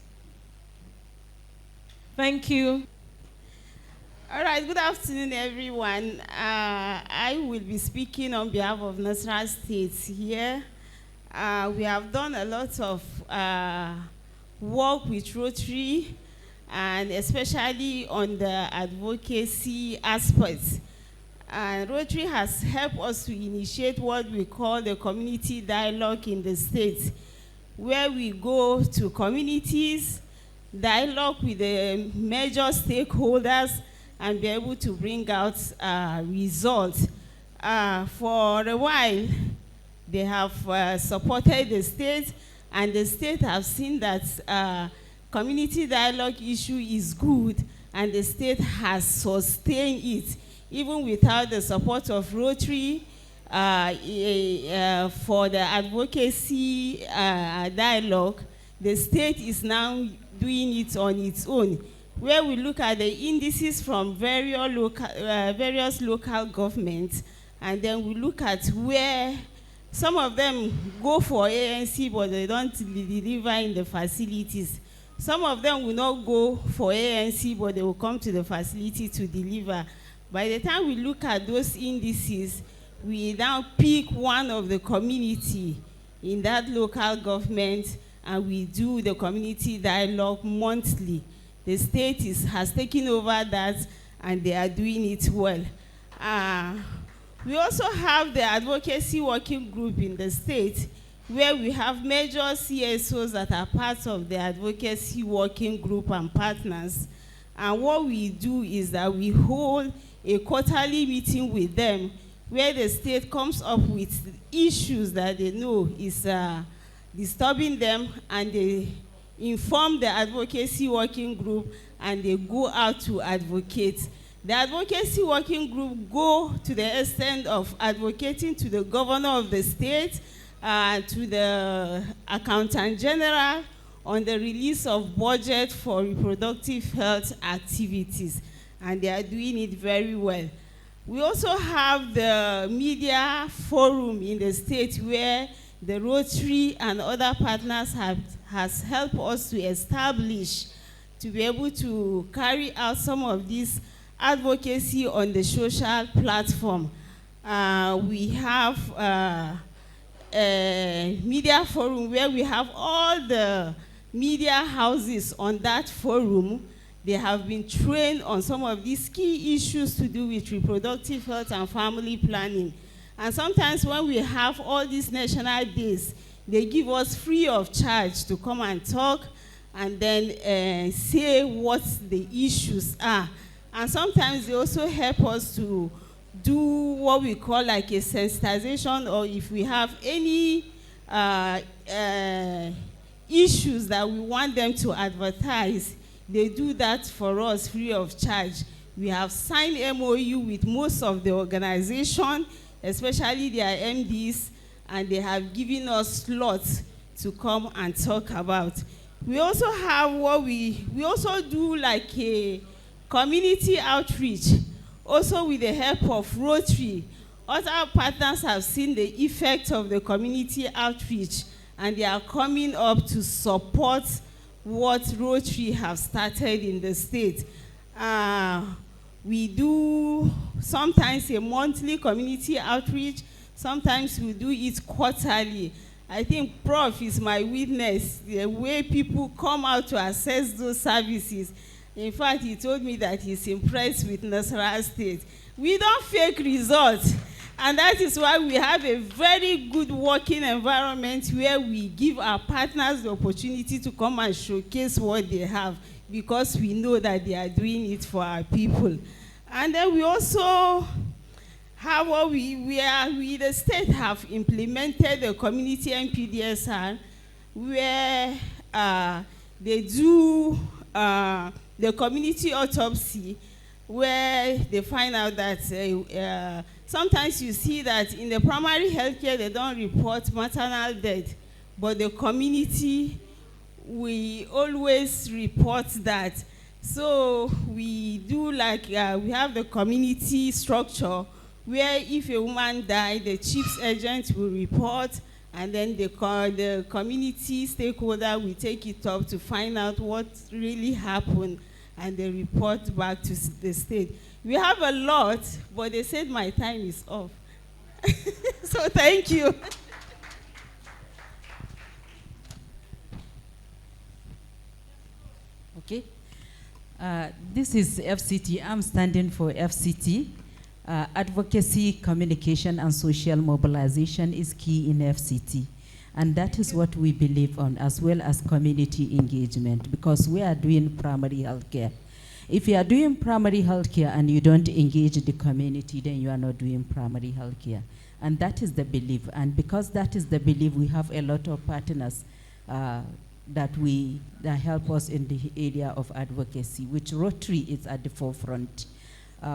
Thank you. All right, good afternoon, everyone. I will be speaking on behalf of Nasarawa State here. We have done a lot of work with Rotary, and especially on the advocacy aspects. And Rotary has helped us to initiate what we call the community dialogue in the state, where we go to communities, dialogue with the major stakeholders, and be able to bring out results. For a while, they have supported the state, and the state have seen that community dialogue issue is good, and the state has sustained it, even without the support of Rotary for the advocacy dialogue. The state is now doing it on its own, where we look at the indices from various local governments, and then we look at where some of them go for ANC, but they don't deliver in the facilities. Some of them will not go for ANC, but they will come to the facility to deliver. By the time we look at those indices, we now pick one of the community in that local government, and we do the community dialogue monthly. The state has taken over that, and they are doing it well. We also have the advocacy working group in the state, where we have major CSOs that are part of the advocacy working group and partners. And what we do is that we hold a quarterly meeting with them, where the state comes up with issues that they know is disturbing them, and they inform the advocacy working group, and they go out to advocate. The advocacy working group go to the extent of advocating to the governor of the state, to the accountant general, on the release of budget for reproductive health activities, and they are doing it very well. We also have the media forum in the state, where the Rotary and other partners has helped us to establish, to be able to carry out some of this advocacy on the social platform. We have a media forum where we have all the media houses on that forum. They have been trained on some of these key issues to do with reproductive health and family planning. And sometimes when we have all these national days, they give us free of charge to come and talk, and then say what the issues are. And sometimes they also help us to do what we call like a sensitization, or if we have any issues that we want them to advertise, they do that for us free of charge. We have signed MOU with most of the organization, especially their MDs, and they have given us slots to come and talk about. We also have what we also do like a community outreach, also with the help of Rotary. Other partners have seen the effect of the community outreach, and they are coming up to support what Rotary have started in the state. We do sometimes a monthly community outreach, sometimes we do it quarterly. I think Prof is my witness, the way people come out to access those services. In fact, he told me that he's impressed with Nasarawa State. We don't fake results. And that is why we have a very good working environment where we give our partners the opportunity to come and showcase what they have, because we know that they are doing it for our people. And then we also have what we the state have implemented the community NPDSR, where they do the community autopsy, where they find out that sometimes you see that in the primary healthcare they don't report maternal death, but the community, we always report that. So we do like, we have the community structure where if a woman died, the chief's agent will report, and then the community stakeholder will take it up to find out what really happened, and they report back to the state. We have a lot, but they said my time is off. So thank you. Okay. This is FCT. I'm standing for FCT. Advocacy, communication, and social mobilization is key in FCT. And that is what we believe on, as well as community engagement, because we are doing primary health care. If you are doing primary health care and you don't engage the community, then you are not doing primary health care. And that is the belief. And because that is the belief, we have a lot of partners that help us in the area of advocacy, which Rotary is at the forefront.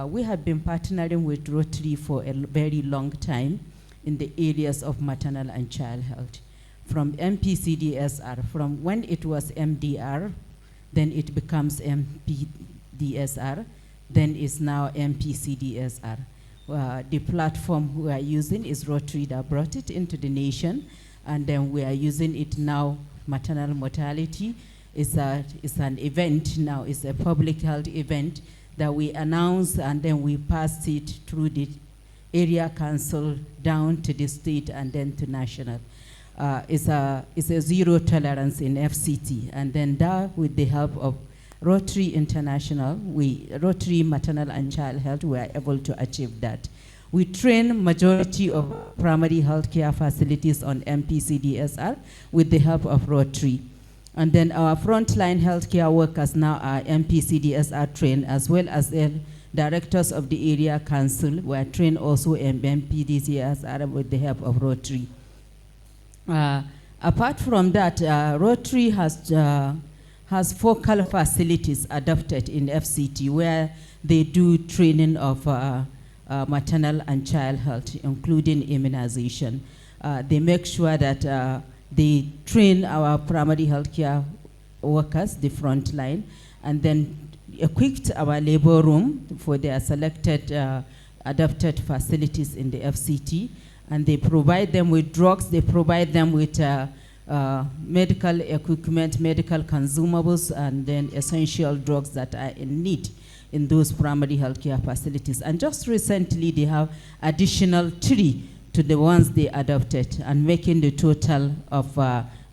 We have been partnering with Rotary for a very long time in the areas of maternal and child health. From MPCDSR, from when it was MDR, then it becomes MPDSR, then it's now MPCDSR. The platform we are using is Rotary that brought it into the nation, and then we are using it now. Maternal mortality is an event now, it's a public health event that we announce, and then we pass it through the area council down to the state and then to national. It's a zero tolerance in FCT, and then that with the help of Rotary International, Rotary Maternal and Child Health, we are able to achieve that. We train majority of primary healthcare facilities on MPCDSR with the help of Rotary. And then our frontline healthcare workers now are MPCDSR trained, as well as the directors of the area council were trained also in MPCDSR with the help of Rotary. Apart from that, Rotary has focal facilities adopted in FCT where they do training of maternal and child health, including immunization. They make sure that they train our primary healthcare workers, the front line, and then equipped our labor room for their selected adopted facilities in the FCT, and they provide them with drugs, they provide them with medical equipment, medical consumables, and then essential drugs that are in need in those primary healthcare facilities. And just recently, they have additional 3 to the ones they adopted, and making the total of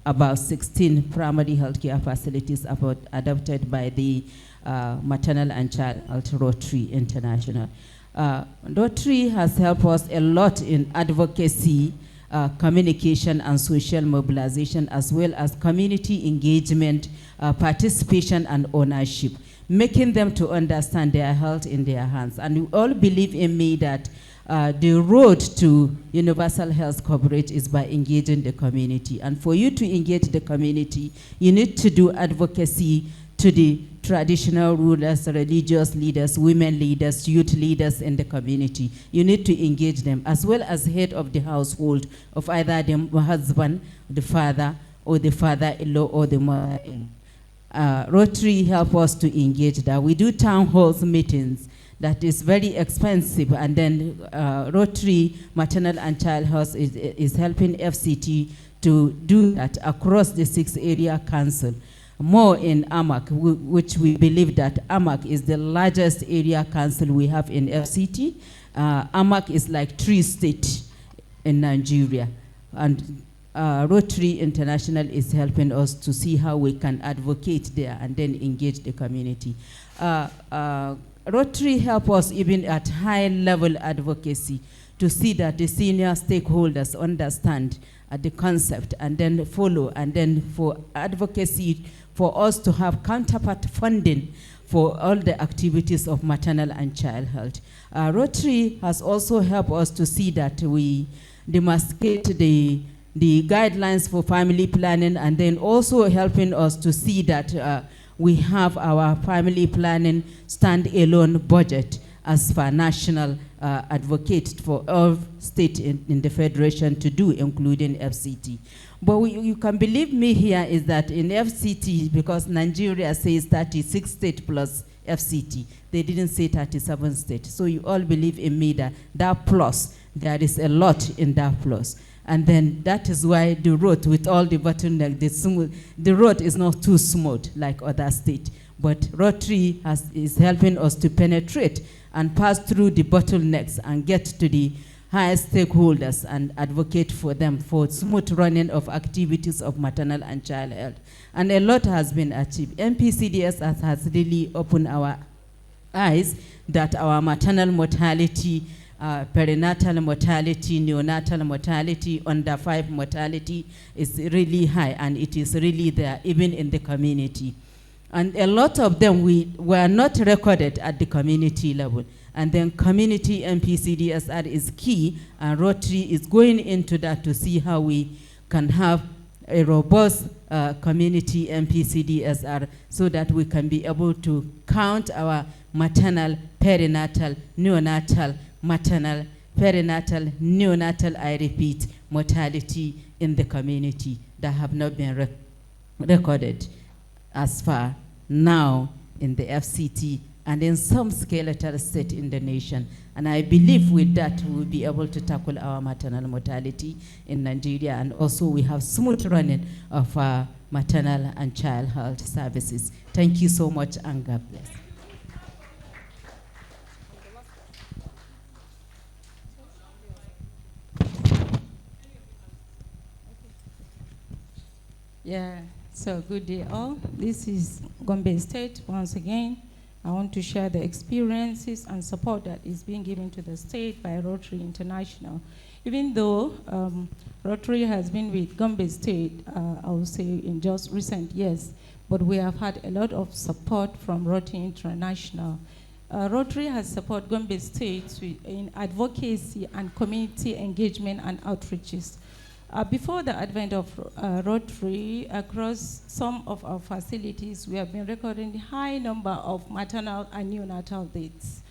about 16 primary healthcare facilities adopted by the Maternal and Child Health Rotary International. Rotary has helped us a lot in advocacy, communication, and social mobilization, as well as community engagement, participation, and ownership, making them to understand their health in their hands. And you all believe in me that the road to universal health coverage is by engaging the community. And for you to engage the community, you need to do advocacy to the traditional rulers, religious leaders, women leaders, youth leaders in the community. You need to engage them, as well as head of the household of either the husband, the father, or the father-in-law, or the mother-in-law. Rotary help us to engage that. We do town halls meetings that is very expensive, and then Rotary Maternal and Child Health is helping FCT to do that across the 6 area council. more in AMAC, which we believe that AMAC is the largest area council we have in FCT. AMAC is like 3 states in Nigeria. And Rotary International is helping us to see how we can advocate there and then engage the community. Rotary help us even at high level advocacy to see that the senior stakeholders understand the concept and then follow, and then for advocacy for us to have counterpart funding for all the activities of maternal and child health. Rotary has also helped us to see that we demarcate the guidelines for family planning, and then also helping us to see that we have our family planning stand-alone budget as per national advocate for all states in the federation to do, including FCT. But you can believe me here is that in FCT, because Nigeria says 36 states plus FCT, they didn't say 37 states. So you all believe in me that plus, there is a lot in that plus. And then that is why the road with all the bottleneck, the road is not too smooth like other states. But Rotary is helping us to penetrate and pass through the bottlenecks and get to the highest stakeholders and advocate for them for smooth running of activities of maternal and child health. And a lot has been achieved. MPCDS has really opened our eyes that our maternal mortality, perinatal mortality, neonatal mortality, under 5 mortality is really high, and it is really there even in the community. And a lot of them were not recorded at the community level. And then community MPCDSR is key, and Rotary is going into that to see how we can have a robust community MPCDSR so that we can be able to count our maternal, perinatal, neonatal, maternal, perinatal, neonatal, I repeat, mortality in the community that have not been recorded as far now in the FCT and in some skeletal state in the nation. And I believe with that we will be able to tackle our maternal mortality in Nigeria, and also we have smooth running of our maternal and child health services. Thank you so much, and God bless. Yeah, so good day all. This is Gombe State. Once again, I want to share the experiences and support that is being given to the state by Rotary International. Even though Rotary has been with Gombe State, I will say in just recent years, but we have had a lot of support from Rotary International. Rotary has supported Gombe State in advocacy and community engagement and outreaches. Before the advent of Rotary, across some of our facilities, we have been recording the high number of maternal and neonatal deaths.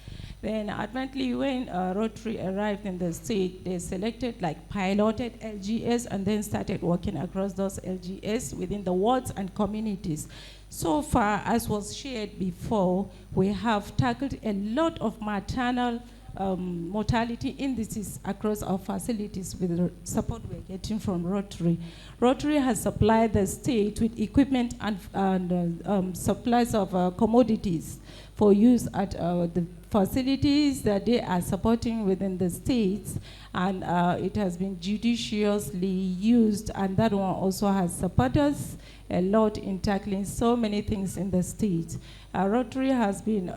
Then, ultimately, when Rotary arrived in the state, they selected, piloted LGS and then started working across those LGS within the wards and communities. So far, as was shared before, we have tackled a lot of maternal mortality indices across our facilities with the support we're getting from Rotary. Rotary has supplied the state with equipment and supplies of commodities for use at the facilities that they are supporting within the states, and it has been judiciously used, and that one also has supported us a lot in tackling so many things in the state. Rotary has been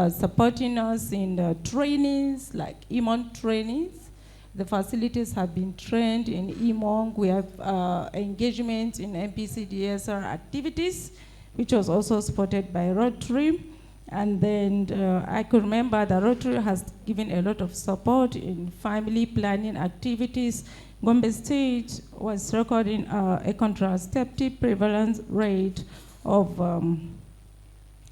supporting us in trainings, like EMON trainings. The facilities have been trained in EMON. We have engagement in MPCDSR activities, which was also supported by Rotary. And then I could remember that Rotary has given a lot of support in family planning activities. Gombe State was recording a contraceptive prevalence rate of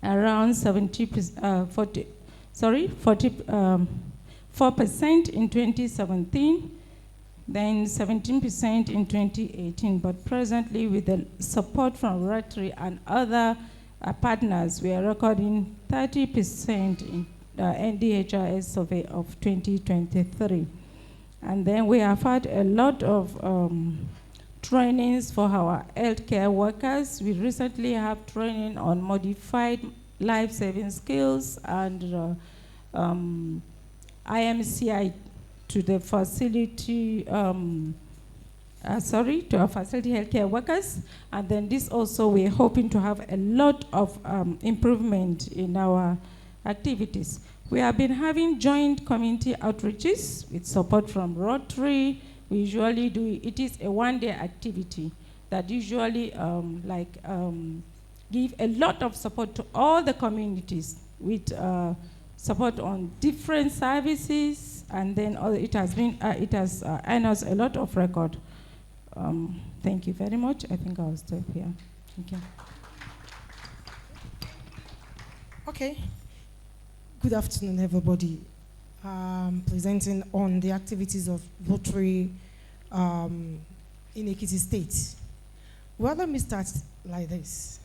around 4% in 2017, then 17% in 2018. But presently, with the support from Rotary and other partners, we are recording 30% in the NDHIS survey of 2023. And then we have had a lot of trainings for our healthcare workers. We recently have training on modified life-saving skills and IMCI to the facility, to our facility healthcare workers. And then this also, we're hoping to have a lot of improvement in our activities. We have been having joint community outreaches with support from Rotary. We usually do, it is a one-day activity that usually give a lot of support to all the communities with support on different services, and then it has earned us a lot of record. Thank you very much. I think I'll stop here. Thank you. Okay. Good afternoon, everybody. Presenting on the activities of Rotary in Ekiti State. Well, let me start like this.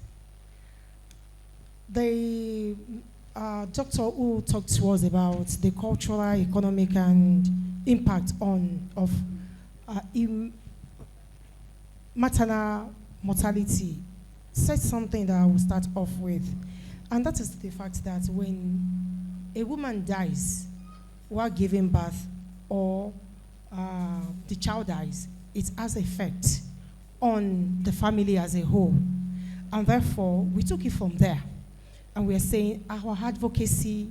The doctor who talked to us about the cultural, economic, and impact of maternal mortality said something that I will start off with, and that is the fact that when a woman dies while giving birth, or the child dies, it has effect on the family as a whole. And therefore, we took it from there. And we are saying our advocacy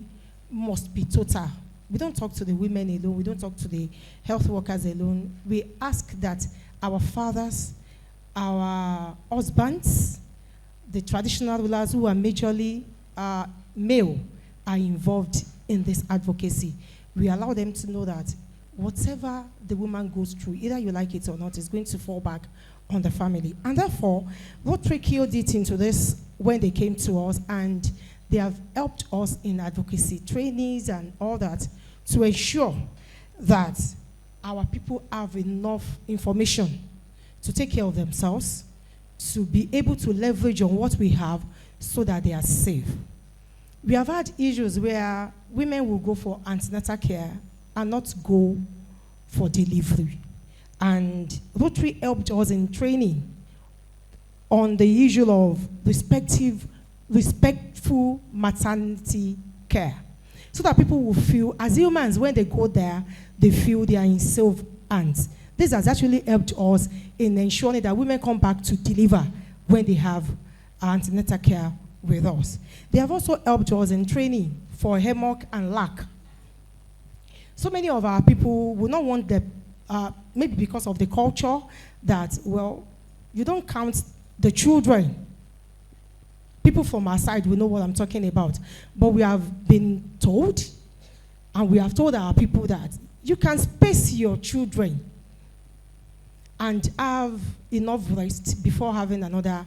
must be total. We don't talk to the women alone. We don't talk to the health workers alone. We ask that our fathers, our husbands, the traditional rulers who are majorly male are involved in this advocacy. We allow them to know that whatever the woman goes through, either you like it or not, is going to fall back on the family. And therefore, Rotary keyed it into this when they came to us, and they have helped us in advocacy trainings and all that to ensure that our people have enough information to take care of themselves, to be able to leverage on what we have so that they are safe. We have had issues where women will go for antenatal care and not go for delivery. And Rotary helped us in training on the issue of respectful maternity care, so that people will feel, as humans, when they go there, they feel they are in safe hands. This has actually helped us in ensuring that women come back to deliver when they have antenatal care with us. They have also helped us in training for HEMOC and LAC. So many of our people will not want the, maybe because of the culture, that, well, you don't count the children. People from our side will know what I'm talking about. But we have been told, and we have told our people that you can space your children and have enough rest before having another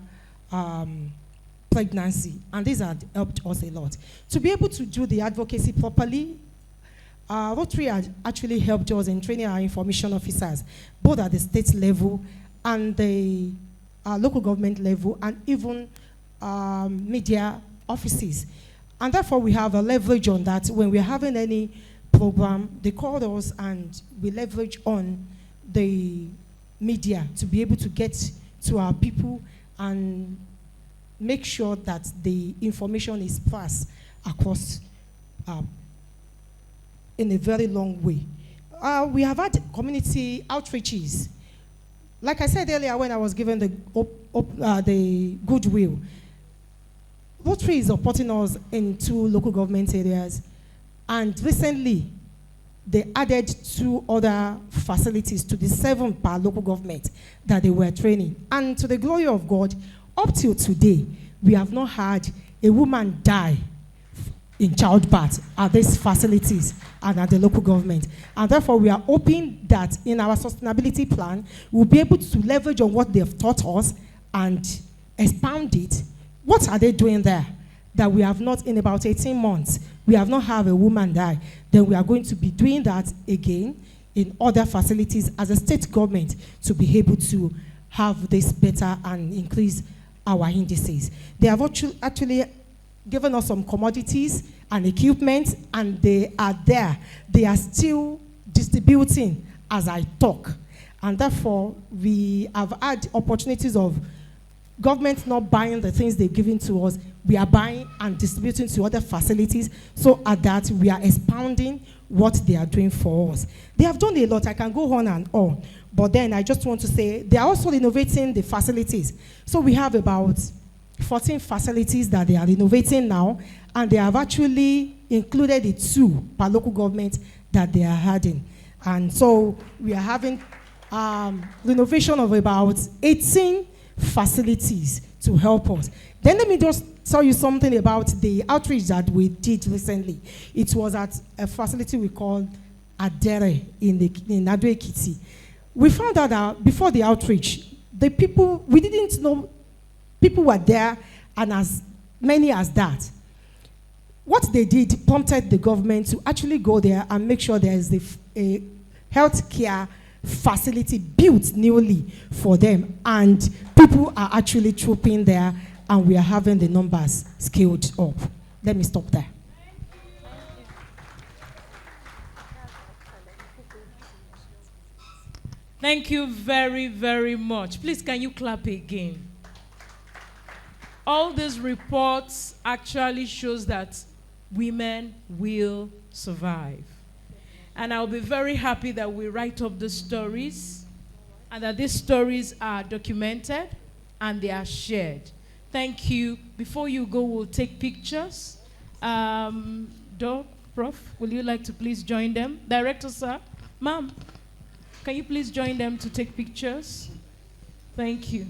pregnancy. And these have helped us a lot. To be able to do the advocacy properly, Rotary has actually helped us in training our information officers, both at the state level and the local government level, and even media offices. And therefore, we have a leverage on that. When we're having any program, they call us and we leverage on the media to be able to get to our people and make sure that the information is passed across in a very long way. We have had community outreaches. Like I said earlier when I was given the goodwill, Rotary is supporting us in 2 local government areas, and recently they added 2 other facilities to the 7 per local government that they were training. And to the glory of God, up till today, we have not had a woman die in childbirth at these facilities and at the local government. And therefore, we are hoping that in our sustainability plan, we'll be able to leverage on what they've taught us and expound it. What are they doing there that we have not, in about 18 months, we have not had a woman die? Then we are going to be doing that again in other facilities as a state government to be able to have this better and increase our indices. They have actually given us some commodities and equipment, and they are there. They are still distributing as I talk. And therefore, we have had opportunities of government not buying the things they've given to us. We are buying and distributing to other facilities, so at that we are expounding what they are doing for us. They have done a lot. I can go on and on, but then I just want to say they are also innovating the facilities. So we have about 14 facilities that they are innovating now, and they have actually included the 2 per local government that they are adding. And so we are having renovation of about 18 facilities to help us. Then let me just tell you something about the outreach that we did recently. It was at a facility we called Adere in Ado-Ekiti. We found out that before the outreach, the people, we didn't know people were there and as many as that. What they did prompted the government to actually go there and make sure there is a healthcare facility built newly for them, and people are actually trooping there, and we are having the numbers scaled up. Let me stop there. Thank you very, very much. Please, can you clap again? All these reports actually shows that women will survive. And I'll be very happy that we write up the stories and that these stories are documented and they are shared. Thank you. Before you go, we'll take pictures. Doc, Prof, will you like to please join them? Director, sir, ma'am, can you please join them to take pictures? Thank you.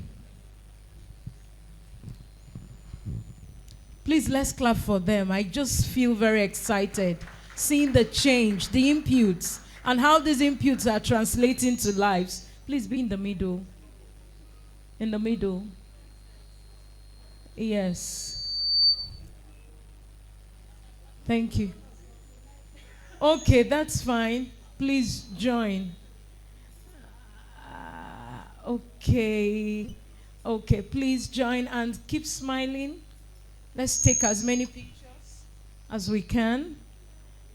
Please, let's clap for them. I just feel very excited seeing the change, the inputs, and how these inputs are translating to lives. Please be in the middle. In the middle. Yes. Thank you. Okay, that's fine. Please join. Okay. Okay, please join and keep smiling. Let's take as many pictures as we can.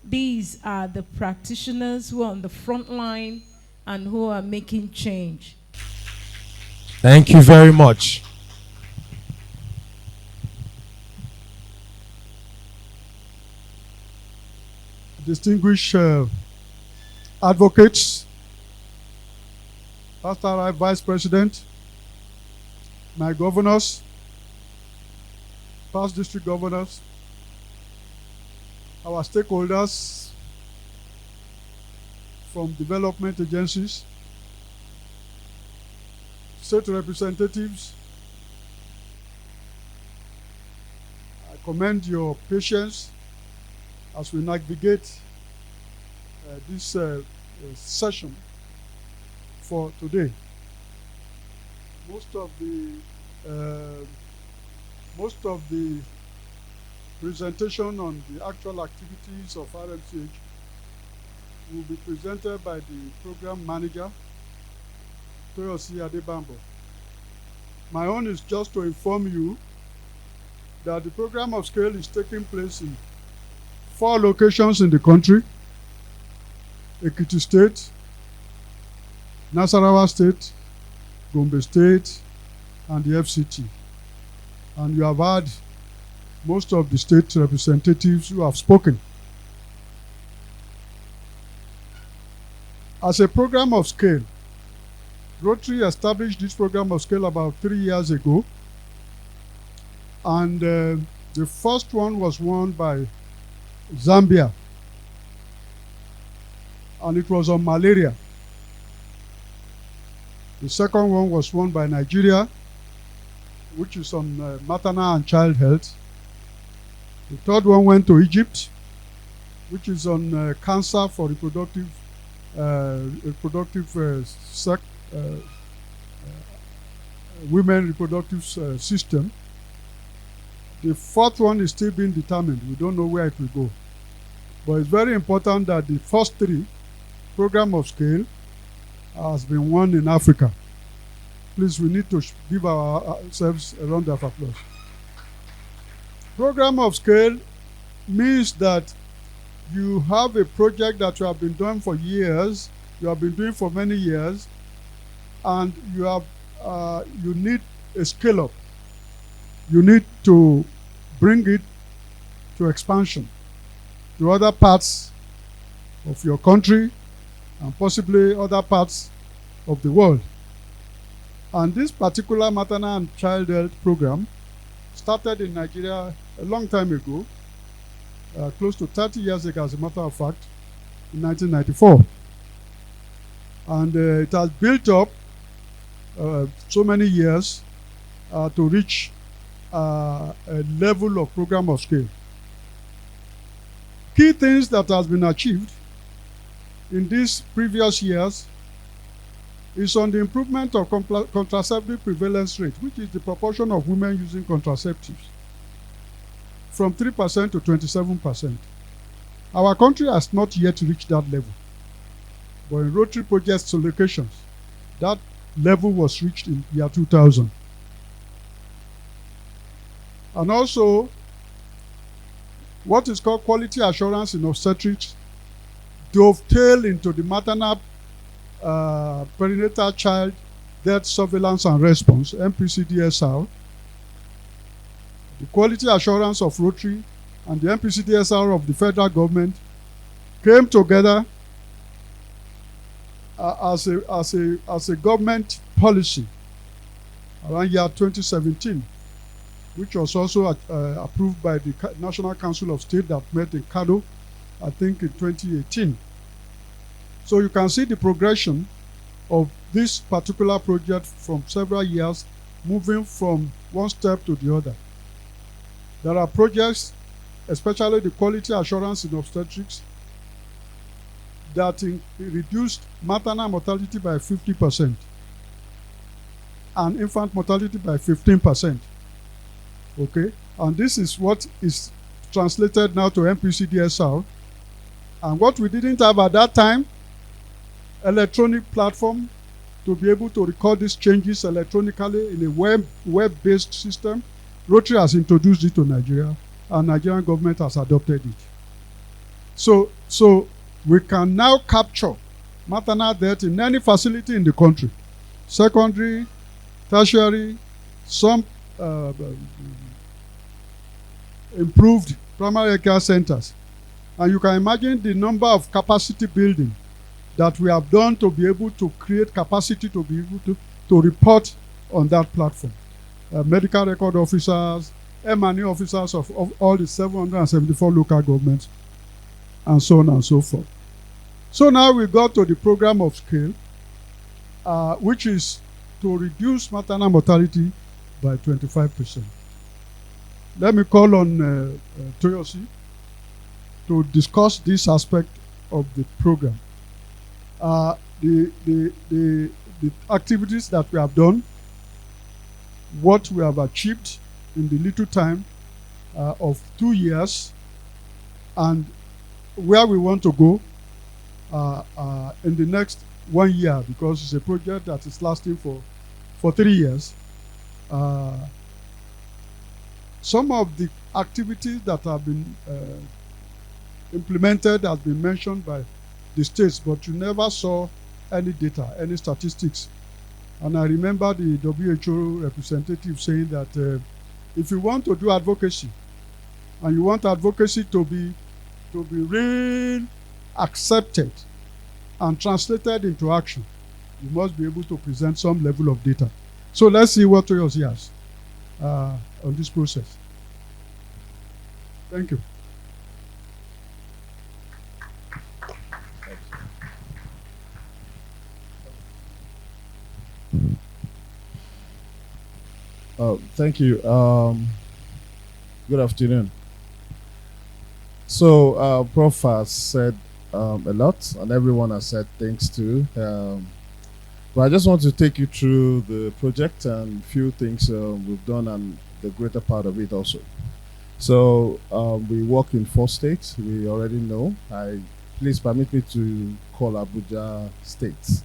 These are the practitioners who are on the front line and who are making change. Thank you very much. Distinguished advocates, Pastor Vice President, my governors, past district governors, our stakeholders from development agencies, state representatives, I commend your patience as we navigate this session for today. Most of the presentation on the actual activities of RMCH will be presented by the program manager, Toyosi Adebambo. My own is just to inform you that the program of scale is taking place in 4 locations in the country: Ekiti State, Nasarawa State, Gombe State, and the FCT. And you have heard most of the state representatives who have spoken. As a program of scale, Rotary established this program of scale about 3 years ago. And the first one was won by Zambia. And it was on malaria. The second one was won by Nigeria, which is on maternal and child health. The third one went to Egypt, which is on cancer for reproductive women reproductive system. The fourth one is still being determined. We don't know where it will go. But it's very important that the first 3 program of scale has been won in Africa. Please, we need to give ourselves a round of applause. Program of scale means that you have a project that you have been doing for years, you have been doing for many years, and you need a scale up. You need to bring it to expansion to other parts of your country and possibly other parts of the world. And this particular maternal and child health program started in Nigeria a long time ago, close to 30 years ago, as a matter of fact, in 1994. And it has built up so many years to reach a level of program of scale. Key things that has been achieved in these previous years is on the improvement of contraceptive prevalence rate, which is the proportion of women using contraceptives, from 3% to 27%. Our country has not yet reached that level. But in Rotary projects locations, that level was reached in year 2000. And also, what is called quality assurance in obstetrics dovetail into the maternal perinatal child death surveillance and response, MPCDSR. The quality assurance of Rotary and the MPCDSR of the federal government came together as a government policy around year 2017, which was also approved by the National Council of State that met in Kado, I think in 2018. So you can see the progression of this particular project from several years, moving from one step to the other. There are projects, especially the quality assurance in obstetrics, that reduced maternal mortality by 50% and infant mortality by 15%. Okay, and this is what is translated now to MPCDSR. And what we didn't have at that time, electronic platform to be able to record these changes electronically in a web-based system. Rotary has introduced it to Nigeria, and Nigerian government has adopted it. So we can now capture maternal death in any facility in the country, secondary, tertiary, some improved primary care centers. And you can imagine the number of capacity building that we have done to be able to create capacity to be able to report on that platform. Medical record officers, M&E officers of all the 774 local governments, and so on and so forth. So now we got to the program of scale, which is to reduce maternal mortality by 25%. Let me call on Toyosi to discuss this aspect of the program. The activities that we have done, what we have achieved in the little time of 2 years, and where we want to go in the next 1 year, because it's a project that is lasting for 3 years. Some of the activities that have been implemented has been mentioned by the states, but you never saw any data, any statistics. And I remember the WHO representative saying that if you want to do advocacy, and you want advocacy to be real accepted and translated into action, you must be able to present some level of data. So let's see what Toyosi has on this process. Thank you. Thank you. Good afternoon. So, Prof has said a lot, and everyone has said things too. But I just want to take you through the project and few things we've done and the greater part of it also. So, we work in 4 states. We already know. Please permit me to call Abuja states: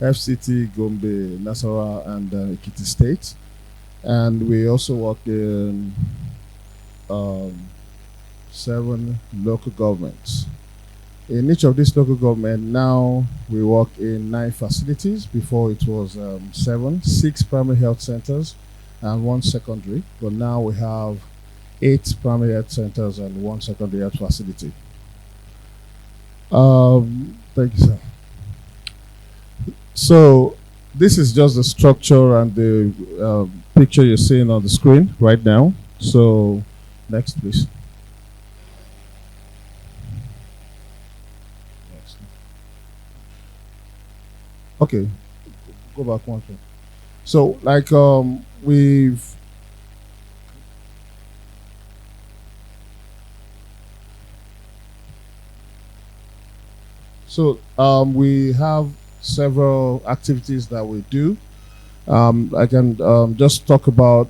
FCT, Gombe, Nasarawa, and Ekiti State. And we also work in 7 local governments. In each of these local government, now we work in 9 facilities. Before it was 7, 6 primary health centers and 1 secondary. But now we have 8 primary health centers and 1 secondary health facility. Thank you, sir. So this is just the structure and the picture you're seeing on the screen right now. So next, please. Next. Okay, go back one thing. So like we've we have several activities that we do. I can just talk about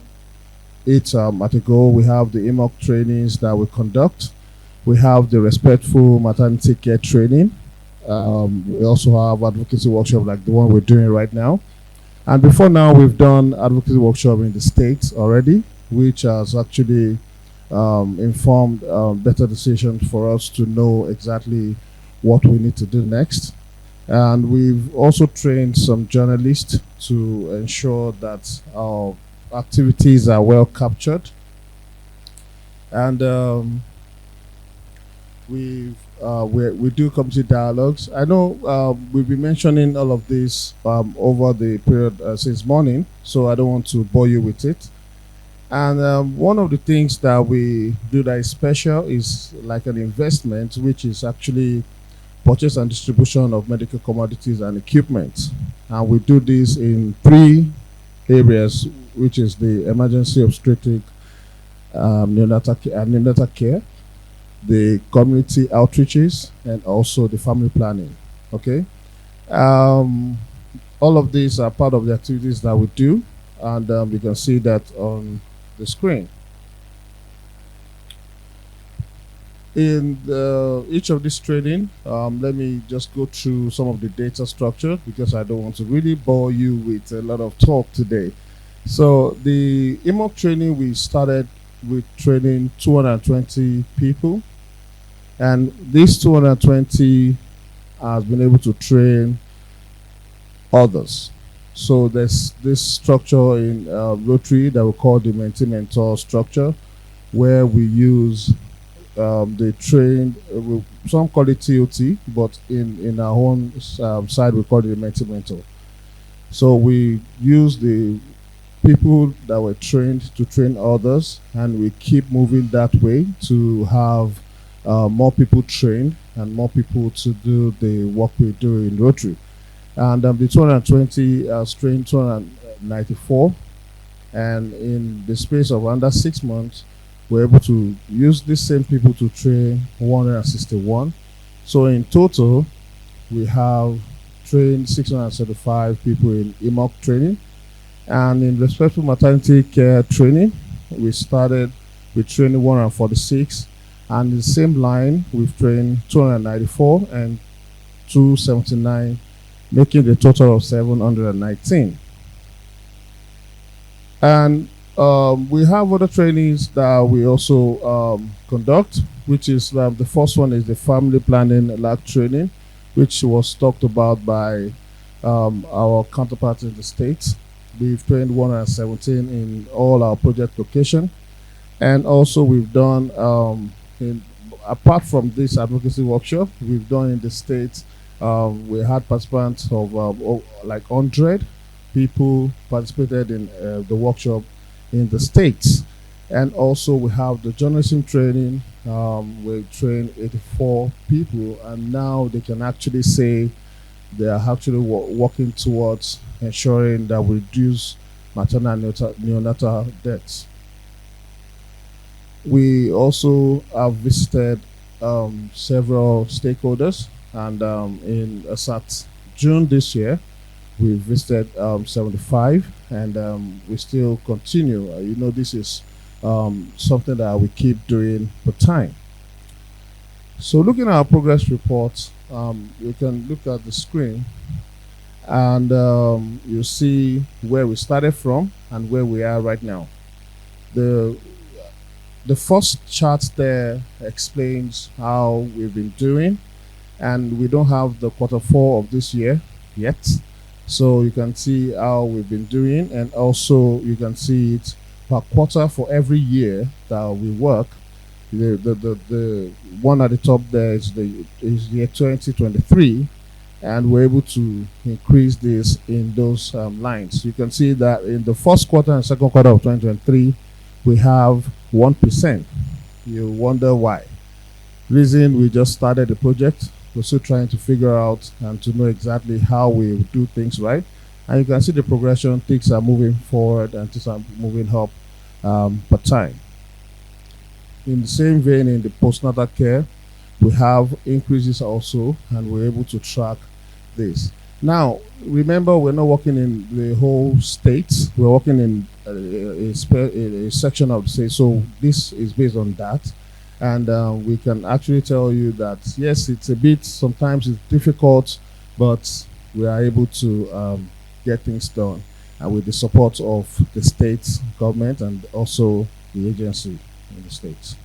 it at a go. We have the EMOC trainings that we conduct. We have the respectful maternity care training. We also have advocacy workshop like the one we're doing right now. And before now, we've done advocacy workshop in the States already, which has actually informed better decisions for us to know exactly what we need to do next. And we've also trained some journalists to ensure that our activities are well captured. And we do community dialogues. I know we've been mentioning all of this over the period since morning, so I don't want to bore you with it. And one of the things that we do that is special is like an investment, which is actually purchase and distribution of medical commodities and equipment. And we do this in 3 areas, which is the emergency obstetric neonatal care, the community outreaches, and also the family planning. Okay, all of these are part of the activities that we do, and you can see that on the screen. In each of this training, let me just go through some of the data structure because I don't want to really bore you with a lot of talk today. So the EMOC training, we started with training 220 people, and these 220 has been able to train others. So there's this structure in Rotary that we call the mentor structure, where we use they trained, some call it TOT, but in our own side we call it the mentor. So we use the people that were trained to train others, and we keep moving that way to have more people trained and more people to do the work we do in Rotary. And the 220 trained 294, and in the space of under 6 months, we're able to use these same people to train 161. So in total, we have trained 675 people in EMOC training. And in respectful maternity care training, we started with training 146. And in the same line, we've trained 294 and 279, making the total of 719. And we have other trainings that we also conduct, which is the first one is the family planning lab training, which was talked about by our counterparts in the States. We've trained 117 in all our project location. And also we've done, apart from this advocacy workshop, we've done in the States, we had participants of like 100 people participated in the workshop in the States. And also we have the journalism training. We trained 84 people, and now they can actually say they are actually working towards ensuring that we reduce maternal and neonatal deaths. We also have visited several stakeholders, and in June this year, we visited 75, and we still continue. You know, this is something that we keep doing for time. So looking at our progress reports, you can look at the screen, and you see where we started from and where we are right now. The first chart there explains how we've been doing, And we don't have the Q4 of this year yet. So you can see how we've been doing, and also you can see it per quarter for every year that we work. The one at the top there is the year 2023, and we're able to increase this in those lines. You can see that in the first quarter and second quarter of 2023, we have 1%. You wonder why. Reason, we just started the project. We're still trying to figure out and to know exactly how we do things right. And you can see the progression, things are moving forward and things are moving up per time. In the same vein, in the postnatal care, we have increases also, and we're able to track this. Now, remember, we're not working in the whole state. We're working in a section of the state. So this is based on that. And we can actually tell you that, yes, it's a bit, sometimes it's difficult, but we are able to get things done with the support of the state government and also the agency in the states.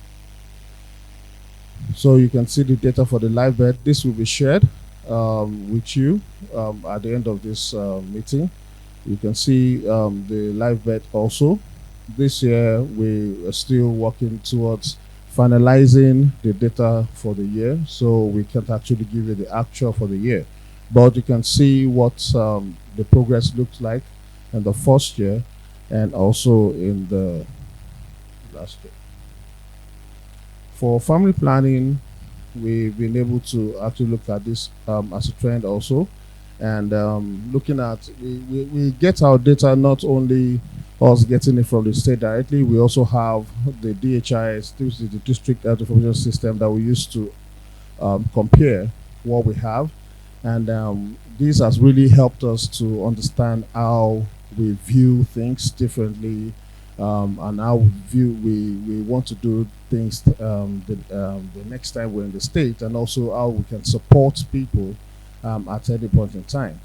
So you can see the data for the live bed. This will be shared with you at the end of this meeting. You can see the live bed also. This year we are still working towards finalizing the data for the year, so we can't actually give you the actual for the year. But you can see what the progress looks like in the first year and also in the last year. For family planning, we've been able to actually look at this as a trend also. And looking at, we get our data, not only us getting it from the state directly, we also have the DHIS, this is the District Health Information System that we use to compare what we have. And this has really helped us to understand how we view things differently, and how we want to do things the next time we're in the state, and also how we can support people at any point in time.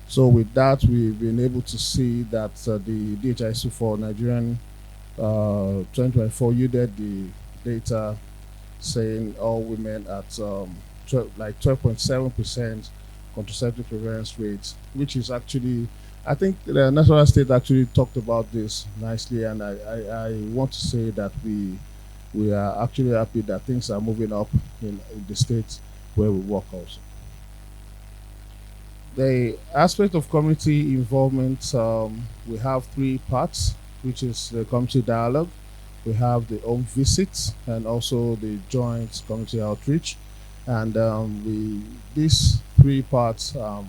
So with that, we've been able to see that the DHIS for Nigerian 2024 yielded the data saying all women at like 12.7% contraceptive prevalence rates, which is actually, I think the national state actually talked about this nicely, and I want to say that we are actually happy that things are moving up in the states where we work also. The aspect of community involvement, we have three parts, which is the community dialogue, we have the home visits, and also the joint community outreach. And these three parts are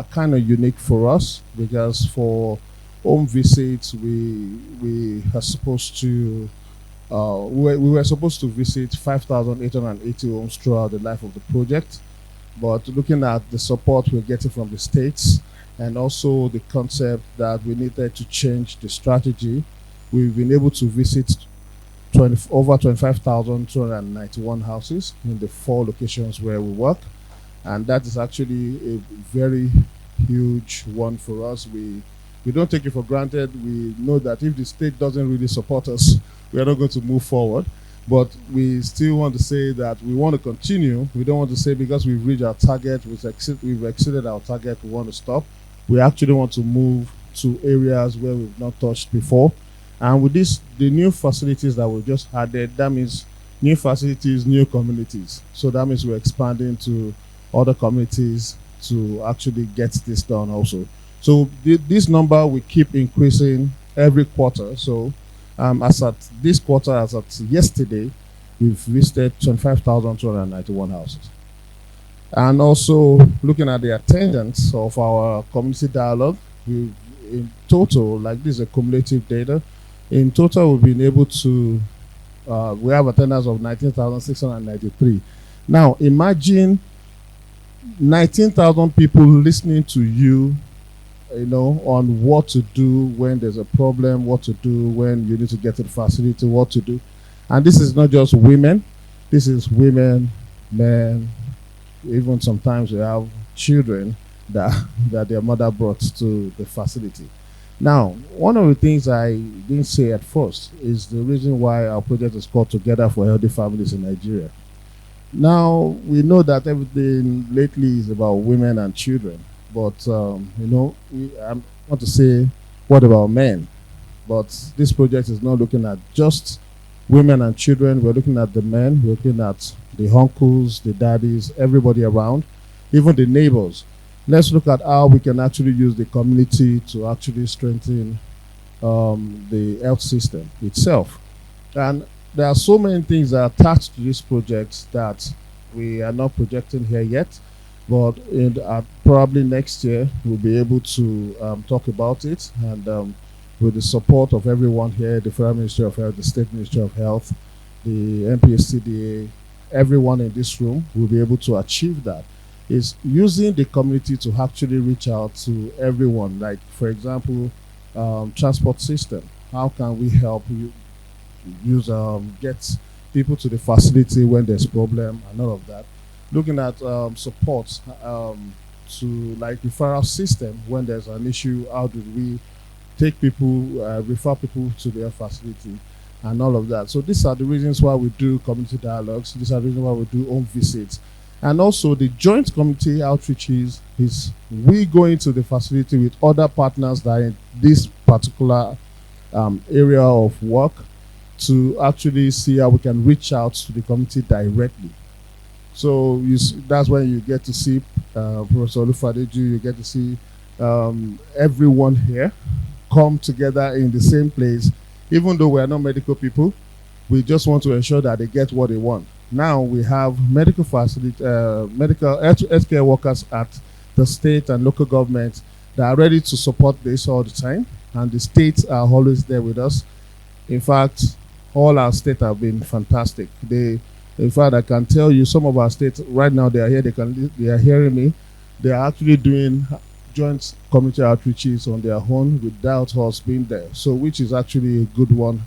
kind of unique for us, because for home visits, we are supposed to we were supposed to visit 5,880 homes throughout the life of the project. But looking at the support we're getting from the states, and also the concept that we needed to change the strategy, we've been able to visit over 25,291 houses in the 4 locations where we work. And that is actually a very huge one for us. We don't take it for granted. We know that if the state doesn't really support us, we are not going to move forward. But we still want to say that we want to continue. We don't want to say because we've reached our target, we've exceeded our target, we want to stop. We actually want to move to areas where we've not touched before. And with this, the new facilities that we just added, that means new facilities, new communities. So that means we're expanding to other communities to actually get this done also. So this number will keep increasing every quarter. So as at this quarter, as at yesterday, we've visited 25,291 houses. And also looking at the attendance of our community dialogue, we've in total, like this is a cumulative data, in total we've been able to, we have attendance of 19,693. Now imagine 19,000 people listening to you, on what to do when there's a problem, what to do when you need to get to the facility, what to do. And this is not just women, this is women, men, even sometimes we have children that their mother brought to the facility. Now, one of the things I didn't say at first is the reason why our project is called Together for Healthy Families in Nigeria. Now, we know that everything lately is about women and children, but I want to say, what about men? But this project is not looking at just women and children. We're looking at the men, we're looking at the uncles, the daddies, everybody around, even the neighbors. Let's look at how we can actually use the community to actually strengthen the health system itself. And there are so many things that are attached to this project that we are not projecting here yet, but probably next year we'll be able to talk about it, and with the support of everyone here, the Federal Ministry of Health, the State Ministry of Health, the NPSCDA, everyone in this room will be able to achieve that. Is using the community to actually reach out to everyone. Like, for example, transport system. How can we help you get people to the facility when there's problem and all of that? Looking at support to like referral system when there's an issue. How do we take people, refer people to their facility and all of that? So these are the reasons why we do community dialogues. These are the reasons why we do home visits. And also the joint community outreaches is we go into the facility with other partners that are in this particular area of work to actually see how we can reach out to the community directly. So that's when you get to see Professor Olufadeju, you get to see everyone here come together in the same place. Even though we are not medical people, we just want to ensure that they get what they want. Now we have medical facility, medical healthcare workers at the state and local government that are ready to support this all the time, and the states are always there with us. In fact, all our states have been fantastic. In fact, I can tell you some of our states right now, they are here. They are hearing me. They are actually doing joint community outreaches on their own without us being there. So, which is actually a good one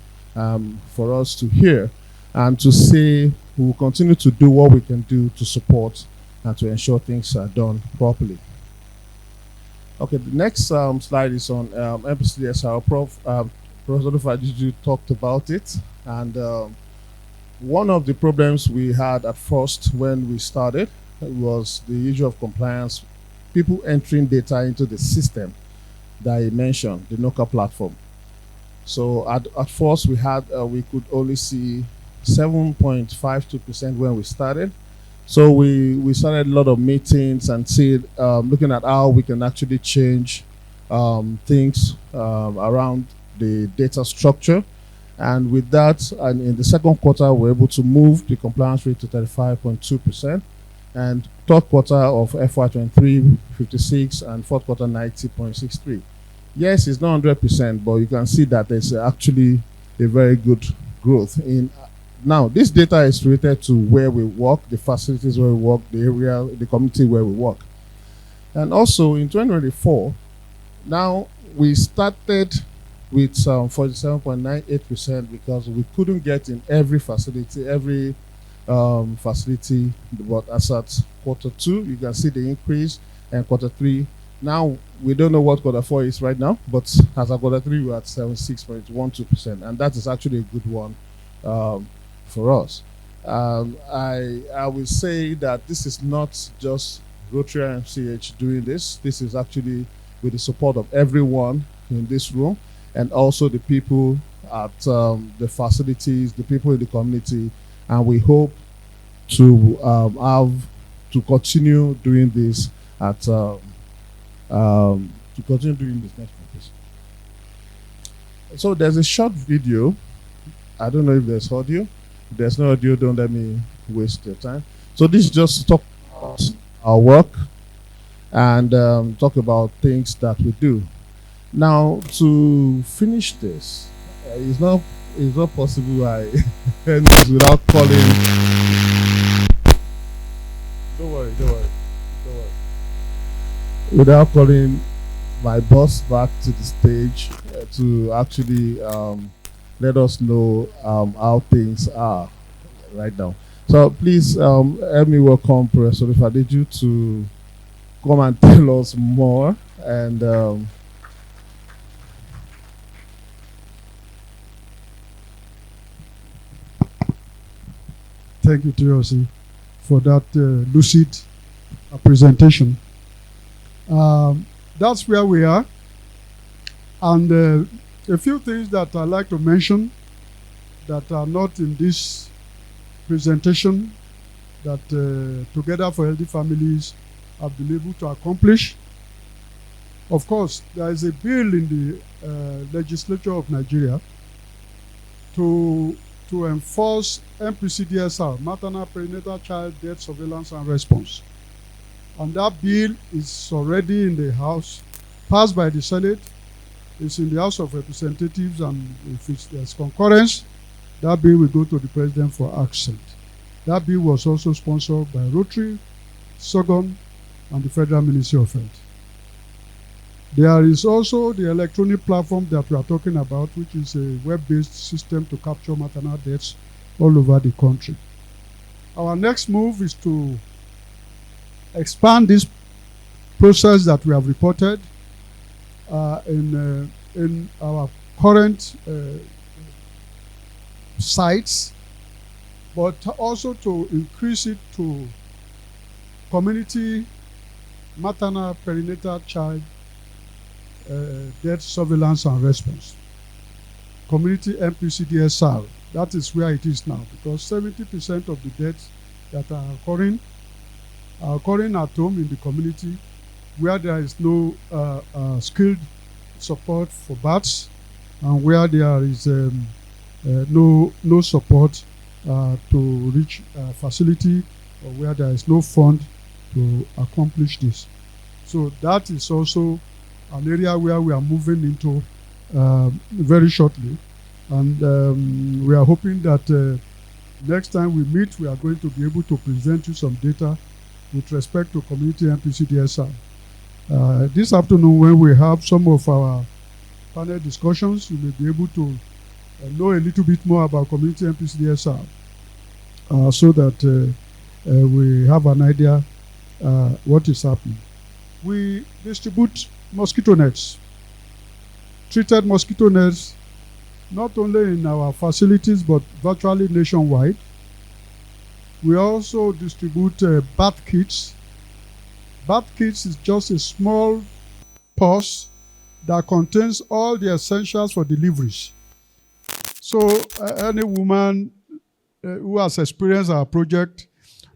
for us to hear and to say we will continue to do what we can do to support and to ensure things are done properly. Okay, the next slide is on MPCDSR. Professor Olufadeju talked about it, and one of the problems we had at first when we started was the issue of compliance, people entering data into the system that I mentioned, the NOCA platform. So at first we could only see 7.52% when we started. So we started a lot of meetings and looking at how we can actually change things around the data structure. And with that, and in the second quarter, we're able to move the compliance rate to 35.2%. And third quarter of FY23, 56, and fourth quarter, 90.63. Yes, it's not 100%, but you can see that there's actually a very good growth. Now, this data is related to where we work, the facilities where we work, the area, the community where we work. And also in 2024, now we started with 47.98% because we couldn't get in every facility, but as at quarter 2, you can see the increase, and quarter 3. Now, we don't know what quarter 4 is right now, but as at quarter 3, we're at 76.12%, and that is actually a good one for us. I will say that this is not just Rotary MCH doing this. This is actually with the support of everyone in this room, and also the people at the facilities, the people in the community, and we hope to continue doing this next one, please. So there's a short video. I don't know if there's audio. If there's no audio, don't let me waste your time. So this is just talk about our work and talk about things that we do. Now, to finish this, it's not possible I end this without calling. Don't worry. Without calling my boss back to the stage to actually let us know how things are right now. So please help me welcome Professor Olufadeju to come and tell us more. And thank you, TLC. for that lucid presentation. That's where we are. And a few things that I'd like to mention that are not in this presentation that Together for Healthy Families have been able to accomplish. Of course, there is a bill in the legislature of Nigeria to enforce MPCDSR, Maternal Perinatal Child Death Surveillance and Response. And that bill is already in the House, passed by the Senate. It's in the House of Representatives, and if there's concurrence, that bill will go to the President for accent. That bill was also sponsored by Rotary, SOGON, and the Federal Ministry of Health. There is also the electronic platform that we are talking about, which is a web-based system to capture maternal deaths all over the country. Our next move is to expand this process that we have reported in our current sites, but also to increase it to community maternal perinatal child death surveillance and response. Community MPCDSR, that is where it is now, because 70% of the deaths that are occurring at home in the community where there is no skilled support for births, and where there is no support to reach a facility, or where there is no fund to accomplish this. So that is also an area where we are moving into very shortly, and we are hoping that next time we meet, we are going to be able to present you some data with respect to community MPCDSR. This afternoon, when we have some of our panel discussions, you may be able to know a little bit more about community MPCDSR, so that we have an idea what is happening. We distribute mosquito nets, treated mosquito nets, not only in our facilities but virtually nationwide. We also distribute bath kits. Bath kits is just a small purse that contains all the essentials for deliveries. So any woman who has experienced our project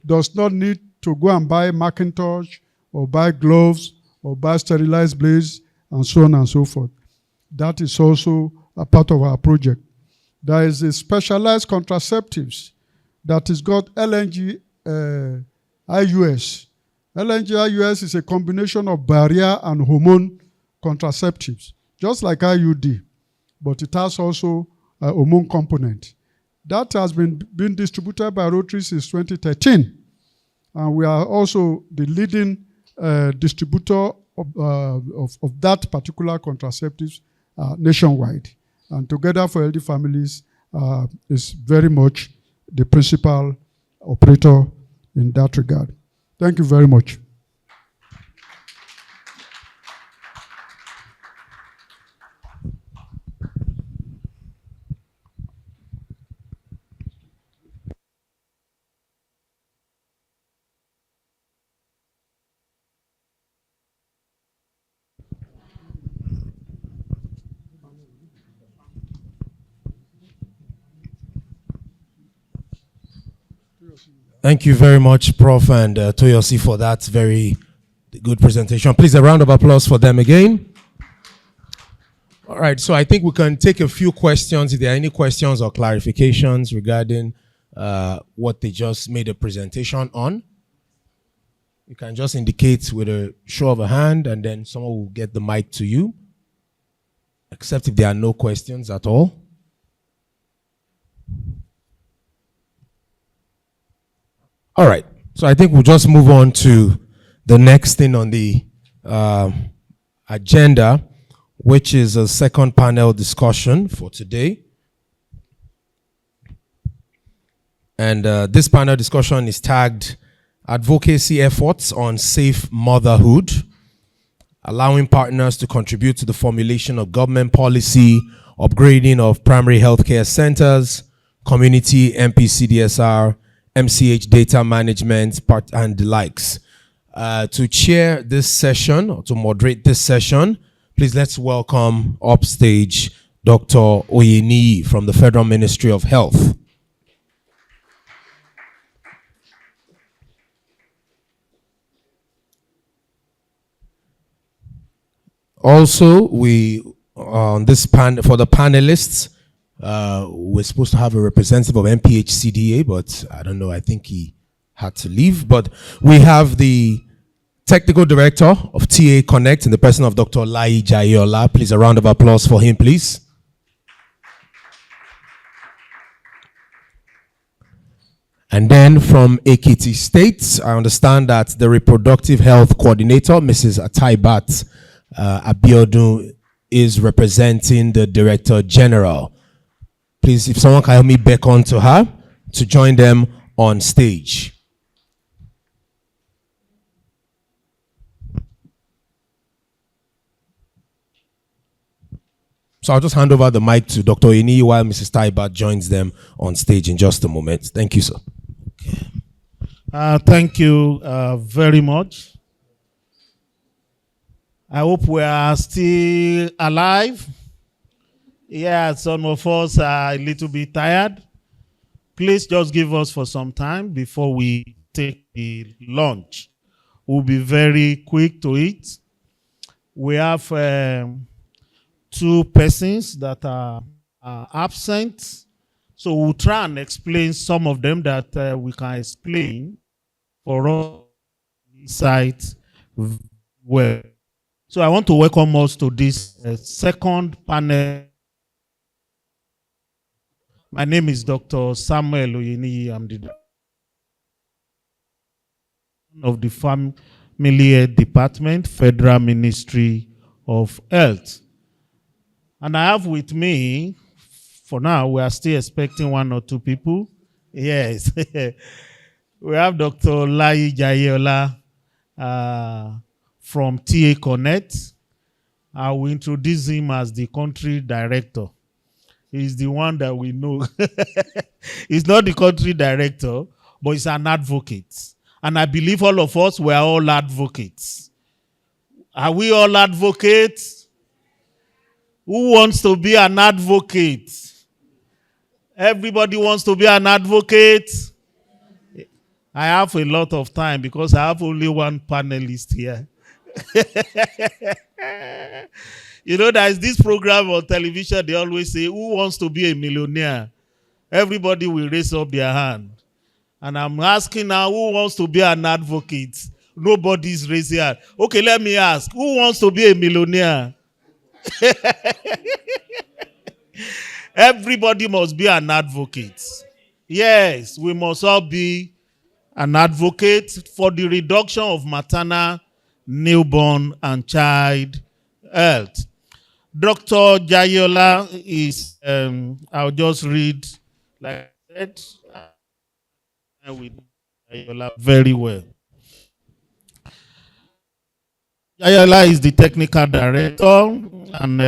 does not need to go and buy Macintosh or buy gloves or buy sterilized blades and so on and so forth. That is also a part of our project. There is a specialized contraceptives that is called LNG IUS. LNG IUS is a combination of barrier and hormone contraceptives, just like IUD, but it has also a hormone component. That has been distributed by Rotary since 2013, and we are also the leading distributor of that particular contraceptives nationwide. And Together for Healthy Families is very much the principal operator in that regard. Thank you very much. Thank you very much, Prof. and Toyosi, for that very good presentation. Please, a round of applause for them again. All right, so I think we can take a few questions. If there are any questions or clarifications regarding what they just made a presentation on, you can just indicate with a show of a hand, and then someone will get the mic to you, except if there are no questions at all. All right, so I think we'll just move on to the next thing on the agenda, which is a second panel discussion for today. And this panel discussion is tagged Advocacy Efforts on Safe Motherhood, allowing partners to contribute to the formulation of government policy, upgrading of primary healthcare centers, community MPCDSR, MCH data management, part and the likes. To chair this session, or to moderate this session, please let's welcome upstage Dr. Oyeni from the Federal Ministry of Health. Also, we on this for the panelists, we're supposed to have a representative of MPHCDA, but I don't know, I think he had to leave. But we have the Technical Director of TA Connect in the person of Dr. Lai Jayola. Please, a round of applause for him, please. And then from Ekiti State, I understand that the Reproductive Health Coordinator, Mrs. Ataibat Abiodun, is representing the Director General. Please, if someone can help me beckon to her to join them on stage. So I'll just hand over the mic to Dr. Oyeni while Mrs. Taibat joins them on stage in just a moment. Thank you, sir. Thank you very much. I hope we are still alive. Yeah, some of us are a little bit tired. Please just give us for some time before we take the lunch. We'll be very quick to eat. We have 2 persons that are absent. So we'll try and explain some of them that we can explain for us inside well. So I want to welcome us to this second panel. My name is Dr. Samuel Oyeni. I'm the of the Family Health Department, Federal Ministry of Health. And I have with me, for now, we are still expecting 1 or 2 people. Yes. We have Dr. Lai Jayola from TA Connect. I will introduce him as the country director. He's the one that we know. He's not the country director, but he's an advocate. And I believe all of us were all advocates. Are we all advocates? Who wants to be an advocate? Everybody wants to be an advocate. I have a lot of time because I have only one panelist here. You know, there is this program on television, they always say, who wants to be a millionaire? Everybody will raise up their hand. And I'm asking now, who wants to be an advocate? Nobody's raising hand. Okay, let me ask, who wants to be a millionaire? Everybody must be an advocate. Yes, we must all be an advocate for the reduction of maternal, newborn, and child health. Dr. Jayola is, I'll just read, like I said, with Jayola very well. Jayola is the technical director and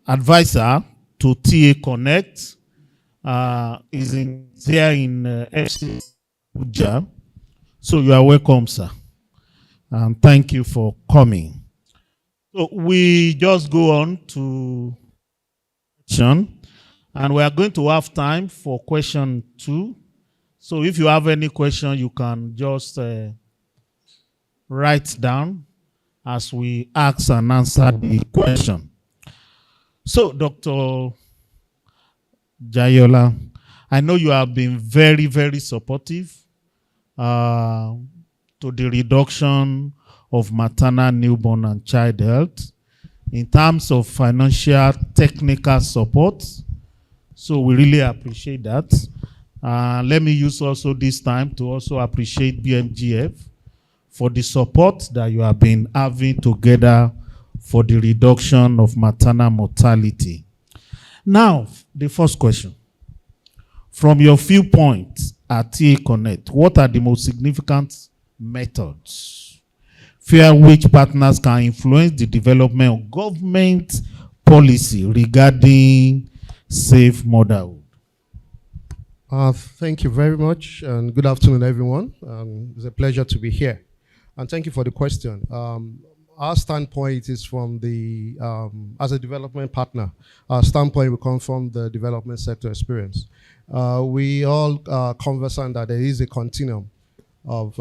advisor to TA Connect. Is here in FC Abuja. So you are welcome, sir. And thank you for coming. So we just go on to question, and we are going to have time for question 2. So if you have any question, you can just write down as we ask and answer the question. So, Dr. Jayola, I know you have been very, very supportive to the reduction of maternal, newborn, and child health in terms of financial, technical support. So we really appreciate that. Let me use also this time to also appreciate BMGF for the support that you have been having together for the reduction of maternal mortality. Now, the first question. From your viewpoint at TA Connect, what are the most significant methods via which partners can influence the development of government policy regarding safe motherhood? Thank you very much, and good afternoon, everyone. It's a pleasure to be here. And thank you for the question. Our standpoint is from the, as a development partner, our standpoint will come from the development sector experience. We all conversant that there is a continuum of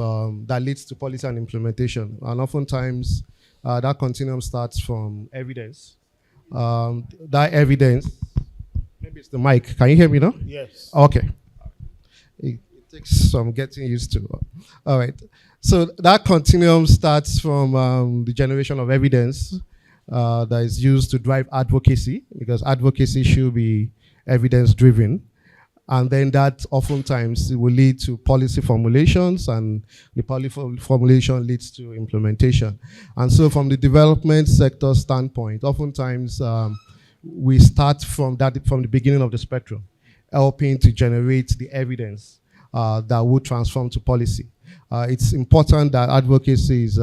that leads to policy and implementation. And oftentimes, that continuum starts from evidence. That evidence, maybe it's the mic. Can you hear me now? Yes. Okay. It takes some getting used to. All right. So that continuum starts from the generation of evidence that is used to drive advocacy, because advocacy should be evidence-driven. And then that oftentimes will lead to policy formulations, and the policy formulation leads to implementation. And so from the development sector standpoint, oftentimes we start from the beginning of the spectrum, helping to generate the evidence that will transform to policy. It's important that advocacy is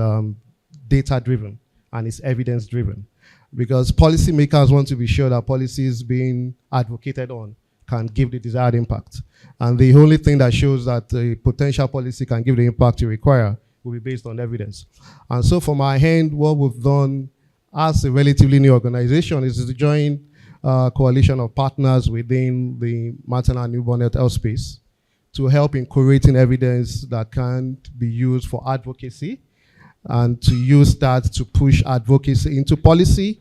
data-driven and it's evidence-driven, because policymakers want to be sure that policies being advocated on can give the desired impact. And the only thing that shows that a potential policy can give the impact you require will be based on evidence. And so from our end, what we've done as a relatively new organization is to join a coalition of partners within the maternal and newborn health space to help in curating evidence that can be used for advocacy, and to use that to push advocacy into policy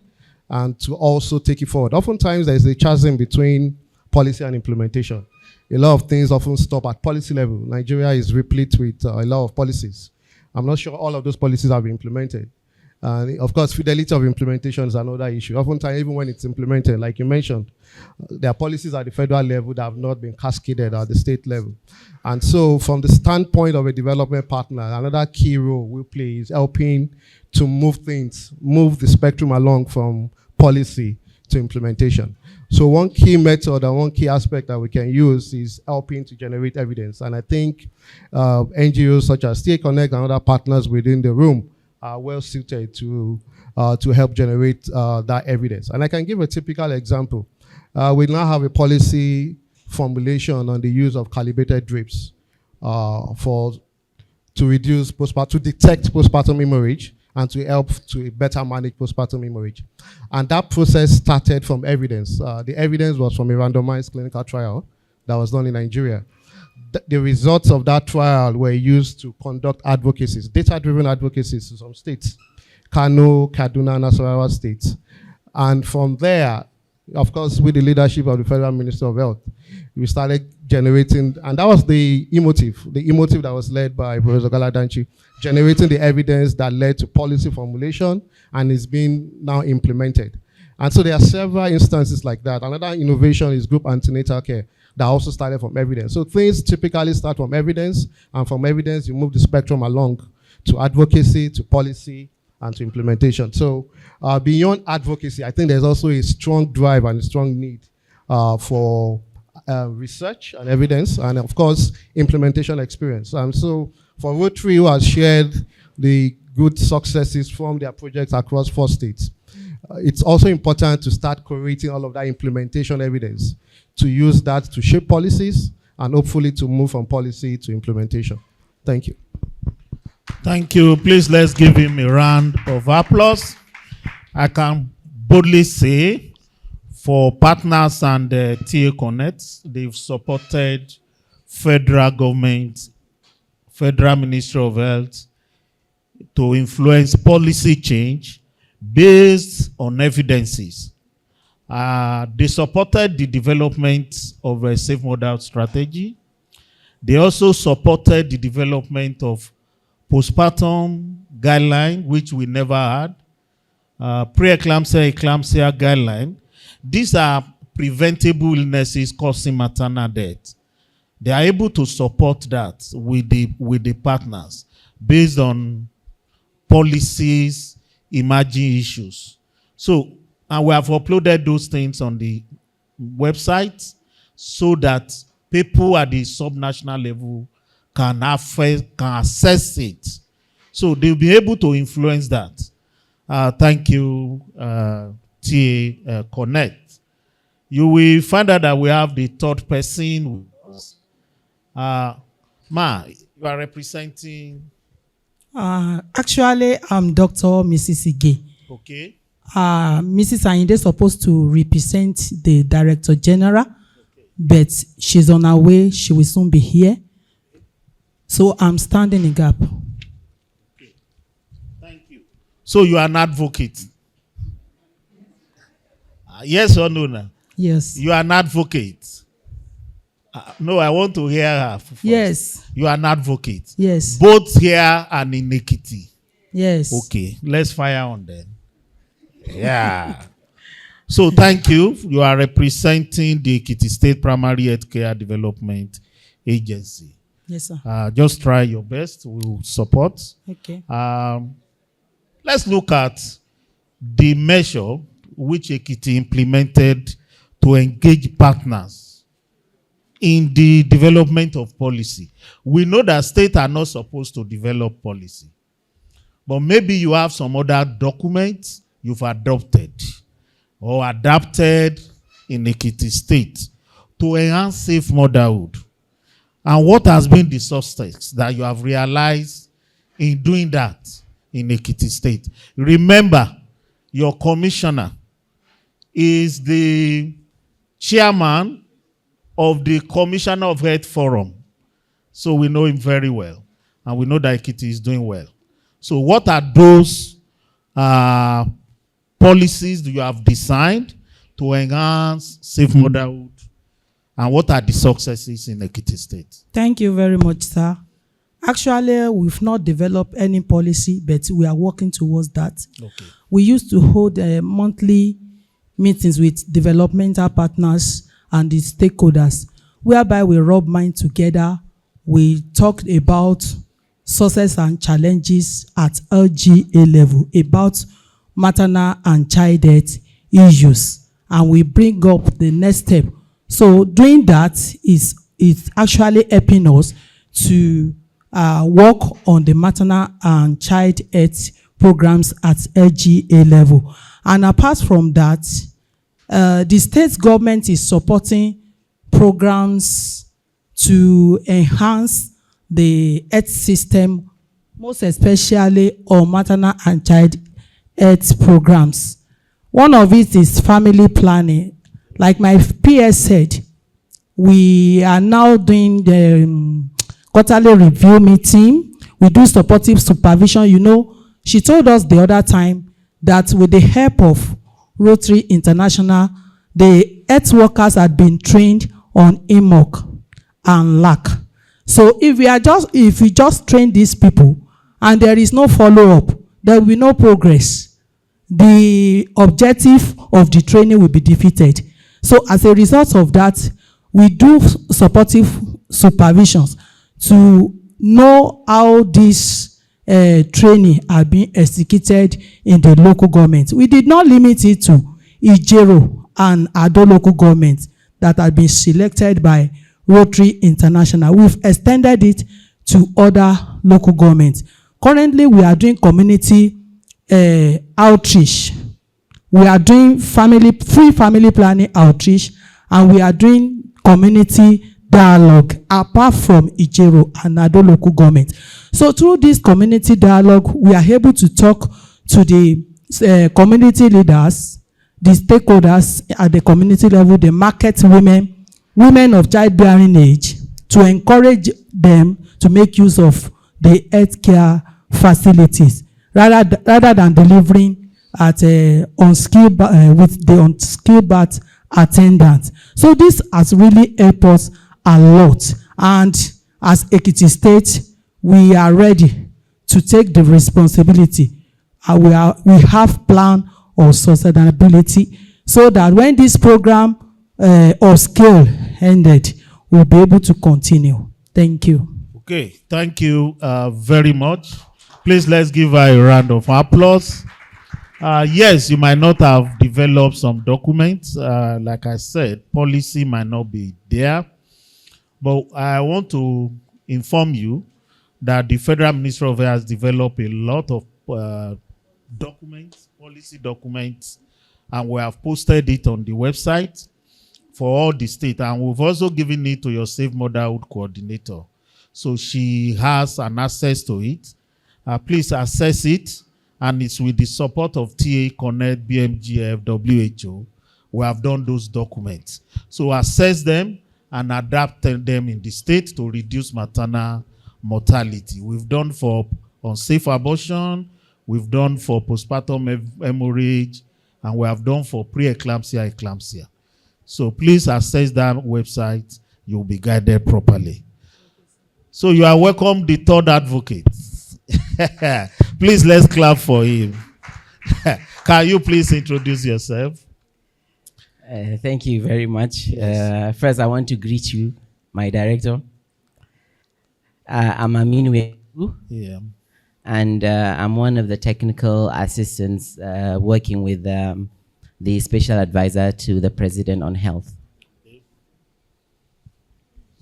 and to also take it forward. Oftentimes there's a chasm between policy and implementation. A lot of things often stop at policy level. Nigeria is replete with a lot of policies. I'm not sure all of those policies have been implemented. Of course, fidelity of implementation is another issue. Oftentimes, even when it's implemented, like you mentioned, there are policies at the federal level that have not been cascaded at the state level. And so from the standpoint of a development partner, another key role we play is helping to move the spectrum along from policy to implementation. So one key method and one key aspect that we can use is helping to generate evidence. And I think NGOs such as TA Connect and other partners within the room are well suited to help generate that evidence. And I can give a typical example. We now have a policy formulation on the use of calibrated drips to detect postpartum hemorrhage and to help to better manage postpartum hemorrhage. And that process started from evidence. The evidence was from a randomized clinical trial that was done in Nigeria. The results of that trial were used to conduct advocacies, data-driven advocacies in some states, Kano, Kaduna, Nasarawa states. And from there, of course, with the leadership of the Federal Minister of Health, we started generating, and that was the emotive that was led by Professor Galadanchi, generating the evidence that led to policy formulation and is being now implemented. And so there are several instances like that. Another innovation is group antenatal care that also started from evidence. So things typically start from evidence, and from evidence you move the spectrum along to advocacy, to policy, and to implementation. So beyond advocacy, I think there's also a strong drive and a strong need for research and evidence, and of course, implementation experience. And so for Rotary, who has shared the good successes from their projects across 4 states, it's also important to start creating all of that implementation evidence, to use that to shape policies and hopefully to move from policy to implementation. Thank you. Thank you. Please let's give him a round of applause. I can boldly say for partners and TA Connect, they've supported federal government, Federal Ministry of Health to influence policy change based on evidences. They supported the development of a safe model strategy. They also supported the development of postpartum guideline, which we never had, pre-eclampsia, eclampsia guideline. These are preventable illnesses causing maternal death. They are able to support that with the partners based on policies, emerging issues. So, and we have uploaded those things on the website so that people at the subnational level can assess it. So they'll be able to influence that. Thank you, TA Connect. You will find out that we have the third person with us. Ma, you are representing. Actually, I'm Dr. Mrs. Ige. Okay. Mrs. Ayinde is supposed to represent the Director General, but she's on her way. She will soon be here. So I'm standing in gap. Okay. Thank you. So you are an advocate? Yes or no? Now? Yes. You are an advocate? No, I want to hear her first. Yes. You are an advocate? Yes. Both here and in Ekiti? Yes. Okay, let's fire on them. Yeah. So thank you. You are representing the Ekiti State Primary Healthcare Development Agency. Yes, sir. Just try your best. We will support. Okay. Let's look at the measure which Ekiti implemented to engage partners in the development of policy. We know that states are not supposed to develop policy. But maybe you have some other documents you've adopted or adapted in Ekiti State to enhance safe motherhood. And what has been the success that you have realized in doing that in Ekiti State? Remember, your commissioner is the chairman of the Commissioner of Health Forum. So we know him very well. And we know that Ekiti is doing well. So what are those policies you have designed to enhance safe motherhood? And what are the successes in Ekiti State? Thank you very much, sir. Actually, we've not developed any policy, but we are working towards that. Okay. We used to hold monthly meetings with developmental partners and the stakeholders, whereby we rub minds together. We talked about success and challenges at LGA level, about maternal and child health issues, and we bring up the next step. So doing that is actually helping us to work on the maternal and child health programs at LGA level. And apart from that, the state government is supporting programs to enhance the health system, most especially on maternal and child health programs. One of it is family planning. Like my PS said, we are now doing the quarterly review meeting. We do supportive supervision. You know, she told us the other time that with the help of Rotary International, the health workers had been trained on EMOC and LAC. So if we just train these people and there is no follow-up, there will be no progress. The objective of the training will be defeated. So as a result of that, we do supportive supervisions to know how this training are being executed in the local government. We did not limit it to Ijero and other local governments that have been selected by Rotary International. We've extended it to other local governments. Currently, we are doing community outreach. We are doing free family planning outreach, and we are doing community dialogue apart from Ijero and other local government. So through this community dialogue, we are able to talk to the community leaders, the stakeholders at the community level, the market women of childbearing age, to encourage them to make use of the healthcare facilities rather than delivering at unskilled with the unskilled birth attendants. So this has really helped us a lot, and as Ekiti State, we are ready to take the responsibility. We have plan of sustainability so that when this program of scale ended, we'll be able to continue. Thank you. Okay, thank you very much. Please let's give her a round of applause. Yes, you might not have developed some documents. Like I said, policy might not be there. But I want to inform you that the Federal Ministry of Health has developed a lot of documents, policy documents, and we have posted it on the website for all the state, and we've also given it to your Safe Motherhood Coordinator. So she has an access to it. Please access it, and it's with the support of TA Connect, BMGF, WHO. We have done those documents. So access them and adapt them in the state to reduce maternal mortality. We've done for unsafe abortion, we've done for postpartum hemorrhage, and we have done for pre-eclampsia, eclampsia. So please access that website. You'll be guided properly. So you are welcome, the third advocate. Please, let's clap for him. Can you please introduce yourself? Thank you very much. Yes. First, I want to greet you, my director. I'm Aminu. Yeah. And I'm one of the technical assistants working with the special advisor to the president on health.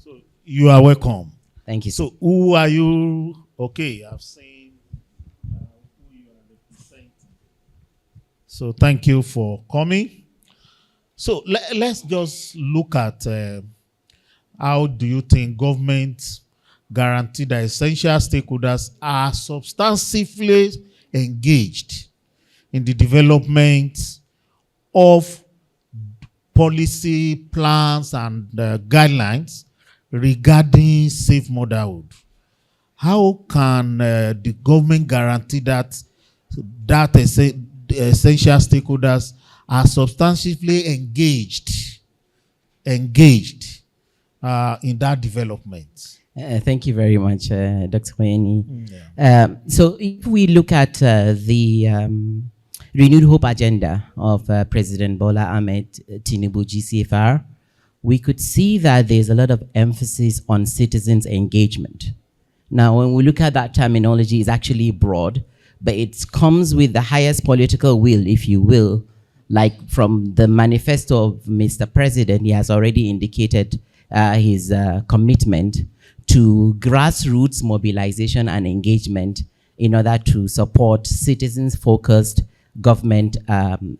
So you are welcome. Thank you. So who are you? Okay, I've seen who you are representing. So thank you for coming. So let's just look at how do you think government guarantee that essential stakeholders are substantively engaged in the development of policy plans and guidelines regarding safe motherhood. How can the government guarantee that essential stakeholders are substantively engaged in that development? Thank you very much, Dr. Koyeni. Yeah. So if we look at the Renewed Hope agenda of President Bola Ahmed Tinubu GCFR, we could see that there's a lot of emphasis on citizens' engagement. Now, when we look at that terminology, it's actually broad, but it comes with the highest political will, if you will. Like from the manifesto of Mr. President, he has already indicated his commitment to grassroots mobilization and engagement in order to support citizens-focused government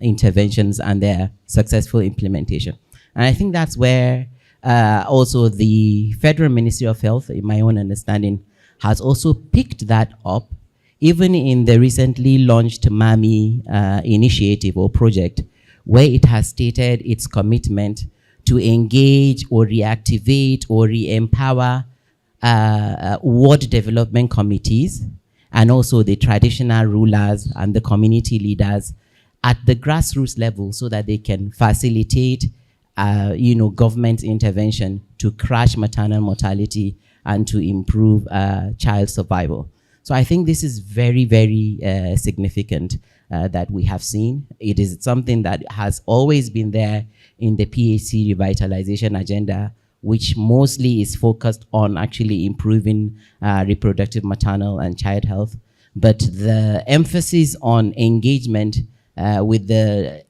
interventions and their successful implementation. And I think that's where also the Federal Ministry of Health, in my own understanding, has also picked that up, even in the recently launched MAMI initiative or project, where it has stated its commitment to engage or reactivate or re-empower ward development committees and also the traditional rulers and the community leaders at the grassroots level so that they can facilitate government intervention to crash maternal mortality and to improve child survival. So I think this is very, very significant that we have seen. It is something that has always been there in the PHC revitalization agenda, which mostly is focused on actually improving reproductive, maternal, and child health. But the emphasis on engagement with the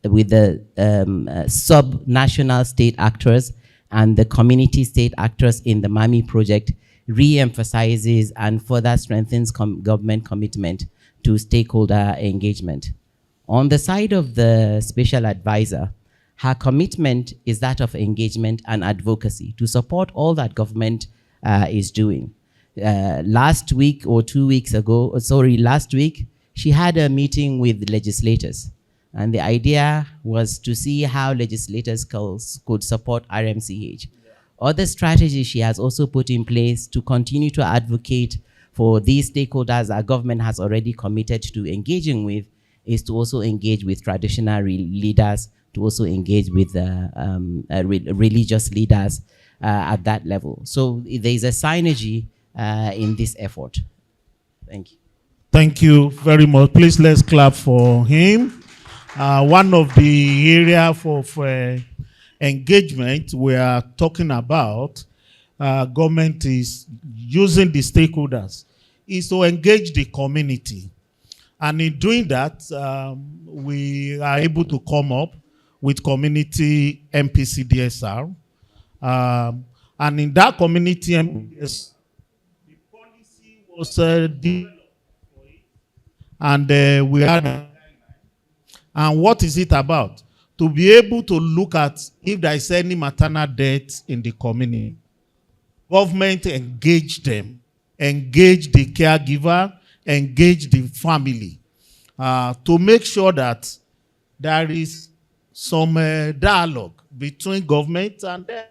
sub-national state actors and the community state actors in the MAMI project re-emphasizes and further strengthens government commitment to stakeholder engagement. On the side of the special advisor, her commitment is that of engagement and advocacy to support all that government is doing. Last week, she had a meeting with legislators. And the idea was to see how legislators could support RMCH. Other strategies she has also put in place to continue to advocate for these stakeholders our government has already committed to engaging with is to also engage with traditional leaders, to also engage with religious leaders at that level. So there is a synergy in this effort. Thank you. Thank you very much. Please let's clap for him. One of the areas of engagement we are talking about, government is using the stakeholders, is to engage the community. And in doing that, we are able to come up with community MPCDSR. And in that community MPCDSR, the policy was developed for it. And we had, and what is it about? to be able to look at if there is any maternal death in the community. Government engage them, engage the caregiver, engage the family to make sure that there is some dialogue between government and them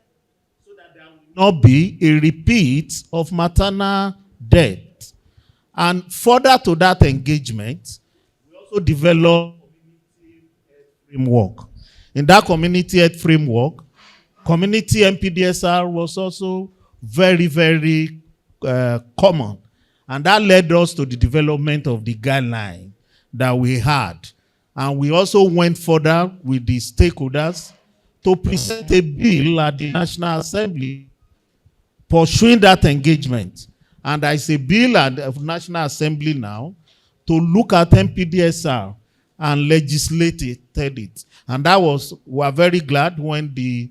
so that there will not be a repeat of maternal death. And further to that engagement, we also develop community health framework. In that community health framework, community MPDSR was also very, very common. And that led us to the development of the guideline that we had. And we also went further with the stakeholders to present a bill at the National Assembly pursuing that engagement. And there is a bill at the National Assembly now to look at MPDSR and legislated it. And that was, we are very glad when the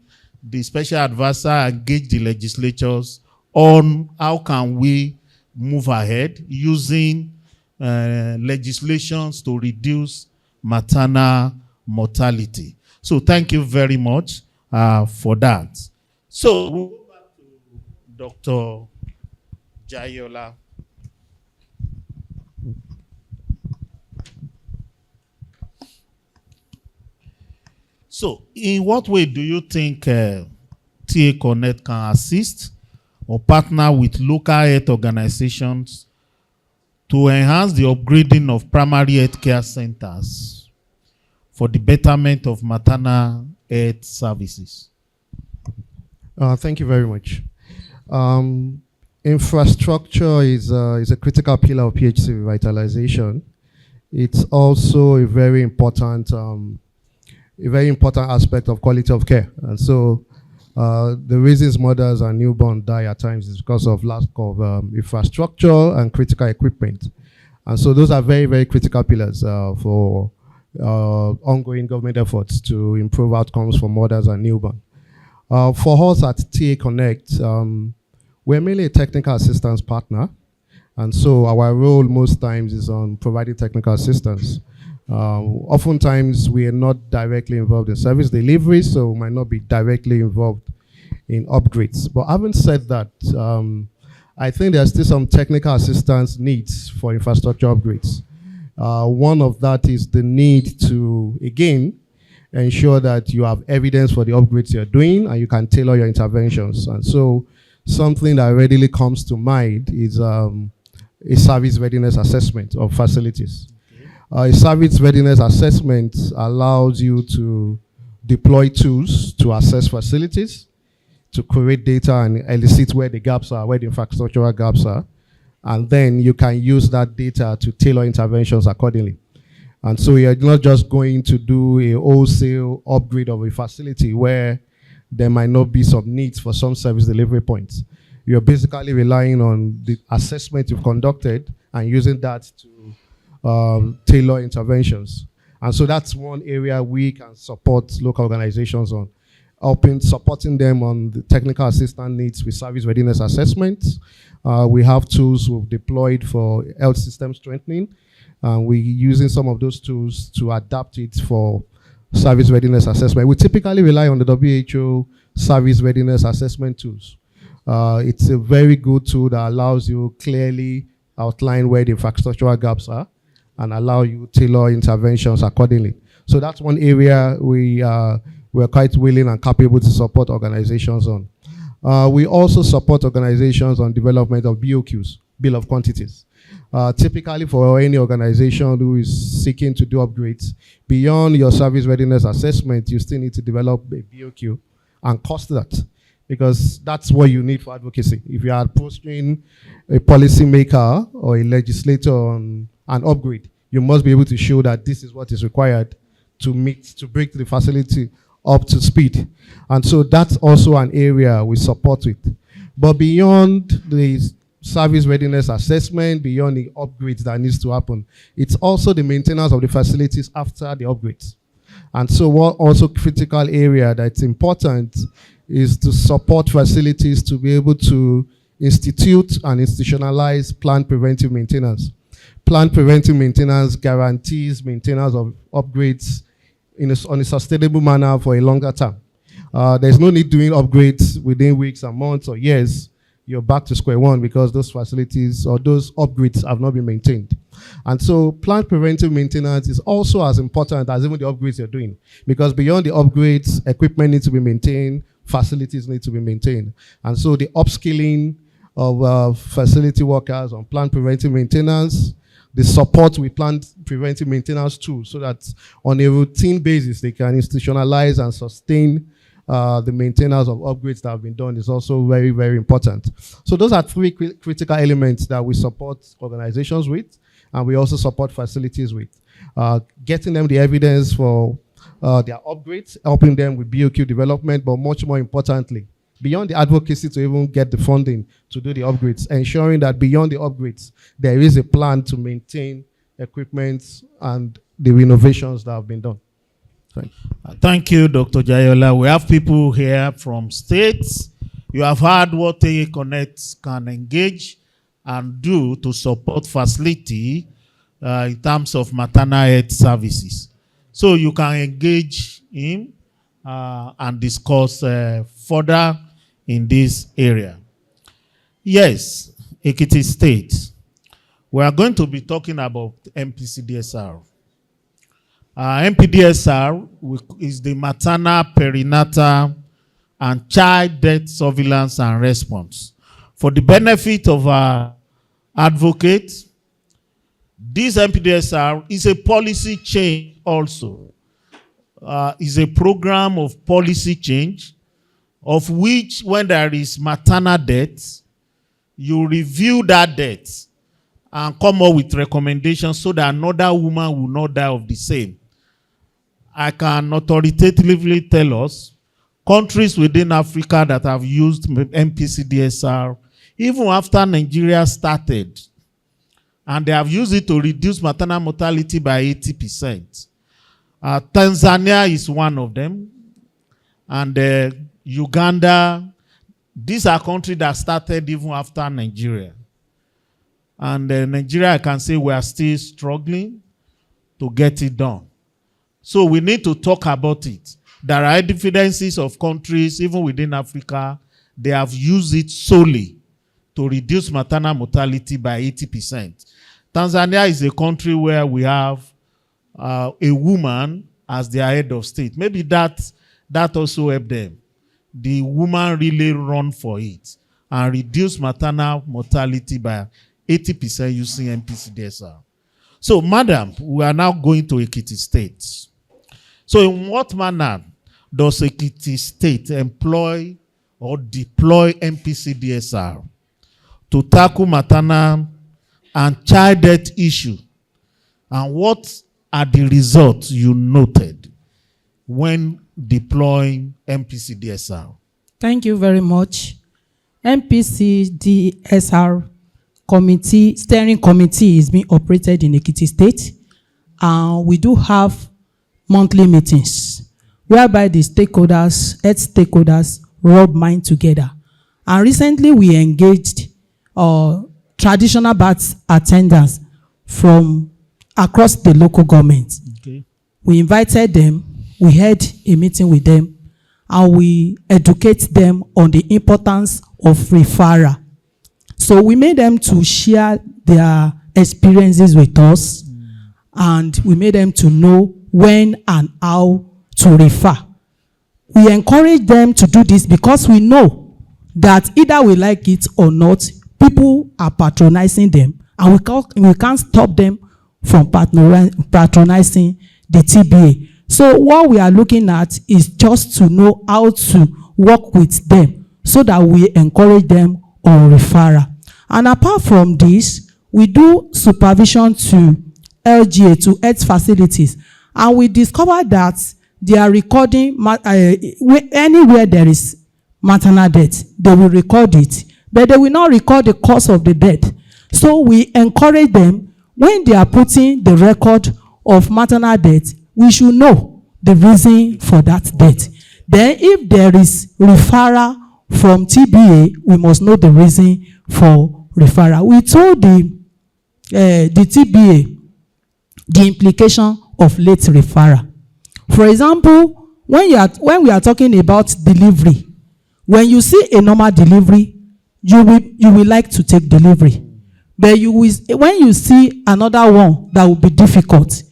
special advisor engaged the legislatures on how can we move ahead using legislations to reduce maternal mortality. So thank you very much for that. So we'll go back to Dr. Jayola. So in what way do you think TA Connect can assist or partner with local health organizations to enhance the upgrading of primary health care centers for the betterment of maternal health services? Thank you very much. Infrastructure is a critical pillar of PHC revitalization. It's also a very important aspect of quality of care. And so the reasons mothers and newborn die at times is because of lack of infrastructure and critical equipment. And so those are very, very critical pillars for ongoing government efforts to improve outcomes for mothers and newborn. For us at TA Connect, we're mainly a technical assistance partner. And so our role most times is on providing technical assistance. Oftentimes we are not directly involved in service delivery, so we might not be directly involved in upgrades. But having said that, I think there's still some technical assistance needs for infrastructure upgrades. One of that is the need to, again, ensure that you have evidence for the upgrades you're doing and you can tailor your interventions. And so something that readily comes to mind is a service readiness assessment of facilities. A service readiness assessment allows you to deploy tools to assess facilities, to create data and elicit where the gaps are, where the infrastructural gaps are, and then you can use that data to tailor interventions accordingly. And so you're not just going to do a wholesale upgrade of a facility where there might not be some needs for some service delivery points. You're basically relying on the assessment you've conducted and using that to tailor interventions. And so that's one area we can support local organizations on, supporting them on the technical assistance needs with service readiness assessments. We have tools we've deployed for health system strengthening. We're using some of those tools to adapt it for service readiness assessment. We typically rely on the WHO service readiness assessment tools. It's a very good tool that allows you clearly outline where the infrastructural gaps are and allow you tailor interventions accordingly. So that's one area we're quite willing and capable to support organizations on. We also support organizations on development of BOQs, Bill of Quantities. Typically for any organization who is seeking to do upgrades, beyond your service readiness assessment, you still need to develop a BOQ and cost that, because that's what you need for advocacy. If you are posting a policymaker or a legislator on an upgrade, you must be able to show that this is what is required to bring the facility up to speed. And so that's also an area we support with. But beyond the service readiness assessment, beyond the upgrades that needs to happen, it's also the maintenance of the facilities after the upgrades. And so what also critical area that's important is to support facilities to be able to institute and institutionalize planned preventive maintenance. Planned preventive maintenance guarantees maintenance of upgrades on a sustainable manner for a longer term. There's no need doing upgrades within weeks and months or years. You're back to square one because those facilities or those upgrades have not been maintained. And so planned preventive maintenance is also as important as even the upgrades you're doing, because beyond the upgrades, equipment needs to be maintained, facilities need to be maintained. And so the upskilling of facility workers on planned preventive maintenance, the support with planned preventive maintenance tools, so that on a routine basis they can institutionalize and sustain the maintenance of upgrades that have been done is also very, very important. So those are three critical elements that we support organizations with, and we also support facilities with. Getting them the evidence for their upgrades, helping them with BOQ development, but much more importantly, beyond the advocacy to even get the funding to do the upgrades, ensuring that beyond the upgrades, there is a plan to maintain equipment and the renovations that have been done. Thank you, Dr. Jayola. We have people here from states. You have heard what TAA Connect can engage and do to support facility in terms of maternal health services. So you can engage him and discuss further in this area. Yes, Ekiti State. We are going to be talking about MPCDSR. MPDSR is the maternal, perinatal, and child death surveillance and response. For the benefit of our advocates, this MPDSR is a policy change also. Is a program of policy change of which when there is maternal death, you review that death and come up with recommendations so that another woman will not die of the same. I can authoritatively tell us countries within Africa that have used MPCDSR, even after Nigeria started, and they have used it to reduce maternal mortality by 80%. Tanzania is one of them, and Uganda. These are countries that started even after Nigeria. And Nigeria, I can say we are still struggling to get it done. So we need to talk about it. There are evidences of countries, even within Africa, they have used it solely to reduce maternal mortality by 80%. Tanzania is a country where we have a woman as their head of state. Maybe that also helped them. The woman really run for it and reduce maternal mortality by 80% using MPCDSR. So, madam, we are now going to Ekiti State. So in what manner does Ekiti State employ or deploy MPCDSR to tackle maternal and child death issue? And what are the results you noted when deploying MPCDSR? Thank you very much. MPCDSR steering committee is being operated in Ekiti State. We do have monthly meetings whereby the stakeholders, health stakeholders, rub mind together. And recently we engaged traditional birth attendants from across the local government. Okay. We invited them, we had a meeting with them, and we educate them on the importance of referral. So we made them to share their experiences with us, and we made them to know when and how to refer. We encourage them to do this because we know that either we like it or not, people are patronizing them, and we can't stop them from patronizing the TBA. So what we are looking at is just to know how to work with them so that we encourage them on referral. And apart from this, we do supervision to LGA, to health facilities. And we discovered that they are recording, anywhere there is maternal death, they will record it. But they will not record the cause of the death. So we encourage them, when they are putting the record of maternal death, we should know the reason for that death. Then if there is referral from TBA, we must know the reason for referral. We told the TBA the implication of late referral. For example, when we are talking about delivery, when you see a normal delivery, you will like to take delivery. But when you see another one that will be difficult,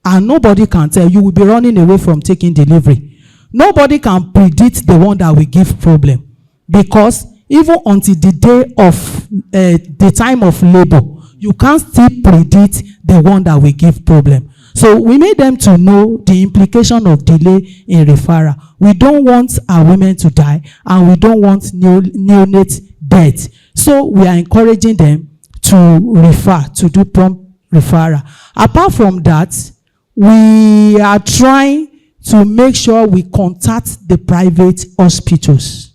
and nobody can tell, you will be running away from taking delivery. Nobody can predict the one that will give problem, because even until the day of the time of labor, you can't still predict the one that will give problem. So we made them to know the implication of delay in referral. We don't want our women to die, and we don't want neonate death. So we are encouraging them to refer, to do prompt referral. Apart from that, we are trying to make sure we contact the private hospitals.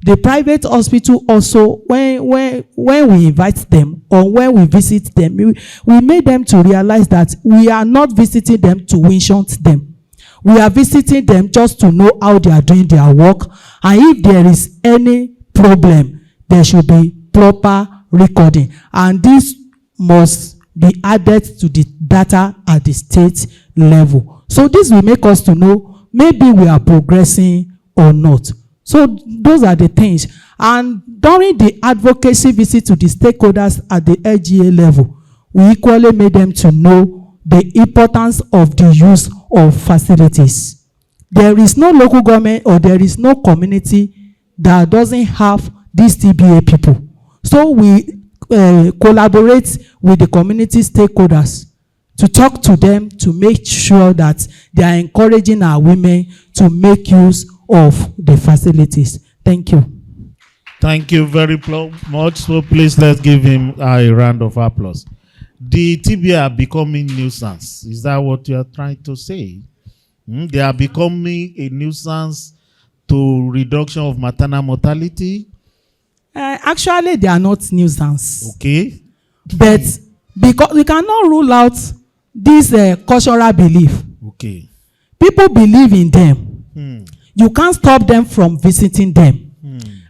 The private hospital also, when we invite them or when we visit them, we made them to realize that we are not visiting them to win-shunt them. We are visiting them just to know how they are doing their work, and if there is any problem, there should be proper recording. And this must be added to the data at the state level. So this will make us to know maybe we are progressing or not. So those are the things. And during the advocacy visit to the stakeholders at the LGA level, we equally made them to know the importance of the use of facilities. There is no local government or there is no community that doesn't have these TBA people. So we collaborate with the community stakeholders to talk to them to make sure that they are encouraging our women to make use of the facilities. Thank you. Thank you very much. So please let's give him a round of applause. The TBA are becoming nuisance. Is that what you are trying to say? They are becoming a nuisance to reduction of maternal mortality? Actually, they are not nuisance. Okay. But because we cannot rule out this cultural belief. Okay. People believe in them. You can't stop them from visiting them.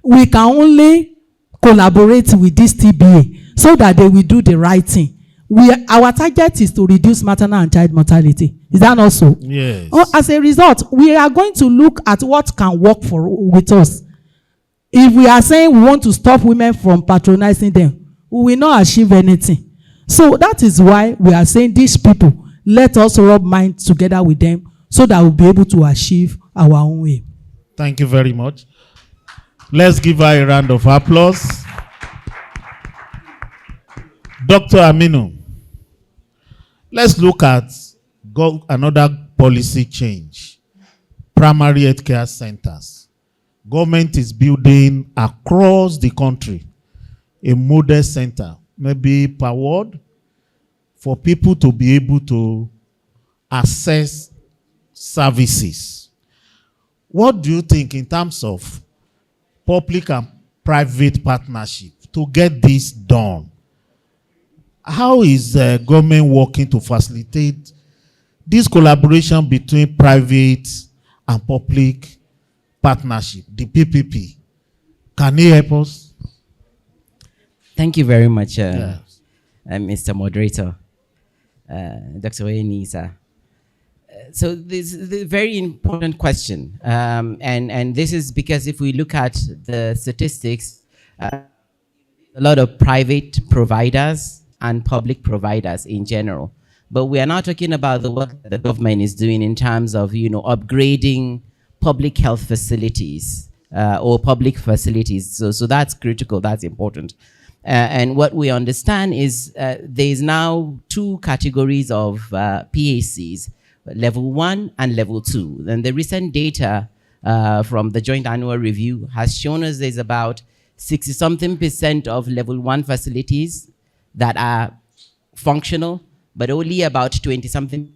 We can only collaborate with this TBA so that they will do the right thing. Our target is to reduce maternal and child mortality. Is that not so? Yes. As a result, we are going to look at what can work with us. If we are saying we want to stop women from patronizing them, we will not achieve anything. So that is why we are saying these people, let us rub minds together with them so that we'll be able to achieve our own aim. Thank you very much. Let's give her a round of applause. Dr. Aminu, let's look at another policy change. Primary health care centers. Government is building across the country a model center, maybe per ward, for people to be able to access services. What do you think in terms of public and private partnership to get this done? How is the government working to facilitate this collaboration between private and public partnership, the PPP? Can you help us? Thank you very much, Mr. Moderator, Dr. Oyenisa. So this is a very important question. And this is because if we look at the statistics, a lot of private providers and public providers in general. But we are not talking about the work that the government is doing in terms of, upgrading public health facilities or public facilities. So that's critical, that's important. And what we understand is there is now two categories of PACs, level 1 and level 2. And the recent data from the Joint Annual Review has shown us there's about 60-something% of level 1 facilities that are functional, but only about 20-something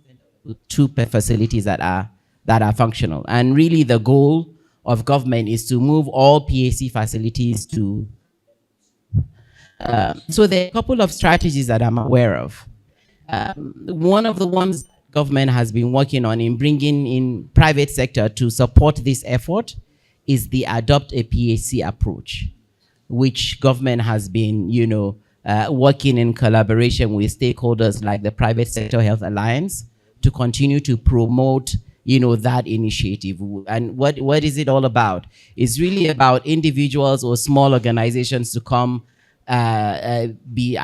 2 facilities that are functional. And really the goal of government is to move all PAC facilities to so there are a couple of strategies that I'm aware of. One of the ones government has been working on in bringing in private sector to support this effort is the adopt a PAC approach, which government has been, working in collaboration with stakeholders like the Private Sector Health Alliance to continue to promote that initiative. And what is it all about? It's really about individuals or small organizations to come to be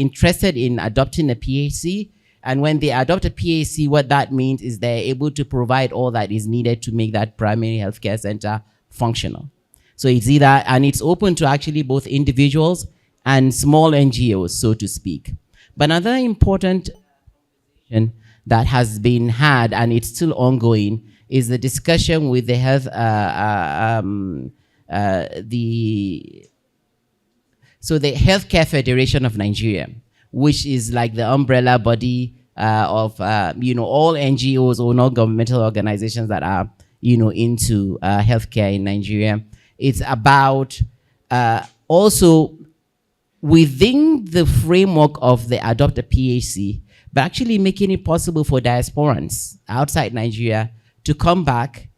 interested in adopting a PHC. And when they adopt a PHC, what that means is they're able to provide all that is needed to make that primary healthcare center functional. So it's either, and it's open to actually both individuals and small NGOs, so to speak. But another important that has been had, and it's still ongoing, is the discussion with the the Healthcare Federation of Nigeria, which is like the umbrella body of all NGOs or non-governmental organizations that are into healthcare in Nigeria. It's about also within the framework of the Adopt a PHC, but actually making it possible for diasporans outside Nigeria to come back,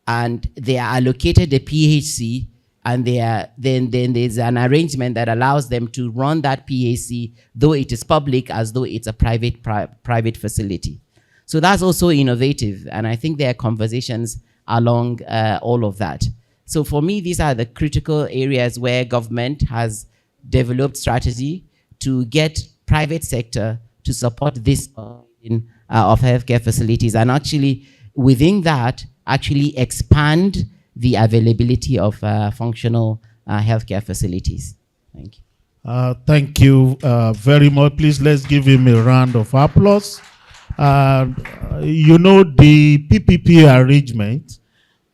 and they are allocated a PHC, and then there's an arrangement that allows them to run that PHC, though it is public, as though it's a private facility. So that's also innovative, and I think there are conversations along all of that. So for me, these are the critical areas where government has developed strategy to get private sector to support this of healthcare facilities, and actually within that, actually expand the availability of functional healthcare facilities. Thank you. Thank you very much. Please, let's give him a round of applause. The PPP arrangement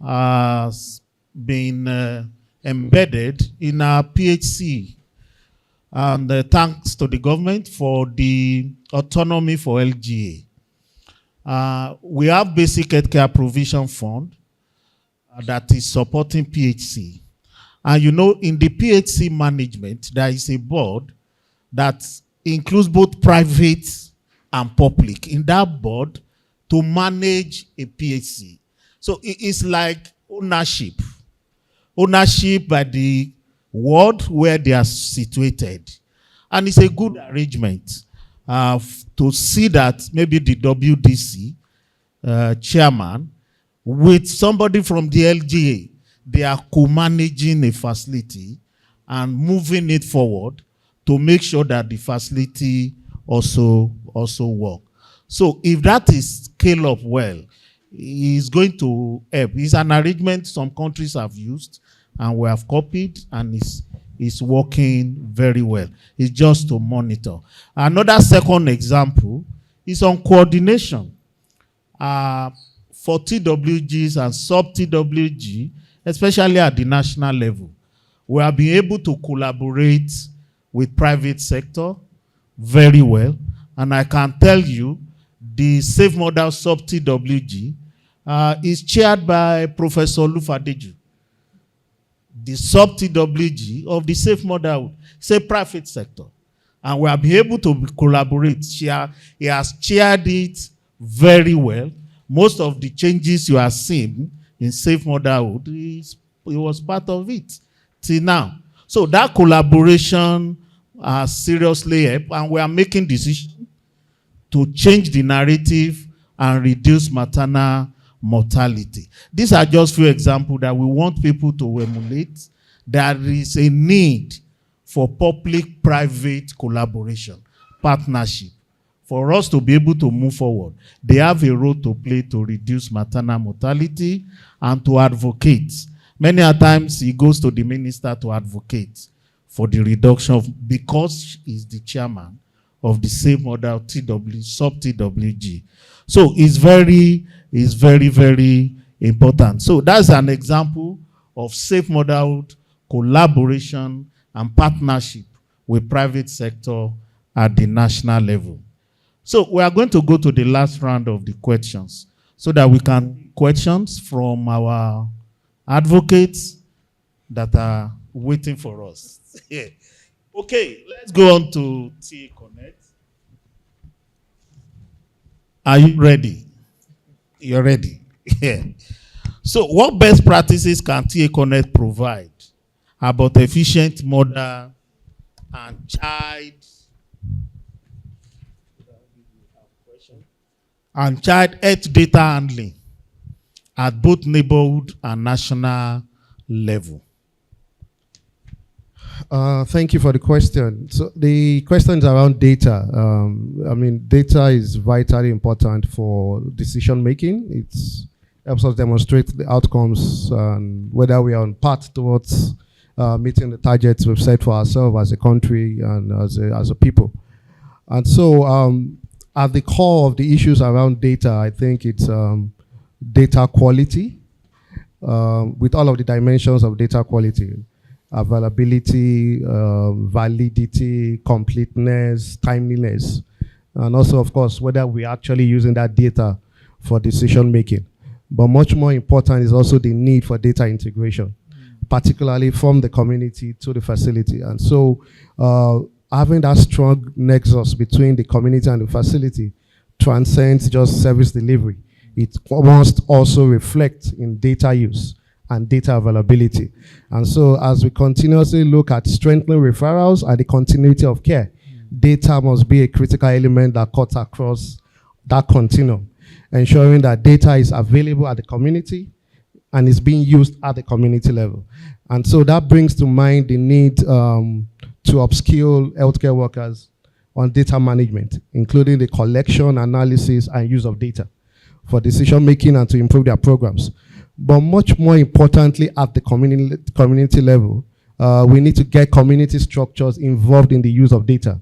has been embedded in our PHC. And thanks to the government for the autonomy for LGA. We have Basic Healthcare Provision Fund that is supporting PHC. And in the PHC management, there is a board that includes both private and public. In that board, to manage a PHC. So it's like ownership by the ward where they are situated. And it's a good arrangement to see that maybe the WDC chairman with somebody from the LGA, they are co-managing a facility and moving it forward to make sure that the facility also work. So if that is scaled up well, it's going to help. It's an arrangement some countries have used and we have copied, and it's working very well. It's just to monitor. Another second example is on coordination. For TWGs and sub-TWG, especially at the national level, we have been able to collaborate with private sector very well. And I can tell you, the Safe Model sub-TWG is chaired by Professor Lufadeju. The sub-TWG of the Safe Model is a private sector. And we have been able to collaborate. He has chaired it very well. Most of the changes you are seeing in Safe Motherhood, he was part of it till now. So that collaboration seriously helped, and we are making decisions to change the narrative and reduce maternal mortality. These are just few examples that we want people to emulate. There is a need for public-private collaboration, partnership, for us to be able to move forward. They have a role to play to reduce maternal mortality and to advocate. Many a times he goes to the minister to advocate for the reduction of, because he's the chairman of the same model sub-TWG. So it's very, very important. So that's an example of safe motherhood, collaboration, and partnership with private sector at the national level. So we are going to go to the last round of the questions so that we can questions from our advocates that are waiting for us. Yeah. Okay, let's go on to TA Connect. Are you ready? You're ready. Yeah. So what best practices can TA Connect provide about efficient mother and child and child health data handling at both neighborhood and national level? Thank you for the question. So the question is around data. I mean, data is vitally important for decision making. It helps us demonstrate the outcomes and whether we are on path towards meeting the targets we've set for ourselves as a country and as a people. And so at the core of the issues around data, I think it's data quality with all of the dimensions of data quality. Availability, validity, completeness, timeliness, and also, of course, whether we're actually using that data for decision making. But much more important is also the need for data integration, particularly from the community to the facility. And so having that strong nexus between the community and the facility transcends just service delivery. It must also reflect in data use and data availability. And so as we continuously look at strengthening referrals and the continuity of care, data must be a critical element that cuts across that continuum, ensuring that data is available at the community and is being used at the community level. And so that brings to mind the need to upskill healthcare workers on data management, including the collection, analysis, and use of data for decision making and to improve their programs. But much more importantly, at the community level, we need to get community structures involved in the use of data.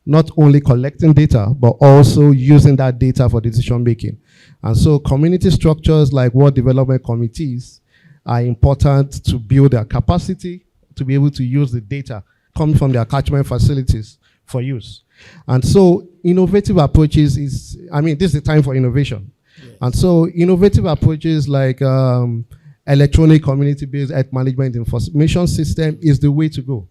Not only collecting data, but also using that data for decision making. And so community structures like ward development committees are important to build their capacity to be able to use the data coming from their catchment facilities for use. And so innovative approaches this is the time for innovation. And so innovative approaches like electronic community-based health management information system is the way to go.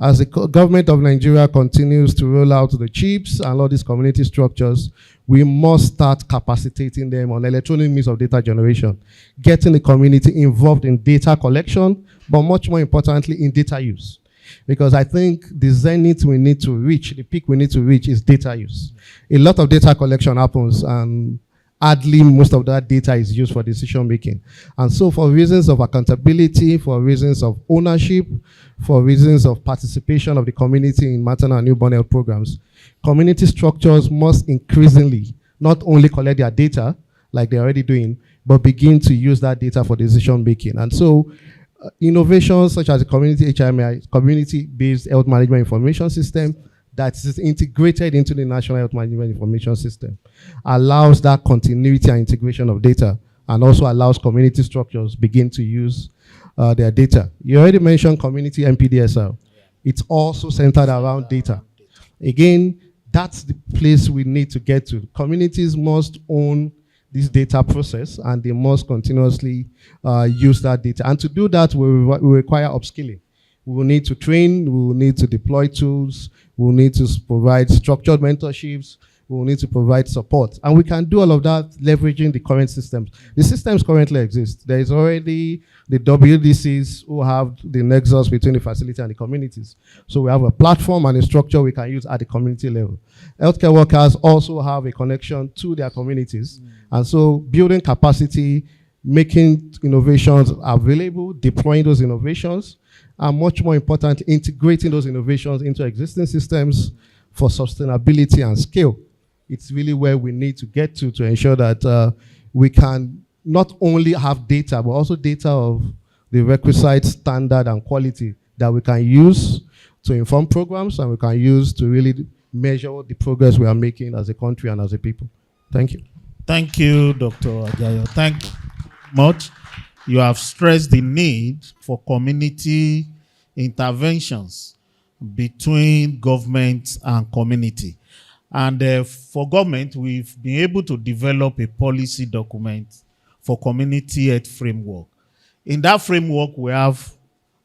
As the government of Nigeria continues to roll out the chips and all these community structures, we must start capacitating them on electronic means of data generation, getting the community involved in data collection, but much more importantly in data use. Because I think the zenith we need to reach, the peak we need to reach is data use. A lot of data collection happens and hardly most of that data is used for decision making. And so for reasons of accountability, for reasons of ownership, for reasons of participation of the community in maternal and newborn health programs, community structures must increasingly not only collect their data like they're already doing, but begin to use that data for decision making. And so innovations such as the community HMI, community-based health management information system, that is integrated into the National Health Management Information System, allows that continuity and integration of data, and also allows community structures begin to use their data. You already mentioned community MPDSL. It's also centered around data. Again, that's the place we need to get to. Communities must own this data process, and they must continuously use that data. And to do that, we require upskilling. We will need to train, we will need to deploy tools, we will need to provide structured mentorships, we will need to provide support. And we can do all of that leveraging the current systems. The systems currently exist. There is already the WDCs who have the nexus between the facility and the communities. So we have a platform and a structure we can use at the community level. Healthcare workers also have a connection to their communities. And so building capacity, making innovations available, deploying those innovations, and much more importantly, integrating those innovations into existing systems for sustainability and scale. It's really where we need to get to ensure that we can not only have data, but also data of the requisite standard and quality that we can use to inform programs and we can use to really measure the progress we are making as a country and as a people. Thank you. Thank you, Dr. Ajayo. Thank you much. You have stressed the need for community interventions between government and community. And for government, we've been able to develop a policy document for community health framework. In that framework, we have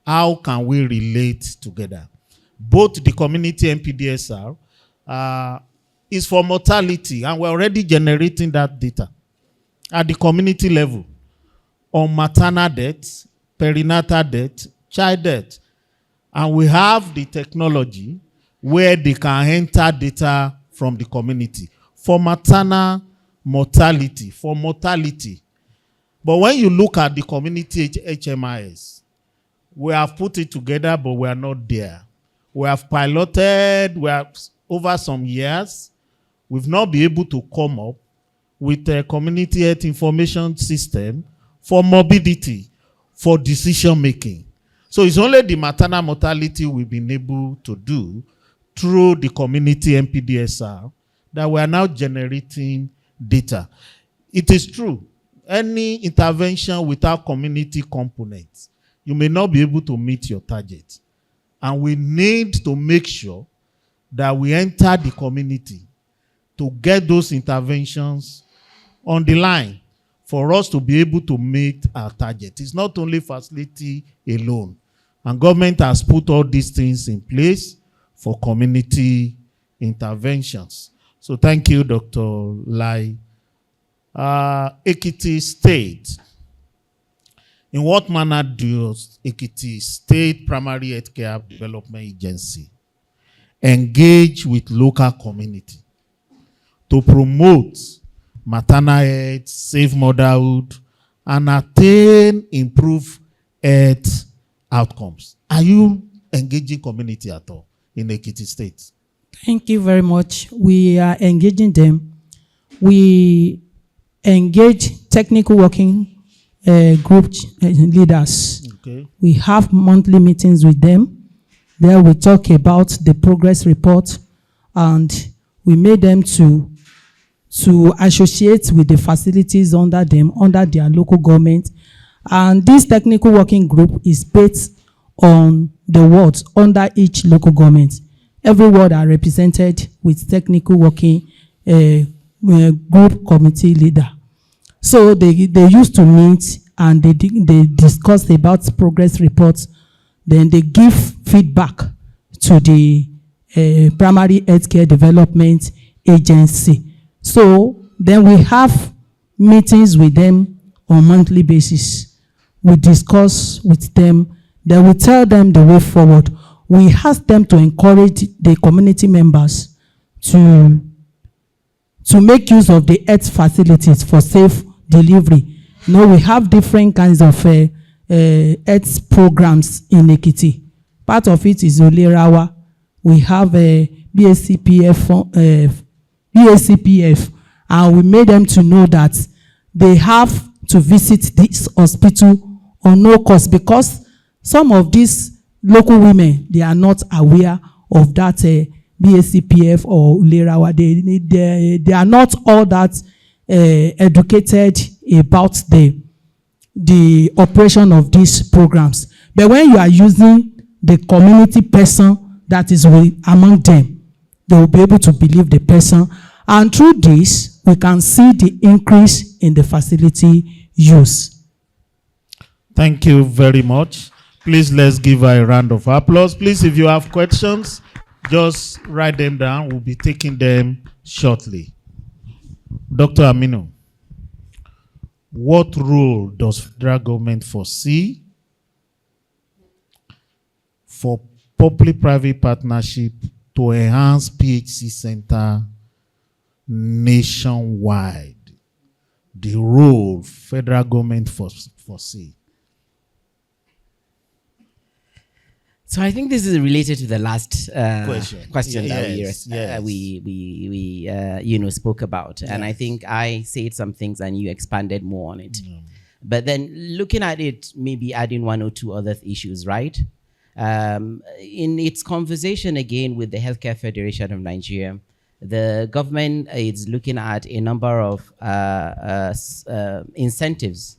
how can we relate together. Both the community MPDSR is for mortality, and we're already generating that data at the community level on maternal death, perinatal death, child death. And we have the technology where they can enter data from the community for maternal mortality, for mortality. But when you look at the community HMIS, we have put it together, but we are not there. We have piloted, over some years, we've not been able to come up with a community health information system for morbidity, for decision making. So it's only the maternal mortality we've been able to do through the community MPDSR that we are now generating data. It is true, any intervention without community components, you may not be able to meet your target. And we need to make sure that we enter the community to get those interventions on the line for us to be able to meet our target. It's not only facility alone. And government has put all these things in place for community interventions. So thank you, Dr. Lai. Ekiti State. In what manner does Ekiti State Primary Healthcare Development Agency engage with local community to promote maternal health, safe motherhood, and attain improved health outcomes? Are you engaging community at all in Ekiti State? Thank you very much. We are engaging them. We engage technical working group leaders. Okay. We have monthly meetings with them. There we talk about the progress report, and we made them to associate with the facilities under them, under their local government. And this technical working group is based on the wards under each local government. Every ward are represented with technical working group committee leader. So they used to meet and they discuss about progress reports. Then they give feedback to the Primary Healthcare Development Agency. So then we have meetings with them on a monthly basis. We discuss with them. Then we tell them the way forward. We ask them to encourage the community members to make use of the health facilities for safe delivery. Now we have different kinds of health programs in Ekiti. Part of it is Olerawa. We have a BACPF, and we made them to know that they have to visit this hospital on no cost, because some of these local women, they are not aware of that BACPF or Olerawa. They are not all that educated about the operation of these programs. But when you are using the community person that is among them, they will be able to believe the person. And through this, we can see the increase in the facility use. Thank you very much. Please, let's give her a round of applause. Please, if you have questions, just write them down. We'll be taking them shortly. Dr. Aminu, what role does federal government foresee for public-private partnership to enhance PHC center nationwide? The role federal government foresee. So I think this is related to the last question Yes, that we spoke about, and I think I said some things and you expanded more on it. But then looking at it, maybe adding one or two other issues, right? In its conversation again with the Healthcare Federation of Nigeria, the government is looking at a number of incentives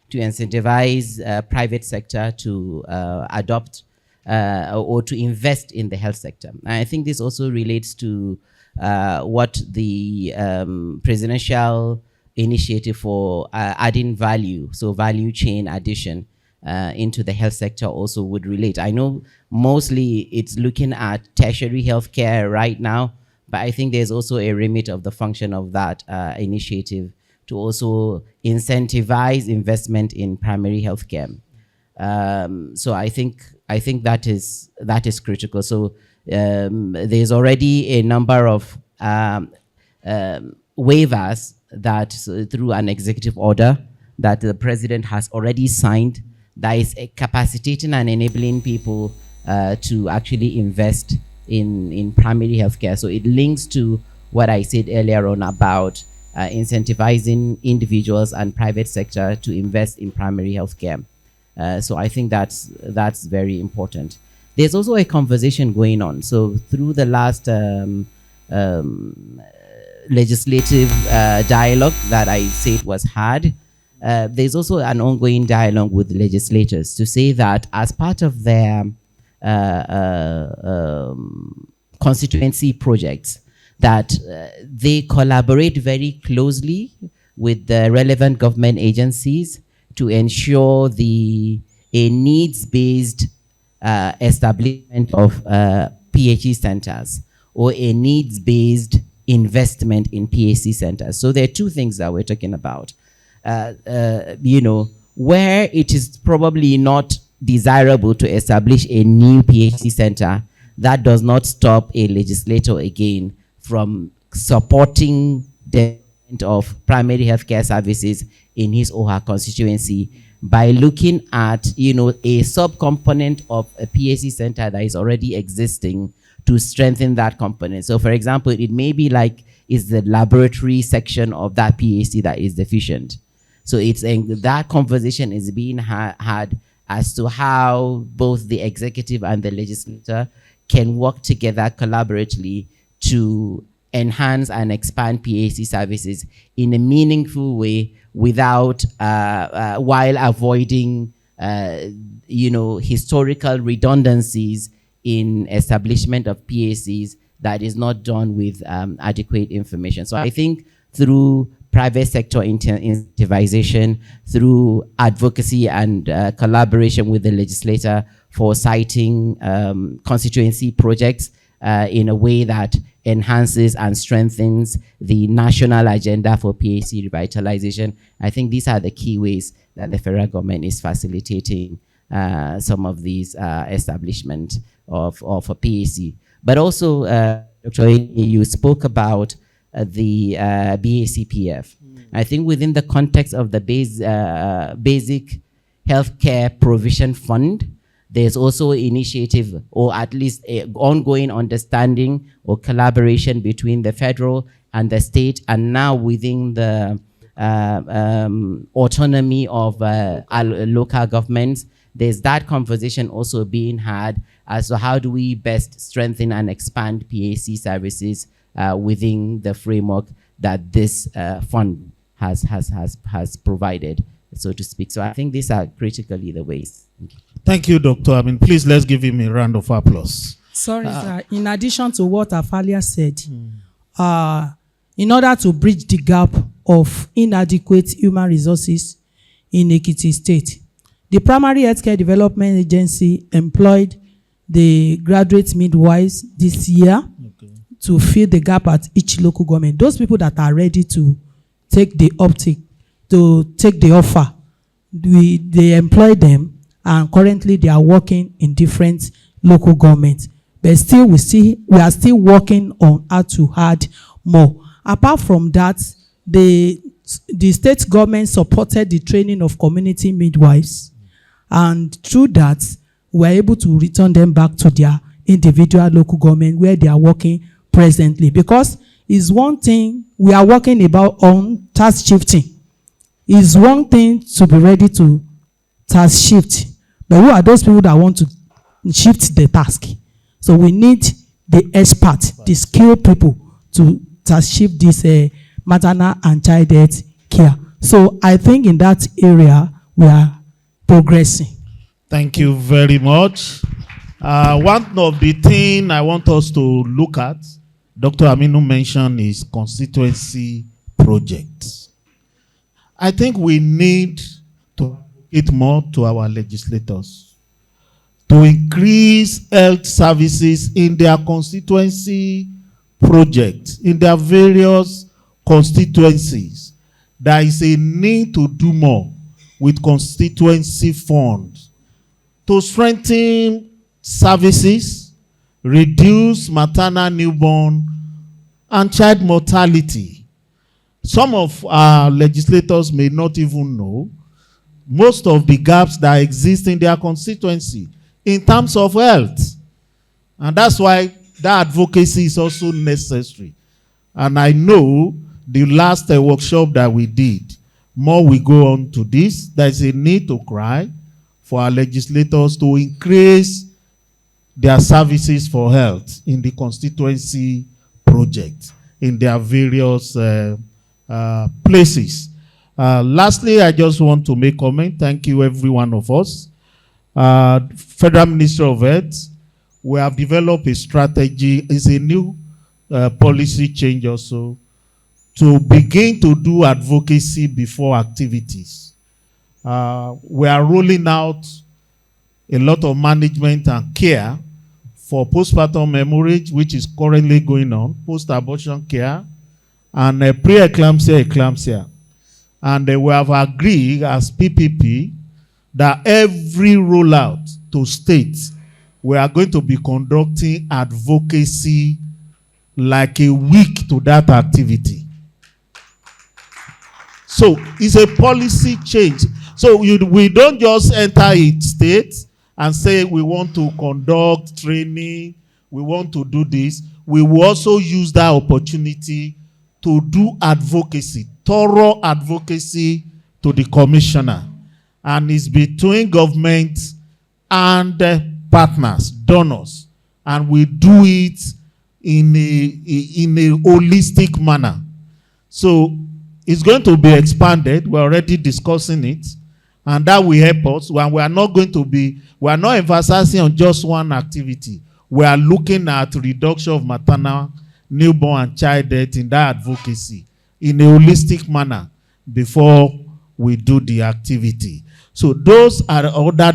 to incentivize private sector to adopt or to invest in the health sector. And I think this also relates to what the presidential initiative for adding value, so value chain addition into the health sector also would relate. I know mostly it's looking at tertiary healthcare right now, but I think there's also a remit of the function of that initiative to also incentivize investment in primary healthcare. So I think that is critical. So there's already a number of waivers that through an executive order that the president has already signed, that is capacitating and enabling people to actually invest in primary healthcare. So it links to what I said earlier on about incentivizing individuals and private sector to invest in primary healthcare. So I think that's very important. There's also a conversation going on. So through the last legislative dialogue that I said was had, there's also an ongoing dialogue with legislators to say that as part of their constituency projects, that they collaborate very closely with the relevant government agencies to ensure a needs-based establishment of PHE centers or a needs-based investment in PHC centers. So there are two things that we're talking about. Where it is probably not desirable to establish a new PHC center, that does not stop a legislator again from supporting the development of primary healthcare services in his or her constituency by looking at, a subcomponent of a PHC center that is already existing to strengthen that component. So for example, it may be like, is the laboratory section of that PHC that is deficient. So that conversation is being had as to how both the executive and the legislature can work together collaboratively to enhance and expand PHC services in a meaningful way without, while avoiding, historical redundancies in establishment of PHCs that is not done with adequate information. So I think through private sector incentivization, through advocacy and collaboration with the legislator for citing constituency projects in a way that enhances and strengthens the national agenda for PHC revitalization. I think these are the key ways that the federal government is facilitating some of these establishment of a PHC. But also, Dr. you spoke about the BACPF. I think within the context of the Basic Healthcare Provision Fund, there's also initiative or at least an ongoing understanding or collaboration between the federal and the state, and now within the autonomy of local governments, there's that conversation also being had as to how do we best strengthen and expand PHC services within the framework that this fund has provided, so to speak. So I think these are critically the ways. Thank you, Doctor. Please let's give him a round of applause. Sorry, sir. In addition to what Afalia said, in order to bridge the gap of inadequate human resources in Ekiti State, the Primary Healthcare Development Agency employed the graduate midwives this year to fill the gap at each local government. Those people that are ready to take the offer, they employ them, and currently they are working in different local governments. But still, we are still working on how to add more. Apart from that, the state government supported the training of community midwives, and through that, we are able to return them back to their individual local government where they are working presently. Because it's one thing we are working about on task shifting. It's one thing to be ready to task shift, but who are those people that want to shift the task? So we need the expert, the skilled people to task shift this maternal and child health care. So I think in that area we are progressing. Thank you very much. One of the things I want us to look at, Dr. Aminu mentioned, is constituency projects. I think we need to advocate more to our legislators to increase health services in their constituency projects, in their various constituencies. There is a need to do more with constituency funds to strengthen services, reduce maternal, newborn, and child mortality. some of our legislators may not even know most of the gaps that exist in their constituency in terms of health. And that's why that advocacy is also necessary. And I know the last workshop that we did, more we go on to this, there's a need to cry for our legislators to increase their services for health in the constituency project in their various places. Lastly, I just want to make comment. Thank you, every one of us. Federal Ministry of Health, we have developed a strategy. It's a new policy change also to begin to do advocacy before activities. We are rolling out a lot of management and care for postpartum hemorrhage, which is currently going on, post-abortion care, and pre-eclampsia. And we have agreed as PPP that every rollout to states, we are going to be conducting advocacy like a week to that activity. So it's a policy change. So we don't just enter a state and say we want to conduct training, we want to do this. We will also use that opportunity to do advocacy, thorough advocacy to the commissioner. And it's between government and partners, donors. And we do it in a holistic manner. So it's going to be expanded. We're already discussing it. And that will help us when we are not emphasizing on just one activity. We are looking at reduction of maternal, newborn, and child death in that advocacy in a holistic manner before we do the activity. So those are other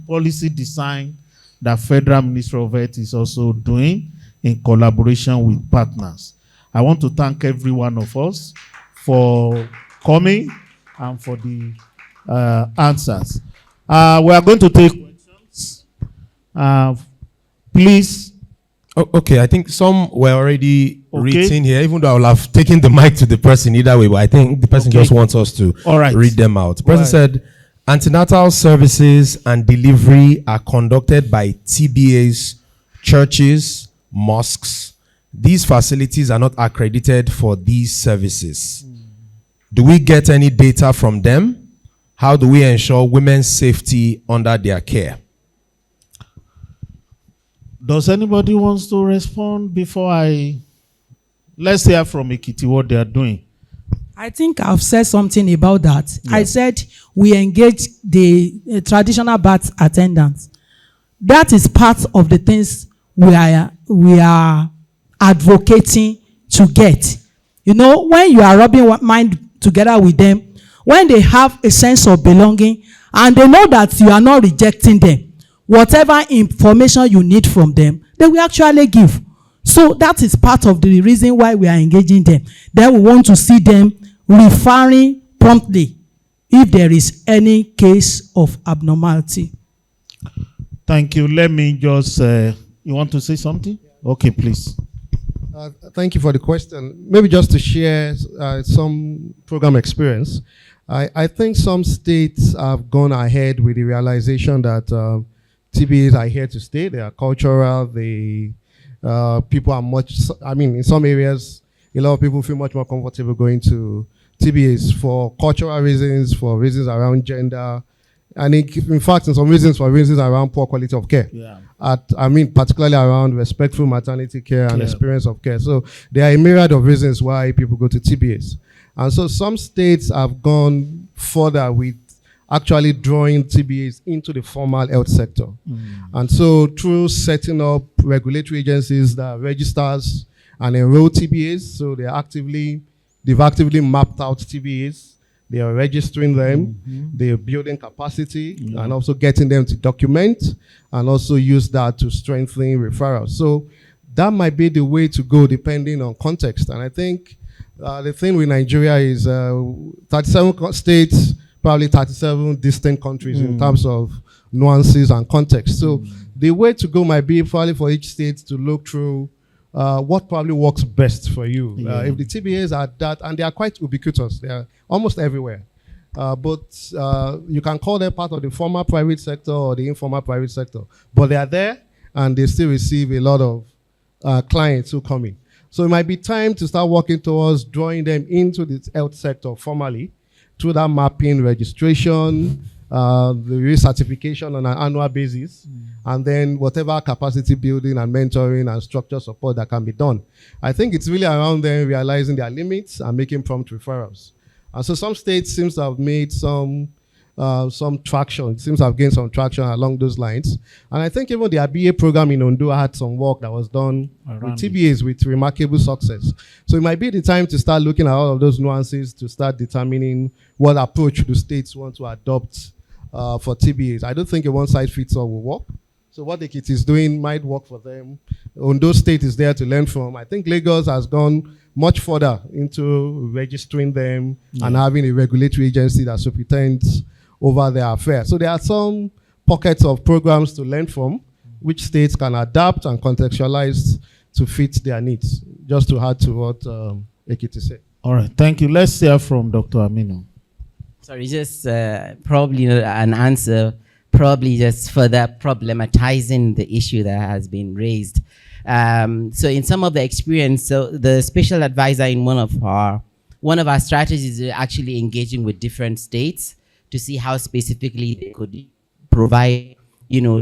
policy design that Federal Ministry of Health is also doing in collaboration with partners. I want to thank every one of us for coming and for the answers. We are going to take questions. Please. Okay, I think some were already written here, even though I will have taken the mic to the person either way, but I think the person just wants us to read them out. The person said, antenatal services and delivery are conducted by TBAs, churches, mosques. These facilities are not accredited for these services. Do we get any data from them? How do we ensure women's safety under their care? Does anybody wants to respond before let's hear from Ekiti what they are doing? I think I've said something about that. Yeah. I said we engage the traditional birth attendants. That is part of the things we are advocating to get. You know, when you are rubbing mind together with them, when they have a sense of belonging and they know that you are not rejecting them, whatever information you need from them, they will actually give. So that is part of the reason why we are engaging them. Then we want to see them referring promptly if there is any case of abnormality. Thank you. Let me just, you want to say something? Okay, please. Thank you for the question. Maybe just to share some program experience. I think some states have gone ahead with the realization that TBAs are here to stay. They are cultural. People are in some areas, a lot of people feel much more comfortable going to TBAs for cultural reasons, for reasons around gender, and in fact, in some reasons, for reasons around poor quality of care. Yeah. Particularly around respectful maternity care and experience of care. So there are a myriad of reasons why people go to TBAs. And so some states have gone further with actually drawing TBAs into the formal health sector. And so through setting up regulatory agencies that registers and enroll TBAs, so they've actively mapped out TBAs, they are registering them, they are building capacity, and also getting them to document, and also use that to strengthen referrals. So that might be the way to go depending on context. And I think the thing with Nigeria is 37 states, probably 37 distinct countries in terms of nuances and context. So the way to go might be probably for each state to look through what probably works best for you. Yeah. If the TBAs are that, and they are quite ubiquitous, they are almost everywhere. But you can call them part of the formal private sector or the informal private sector. But they are there, and they still receive a lot of clients who come in. So it might be time to start working towards drawing them into the health sector formally through that mapping, registration, the recertification on an annual basis, and then whatever capacity building and mentoring and structure support that can be done. I think it's really around them realizing their limits and making prompt referrals. And so some states seems to have made some traction. It seems to have gained some traction along those lines. And I think even the ABA program in Ondo had some work that was done with TBAs with remarkable success. So it might be the time to start looking at all of those nuances to start determining what approach the states want to adopt for TBAs. I don't think a one-size-fits-all will work. So what the kit is doing might work for them. Ondo State is there to learn from. I think Lagos has gone much further into registering them and having a regulatory agency that superintends over their affairs. So there are some pockets of programs to learn from, which states can adapt and contextualize to fit their needs. Just to add to what Ekiti said. All right, thank you. Let's hear from Dr. Aminu. Sorry, just probably an answer, probably just further problematizing the issue that has been raised. So in some of the experience, so the special advisor in one of our strategies is actually engaging with different states to see how specifically they could provide,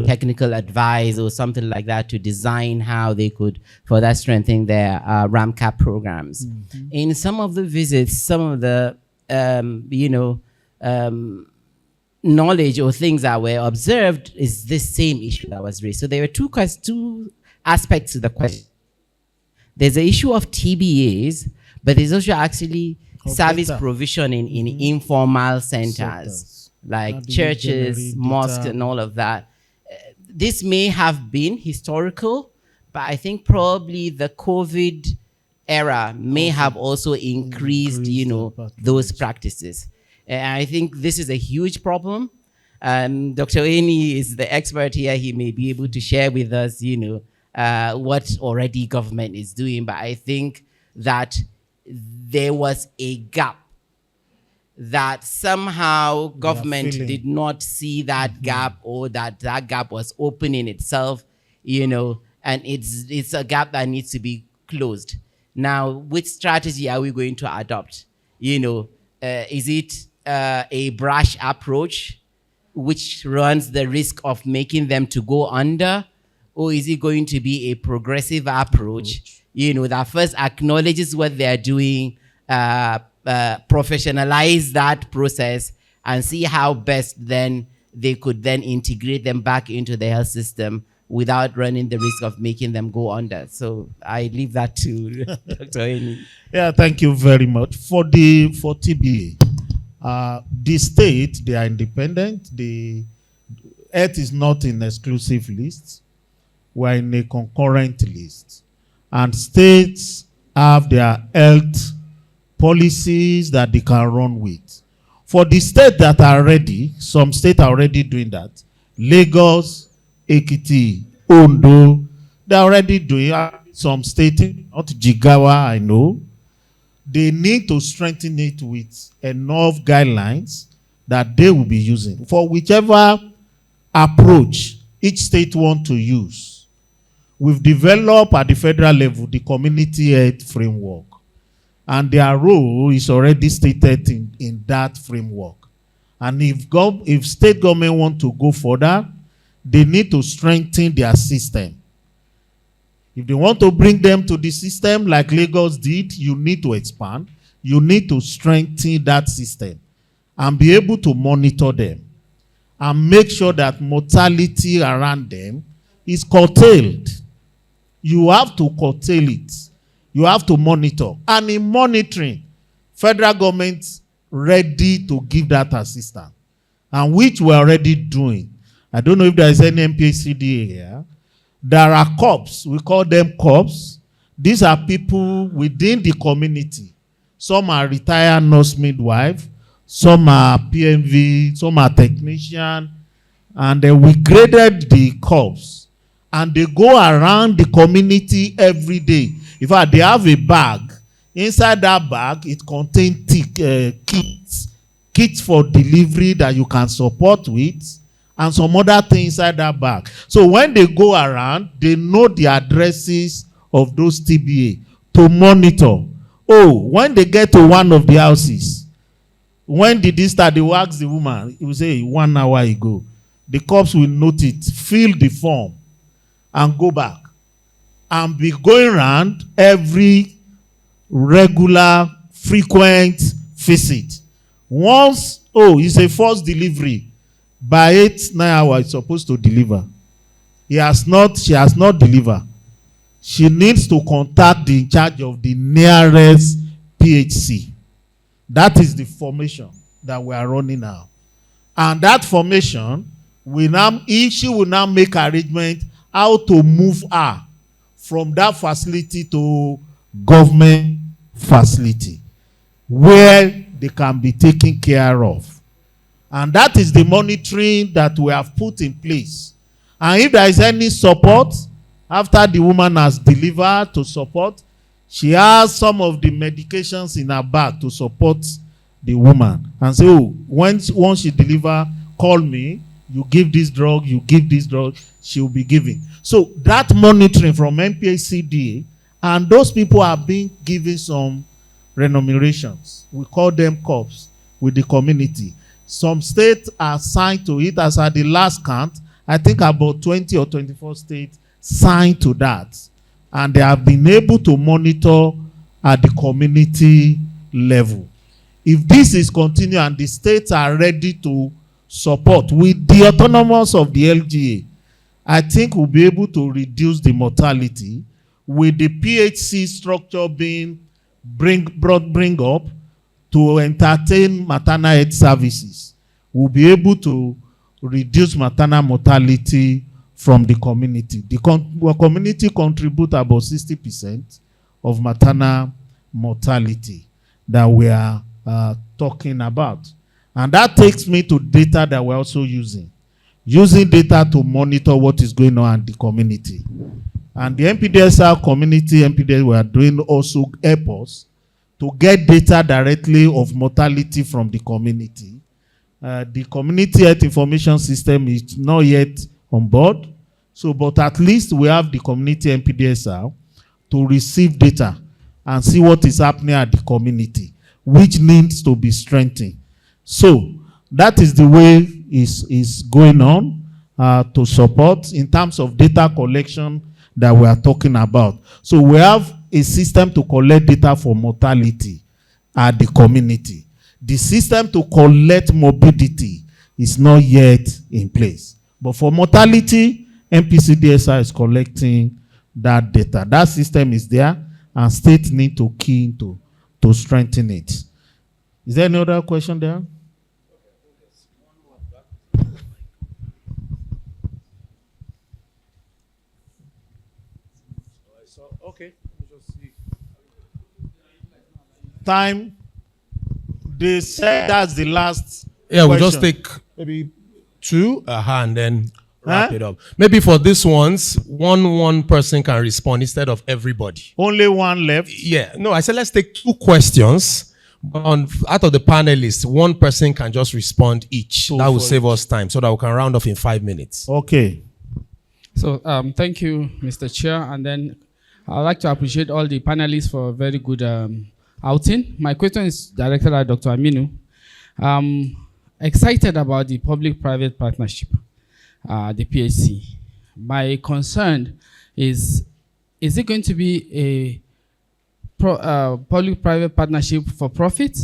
technical advice or something like that to design how they could further strengthen their RAMCAP programs. In some of the visits, some of the, knowledge or things that were observed is this same issue that was raised. So there were two aspects to the question. There's the issue of TBAs, but there's also actually service provision in informal centers like churches, mosques, and all of that. This may have been historical, but I think probably the COVID era may have also increased, those practices. And I think this is a huge problem. Dr. Eni is the expert here. He may be able to share with us, what already government is doing. But I think that there was a gap that somehow government did not see that gap, or that gap was opening itself, and it's a gap that needs to be closed. Now, which strategy are we going to adopt? Is it a brash approach which runs the risk of making them to go under, or is it going to be a progressive approach, that first acknowledges what they're doing, professionalize that process, and see how best then they could then integrate them back into the health system without running the risk of making them go under? So I leave that to Dr. Eni. Yeah, thank you very much. For TBA, the state, they are independent. The health is not in exclusive lists. We're in a concurrent list. And states have their health policies that they can run with. For the states that are ready, some states are already doing that. Lagos, Ekiti, Ondo, they're already doing it. Some states, not Jigawa, I know. They need to strengthen it with enough guidelines that they will be using. For whichever approach each state wants to use, we've developed at the federal level the community health framework. And their role is already stated in that framework. And if state government want to go further, they need to strengthen their system. If they want to bring them to the system like Lagos did, you need to expand. You need to strengthen that system and be able to monitor them and make sure that mortality around them is curtailed. You have to curtail it. You have to monitor. And in monitoring, federal government ready to give that assistance, and which we're already doing. I don't know if there is any MPHCDA here. There are corps. We call them corps. These are people within the community. Some are retired nurse midwife. Some are PMV. Some are technician. And we graded the corps. and they go around the community every day. In fact, they have a bag. Inside that bag, it contains kits for delivery that you can support with, and some other things inside that bag. So when they go around, they know the addresses of those TBA to monitor. Oh, when they get to one of the houses, when did this start? They will ask the woman, he will say 1 hour ago. The cops will note it, fill the form, and go back. And be going around every regular, frequent visit. Once, it's a false delivery. By 8-9 hours, it's supposed to deliver. She has not delivered. She needs to contact the in charge of the nearest PHC. That is the formation that we are running now. And that formation she will now make arrangement how to move her from that facility to government facility where they can be taken care of. And that is the monitoring that we have put in place. And if there is any support, after the woman has delivered to support, she has some of the medications in her bag to support the woman. And say, once she delivers, call me, you give this drug, she will be giving. So that monitoring from NPHCDA, and those people are being given some remunerations. We call them corps with the community. Some states are signed to it. As at the last count, I think about 20 or 24 states signed to that. And they have been able to monitor at the community level. If this is continuing and the states are ready to support with the autonomous of the LGA, I think we'll be able to reduce the mortality with the PHC structure being bring up to entertain maternal health services. We'll be able to reduce maternal mortality from the community. The community contribute about 60% of maternal mortality that we are talking about. And that takes me to data that we're also using. Using data to monitor what is going on in the community. And the MPDSR community, we are doing also efforts to get data directly of mortality from the community. The community health information system is not yet on board. So, but at least we have the community MPDSR to receive data and see what is happening at the community, which needs to be strengthened. So, that is the way is going on to support in terms of data collection that we are talking about. So, we have a system to collect data for mortality at the community. The system to collect morbidity is not yet in place. But for mortality, MPCDSR is collecting that data. That system is there, and states need to key into to strengthen it. Is there any other question there? Okay. Time. They said that's the last. Yeah, question. we'll just take maybe two and then wrap it up. Maybe for this ones, one person can respond instead of everybody. Only one left? Yeah. No, I said let's take two questions. Out of the panelists, one person can just respond each. That will save us time so that we can round off in 5 minutes. Okay. So thank you, Mr. Chair. And then I'd like to appreciate all the panelists for a very good outing. My question is directed at Dr. Aminu. Excited about the public-private partnership, the PHC. My concern is it going to be a public-private partnership for profit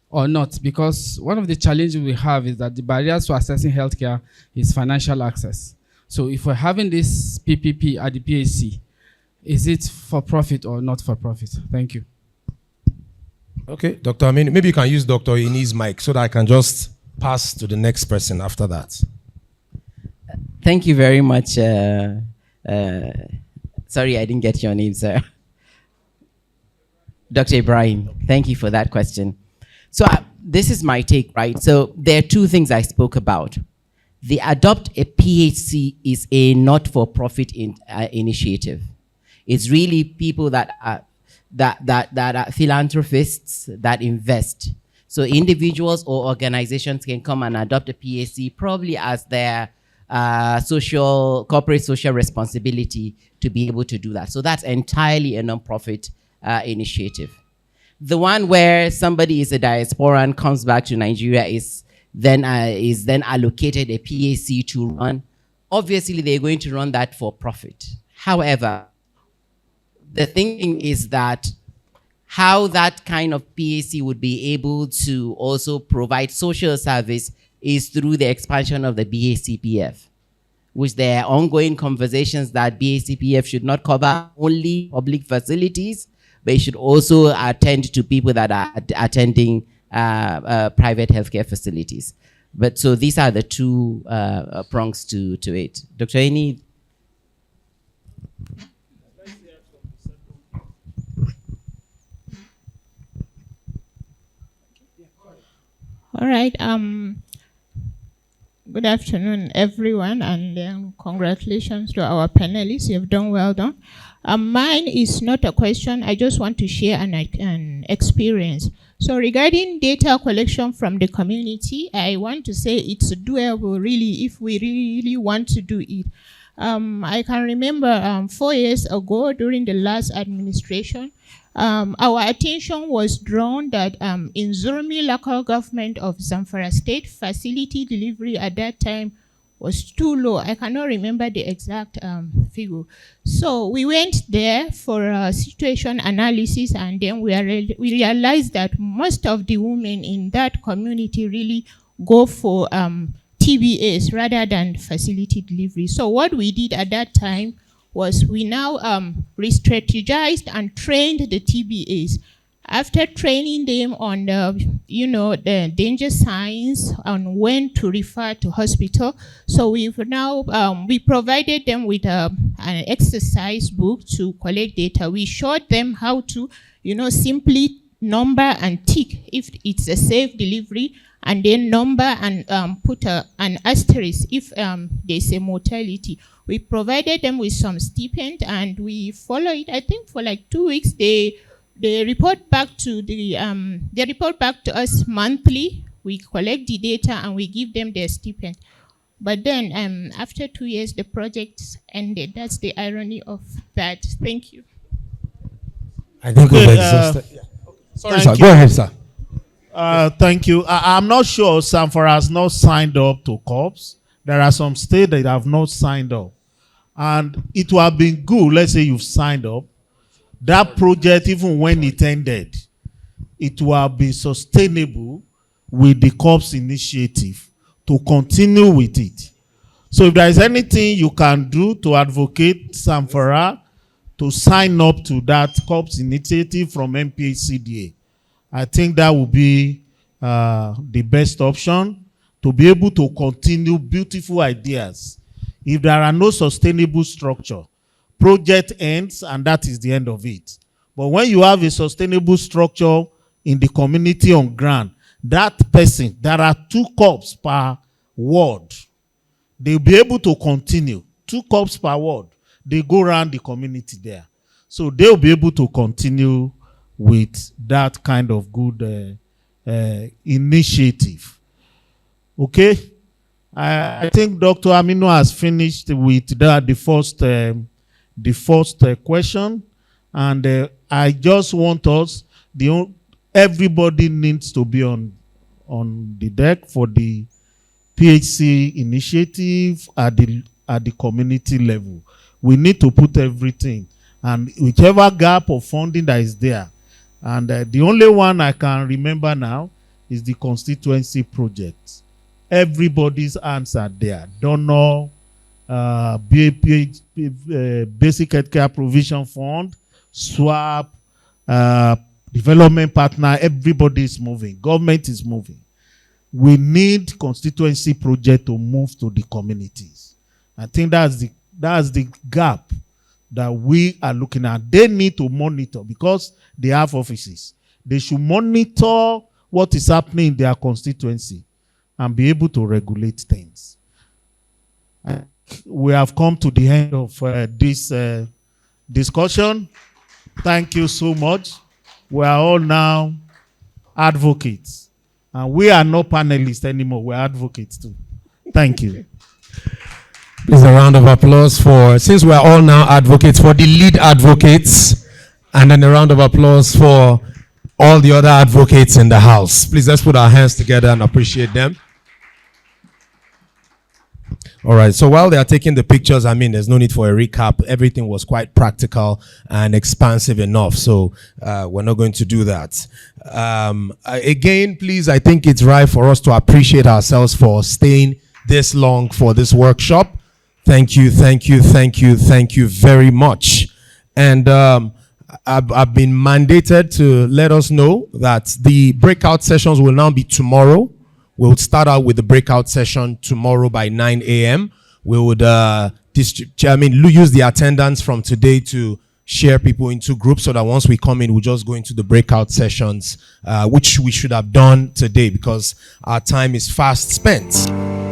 or not? Because one of the challenges we have is that the barriers to accessing healthcare is financial access. So if we're having this PPP at the PHC, is it for profit or not for profit? Thank you. Okay, Dr. Amin, maybe you can use Dr. Ini's mic so that I can just pass to the next person after that. Thank you very much. Sorry, I didn't get your name, sir. Dr. Ibrahim, thank you for that question. So this is my take, right? So there are two things I spoke about. The Adopt a PHC is a not-for-profit initiative. It's really people that are philanthropists that invest. So individuals or organizations can come and adopt a PHC probably as their corporate social responsibility to be able to do that. So that's entirely a non-profit initiative. The one where somebody is a diaspora and comes back to Nigeria is then allocated a PHC to run. Obviously, they're going to run that for profit. However, the thinking is that how that kind of PHC would be able to also provide social service is through the expansion of the BACPF, which there are ongoing conversations that BACPF should not cover only public facilities, but it should also attend to people that are attending private healthcare facilities. But so these are the two prongs to it. Dr. Eni? All right. Good afternoon, everyone, and congratulations to our panelists. You've done well done. Mine is not a question. I just want to share an experience. So regarding data collection from the community, I want to say it's doable, really, if we really want to do it. I can remember 4 years ago during the last administration, our attention was drawn that in Zurmi local government of Zamfara state, facility delivery at that time was too low. I cannot remember the exact figure. So we went there for a situation analysis, and then we realized that most of the women in that community really go for TBAs rather than facility delivery. So what we did at that time was we now re-strategized and trained the TBAs. After training them on the danger signs, on when to refer to hospital, so we've now we provided them with an exercise book to collect data. We showed them how to simply number and tick if it's a safe delivery, and then number and put an asterisk if there's a mortality. We provided them with some stipend, and we follow it. I think for like 2 weeks, they report back to us monthly. We collect the data and we give them their stipend. But then after 2 years, the project ended. That's the irony of that. Thank you. I think we've exhausted. Sorry, sir. Go ahead, sir. Thank you. I'm not sure Zamfara has not signed up to COPS. There are some states that have not signed up. And it would have been good, let's say you've signed up. That project, even when it ended, it would have been sustainable with the COPS initiative to continue with it. So if there is anything you can do to advocate Zamfara to sign up to that COPS initiative from MPHCDA, I think that would be the best option to be able to continue beautiful ideas. If there are no sustainable structure, project ends and that is the end of it. But when you have a sustainable structure in the community on ground, that person, there are 2 COPS per ward, they'll be able to continue. 2 COPS per ward, they go around the community there. So they'll be able to continue with that kind of good initiative. Okay? I think Dr. Aminu has finished with the first question, and I just want us, everybody needs to be on the deck for the PHC initiative at the community level. We need to put everything, and whichever gap of funding that is there, and the only one I can remember now is the constituency project. Everybody's hands are there. Donor, Basic Healthcare Provision Fund, SWAP, development partner, everybody is moving. Government is moving. We need constituency project to move to the communities. I think that's the gap that we are looking at. They need to monitor because they have offices. They should monitor what is happening in their constituency and be able to regulate things. We have come to the end of this discussion. Thank you so much. We are all now advocates. And we are not panelists anymore. We're advocates too. Thank you. Please a round of applause for, since we're all now advocates, for the lead advocates, and then a round of applause for all the other advocates in the house. Please, let's put our hands together and appreciate them. All right, so while they are taking the pictures, I mean, there's no need for a recap. Everything was quite practical and expansive enough, so we're not going to do that. Again, please, I think it's right for us to appreciate ourselves for staying this long for this workshop. Thank you, thank you, thank you, thank you very much. And I've been mandated to let us know that the breakout sessions will now be tomorrow. We'll start out with the breakout session tomorrow by 9 a.m. We would use the attendance from today to share people into groups so that once we come in, we'll just go into the breakout sessions, which we should have done today because our time is fast spent.